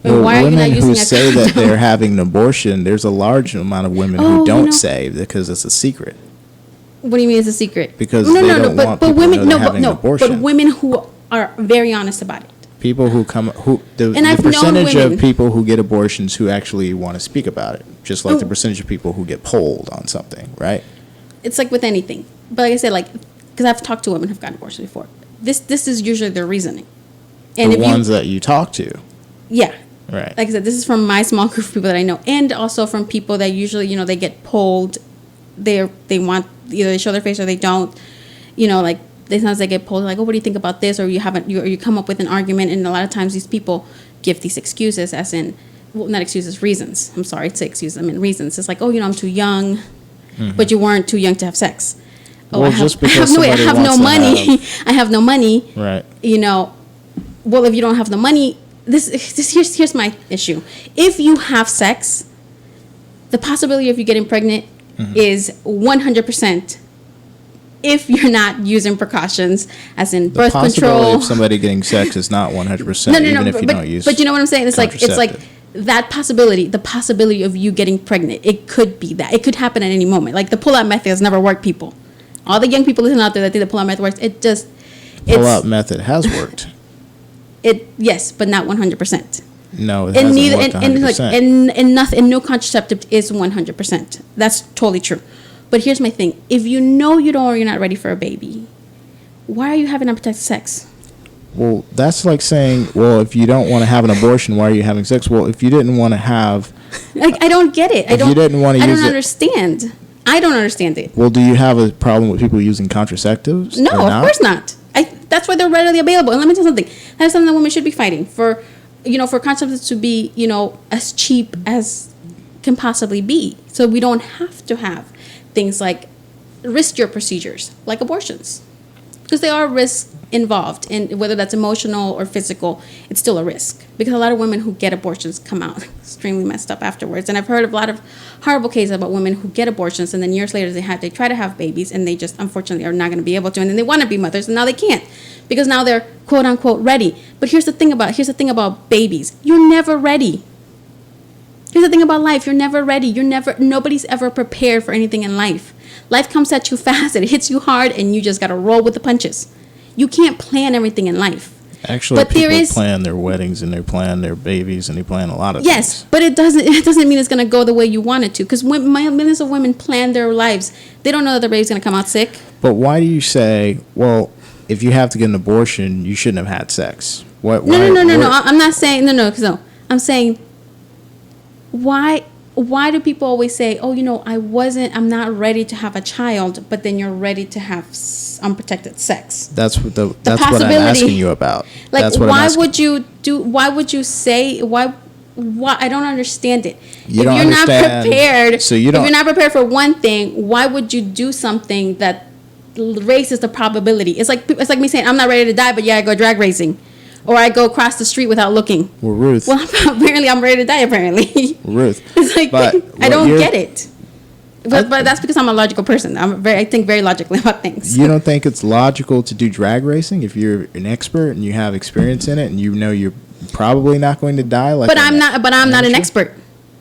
Well, why are you not women using who a say that condom? they're having an abortion, there's a large amount of women who don't say because it's a secret. What do you mean it's a secret? Because they don't want people to know they're having an abortion. But women who are very honest about it. People who come, the I've known percentage women- of people who get abortions who actually want to speak about it, just like the percentage of people who get polled on something, right? It's like with anything. But like I said, like, because I've talked to women who've gotten abortions before. This is usually their reasoning. And The ones that you talk to, yeah. right? Like I said, this is from my small group of people that I know, and also from people that usually, they get polled. They want, either they show their face or they don't. Like sometimes they get polled, like, oh, what do you think about this? Or you come up with an argument, and a lot of times these people give these excuses, as in, well, not excuses, reasons. I'm sorry to say excuses. I mean reasons. It's like, oh, I'm too young, but you weren't too young to have sex. Oh, Well, I have, just because I have somebody no wants to money. I have no money. Right. Well, if you don't have the money, here's my issue. If you have sex, the possibility of you getting pregnant is 100%. If you're not using precautions, as in birth The possibility control. of somebody getting sex is not 100%, No, even if you don't use. But you know what I'm saying? It's like contraceptive. that possibility, the possibility of you getting pregnant. It could be that. It could happen at any moment. Like the pull-out method has never worked, people. All the young people listening out there that think the pull-out method works, Pull-out method has worked. Yes, but not 100%. No, it And hasn't neither, worked and 100%. and nothing, and no contraceptive is 100%. That's totally true. But here's my thing: if you know you don't, or you're not ready for a baby, why are you having unprotected sex? Well, that's like saying, well, if you don't want to have an abortion, why are you having sex? Well, if you didn't want to have, Like, I don't get it. If you didn't want to I use don't it- understand. I don't understand it. well, do you have a problem with people using contraceptives? No, or of course not. That's why they're readily available. And let me tell you something. That is something that women should be fighting for. For contraceptives to be, as cheap as can possibly be, so we don't have to have things like riskier procedures like abortions, because there are risks involved, and whether that's emotional or physical, it's still a risk, because a lot of women who get abortions come out extremely messed up afterwards. And I've heard of a lot of horrible cases about women who get abortions, and then years later they try to have babies, and they just unfortunately are not going to be able to, and then they want to be mothers, and now they can't, because now they're quote unquote ready. But here's the thing about babies: you're never ready. Here's the thing about life: you're never ready. Nobody's ever prepared for anything in life. Life comes at you fast, it hits you hard, and you just got to roll with the punches. You can't plan everything in life. Actually, But people there is- plan their weddings and they plan their babies and they plan a lot of Yes, things. but it doesn't mean it's going to go the way you want it to, because millions of women plan their lives. They don't know that their baby's going to come out sick. But why do you say, well, if you have to get an abortion, you shouldn't have had sex? No. Why- I'm not saying no. I'm saying why do people always say, oh, I'm not ready to have a child, but then you're ready to have unprotected sex? That's what that's what I'm possibility- asking you about. Like, That's what I'm why asking. would you say, why, I don't understand it. You If don't you're not understand- prepared, so you don't- if you're not prepared for one thing, why would you do something that raises the probability? It's like me saying, I'm not ready to die, but yeah, I go drag racing. Or I go across the street without looking. Well, Ruth. Well, apparently I'm ready to die, apparently. Ruth. It's like, But I don't what you're- get it. But that's because I'm a logical person. I think very logically about things. You don't think it's logical to do drag racing if you're an expert and you have experience in it and you know you're probably not going to die? Like, But I'm not an amateur? expert.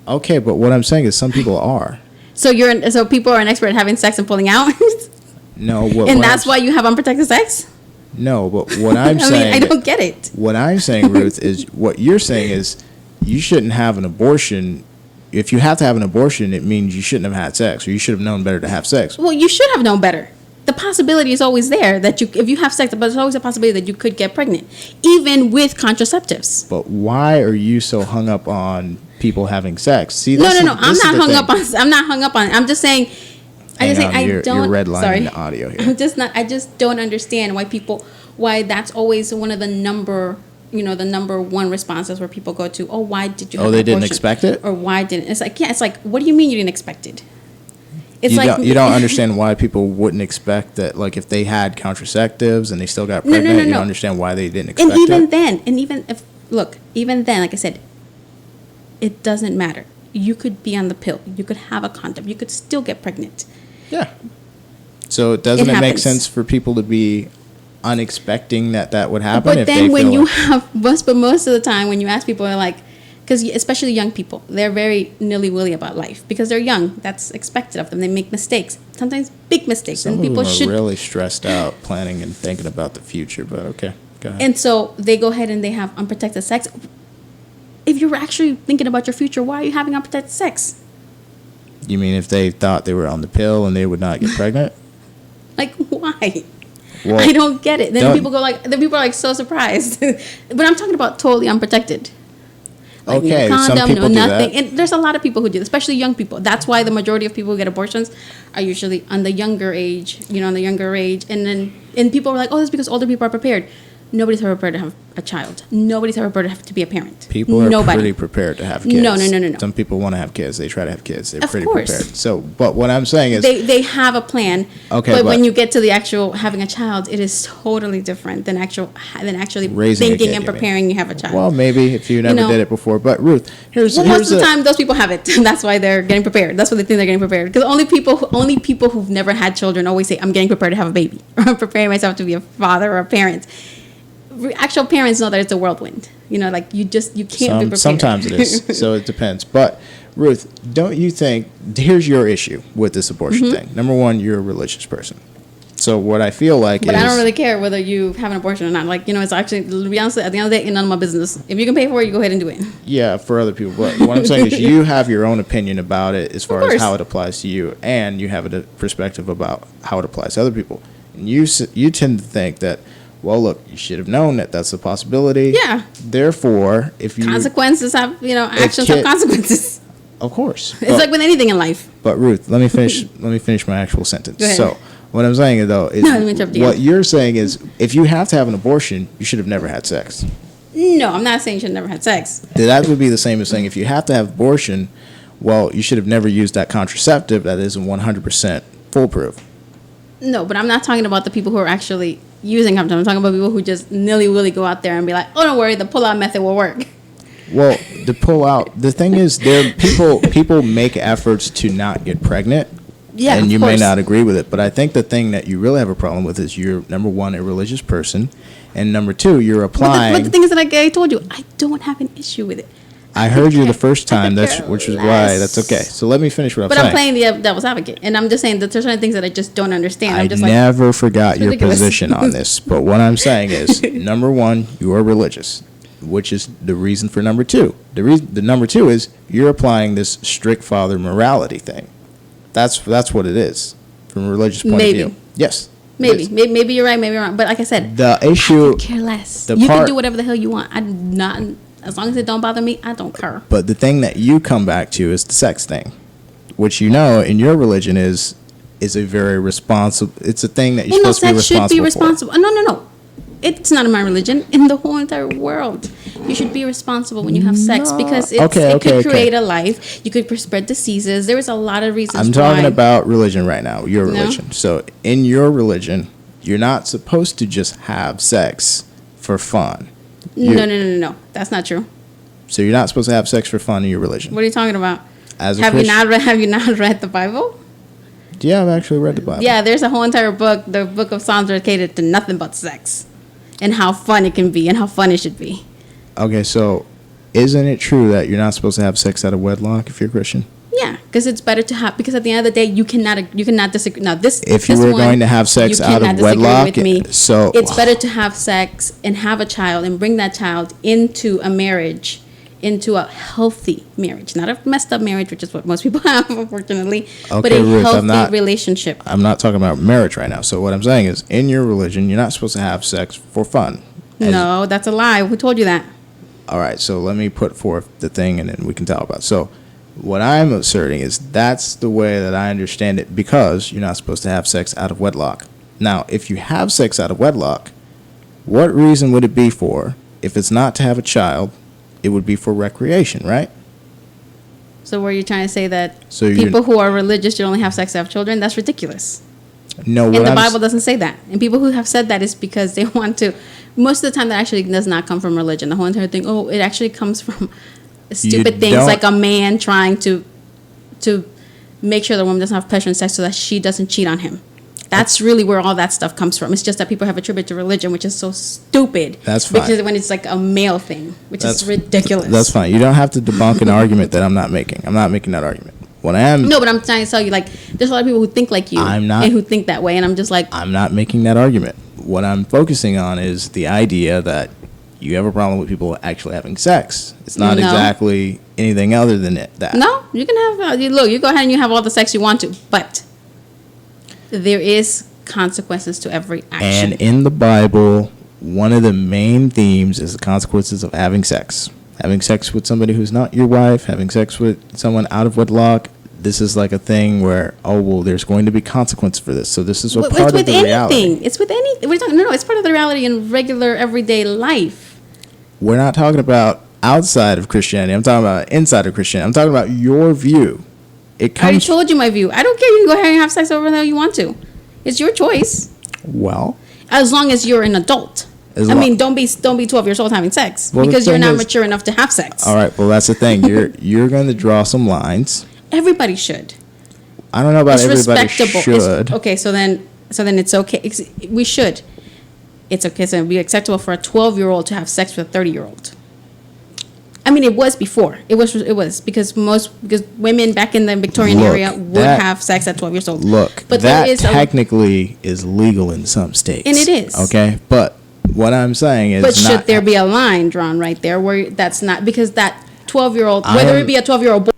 Okay, but what I'm saying is some people are. So people are an expert at having sex and pulling out, No, and that's why you have unprotected sex. No, but what I'm I saying, mean, I don't get it. What I'm saying, Ruth, is what you're saying is you shouldn't have an abortion. If you have to have an abortion, it means you shouldn't have had sex, or you should have known better to have sex. Well, you should have known better. The possibility is always there that if you have sex, but there's always a possibility that you could get pregnant, even with contraceptives. But why are you so hung up on people having sex? See, No. I'm not hung up on. I'm not hung up on. I'm just saying. You're Don't. redlining Sorry. the audio here. I'm just not. I just don't understand why that's always one of the number one responses where people go to. Oh, why did you? Oh, have they an didn't abortion? expect it? Or why didn't? It's like, yeah. It's like, what do you mean you didn't expect it? It's You don't understand why people wouldn't expect that. Like if they had contraceptives and they still got No, pregnant, you no. don't understand why they didn't expect And even it. then, even then, like I said, it doesn't matter. You could be on the pill. You could have a condom. You could still get pregnant. Yeah. So doesn't it make happens. sense for people to be unexpecting that would happen? But if then they when feel you like, have, but most of the time when you ask people, they're like, because especially young people, they're very nilly-willy about life because they're young. That's expected of them. They make mistakes, sometimes big mistakes, some and of people them are should. really stressed out planning and thinking about the future, but okay. Go ahead. And so they go ahead and they have unprotected sex. If you're actually thinking about your future, why are you having unprotected sex? You mean if they thought they were on the pill and they would not get pregnant? Like, why? Well, I don't get it. Then don't- people are like so surprised. But I'm talking about totally unprotected. Like Okay, no some condom, people no do nothing. that. And there's a lot of people who do, especially young people. That's why the majority of people who get abortions are usually on the younger age, and people are like, oh, that's because older people are prepared. Nobody's ever prepared to have a child. Nobody's ever prepared to be a parent. People are Nobody. pretty prepared to have kids. No. Some people want to have kids. They try to have kids. They're Of pretty course. prepared. So, but what I'm saying is, They have a plan. Okay, but but- when you get to the actual having a child, it is totally different than actually Raising a thinking kid, and you mean. preparing you have a child. well, maybe if you never know- did it before. But Ruth, here's Well, here's most of the time, those people have it. That's why they're getting prepared. That's what they think they're getting prepared. Because only people who've never had children always say, "I'm getting prepared to have a baby," or "I'm preparing myself to be a father or a parent." Actual parents know that it's a whirlwind. Like you can't be prepared. Sometimes it is. So it depends. But Ruth, don't you think? Here's your issue with this abortion Mm-hmm. thing. Number one, you're a religious person. So what I feel like But is, I don't really care whether you have an abortion or not. It's actually, to be honest, at the end of the day, it's none of my business. If you can pay for it, you go ahead and do it. yeah, for other people. But what I'm saying is, you have your own opinion about it as far as course. how it applies to you, and you have a perspective about how it applies to other people. And you tend to think that, well, look, you should have known that that's a possibility. Yeah. Therefore, if you Consequences have, actions have consequences. of course, It's like with anything in life. But Ruth, let me finish my actual sentence. Go ahead. So what I'm saying though is, No, let me interrupt you. what you're saying is, if you have to have an abortion, you should have never had sex. No, I'm not saying you should never had sex. That would be the same as saying if you have to have abortion, well, you should have never used that contraceptive that isn't 100% foolproof. No, but I'm not talking about the people who are actually using condoms. I'm talking about people who just nilly-willy go out there and be like, oh, don't worry, the pull-out method will work. Well, the pull out. The thing is, people make efforts to not get pregnant. Yeah, and of you may course. not agree with it, but I think the thing that you really have a problem with is you're, number one, a religious person, and number two, you're applying. But the thing is that I told you, I don't have an issue with it. I heard you the care- first I time, could care which is why less. that's okay. So let me finish what I'm But saying. I'm playing the devil's advocate, and I'm just saying that there's certain things that I just don't understand. I I'm just never forgot it's your ridiculous. position on this, but what I'm saying is, number one, you are religious, which is the reason for number two. The number two is you're applying this strict father morality thing. That's what it is from a religious point Maybe. of view. Yes. it maybe is. you're right, maybe you're wrong. But like I said, The I issue, could care less. the You can part- do whatever the hell you want. As long as it don't bother me, I don't care. but the thing that you come back to is the sex thing, which in your religion is a very responsible. It's a thing that you're Well, no, supposed to be sex should be responsible for. responsible. No. It's not in my religion. In the whole entire world, you should be responsible when you have sex because it could create a life. You could spread diseases. There is a lot of reasons. I'm talking why. about religion right now, your No. religion. So in your religion, you're not supposed to just have sex for fun. No. That's not true. So you're not supposed to have sex for fun in your religion. What are you talking about? As a Have Christian, you not read the Bible? Yeah, I've actually read the Bible. Yeah, there's a whole entire book, the Book of Psalms, dedicated to nothing but sex, and how fun it can be, and how fun it should be. Okay, so isn't it true that you're not supposed to have sex out of wedlock if you're Christian? Yeah, because it's better to have. Because at the end of the day, you cannot disagree. Now If you were going to have sex out of wedlock, so it's better to have sex and have a child and bring that child into a marriage, into a healthy marriage, not a messed up marriage, which is what most people have, unfortunately, but Okay, a Ruth, healthy relationship. I'm not talking about marriage right now. So what I'm saying is, in your religion, you're not supposed to have sex for fun. No, that's a lie. Who told you that? All right, so let me put forth the thing, and then we can talk about it. So what I'm asserting is that's the way that I understand it, because you're not supposed to have sex out of wedlock. Now, if you have sex out of wedlock, what reason would it be for? If it's not to have a child, it would be for recreation, right? So were you trying to say that So you're- people who are religious should only have sex to have children? That's ridiculous. No, And what the I'm Bible doesn't say that. And people who have said that is because they want to. Most of the time, that actually does not come from religion. The whole entire thing. Oh, it actually comes from stupid things don't- like a man trying to make sure the woman doesn't have pleasure in sex so that she doesn't cheat on him. That's really where all that stuff comes from. It's just that people have attributed to religion, which is so stupid. That's fine. Because when it's like a male thing, which is ridiculous. That's fine. You don't have to debunk an argument that I'm not making. I'm not making that argument. What I am, No, but I'm trying to tell you, like, there's a lot of people who think like you I'm not- and who think that way, and I'm just like, I'm not making that argument. what I'm focusing on is the idea that you have a problem with people actually having sex. It's not No. exactly anything other than that. No, you can have, you go ahead and you have all the sex you want to, but there is consequences to every action. And in the Bible, one of the main themes is the consequences of having sex. Having sex with somebody who's not your wife, having sex with someone out of wedlock. This is like a thing where, oh, well, there's going to be consequence for this. So this is a It's part of with the anything. reality. It's with anything. No, it's part of the reality in regular, everyday life. We're not talking about outside of Christianity. I'm talking about inside of Christianity. I'm talking about your view. It I already comes told you my view. I don't care. You can go ahead and have sex over there you want to. It's your choice. well. As long as you're an adult. As I lo- mean, don't be 12 years old having sex Well, the because you're thing not is- mature enough to have sex. All right. Well, that's the thing. You're going to draw some lines. Everybody should. I don't know about It's everybody respectable. should. Okay, so then it's okay. We should. It's okay. So it'd be acceptable for a 12-year-old to have sex with a 30-year-old. I mean, it was before. It was because women back in the Victorian Look, area would that- have sex at 12 years old. Look, but that there is technically is legal in some states. And it is. Okay, but what I'm saying is, But should not, there be a line drawn right there where that's not because that 12-year-old, I whether am- it be a 12-year-old boy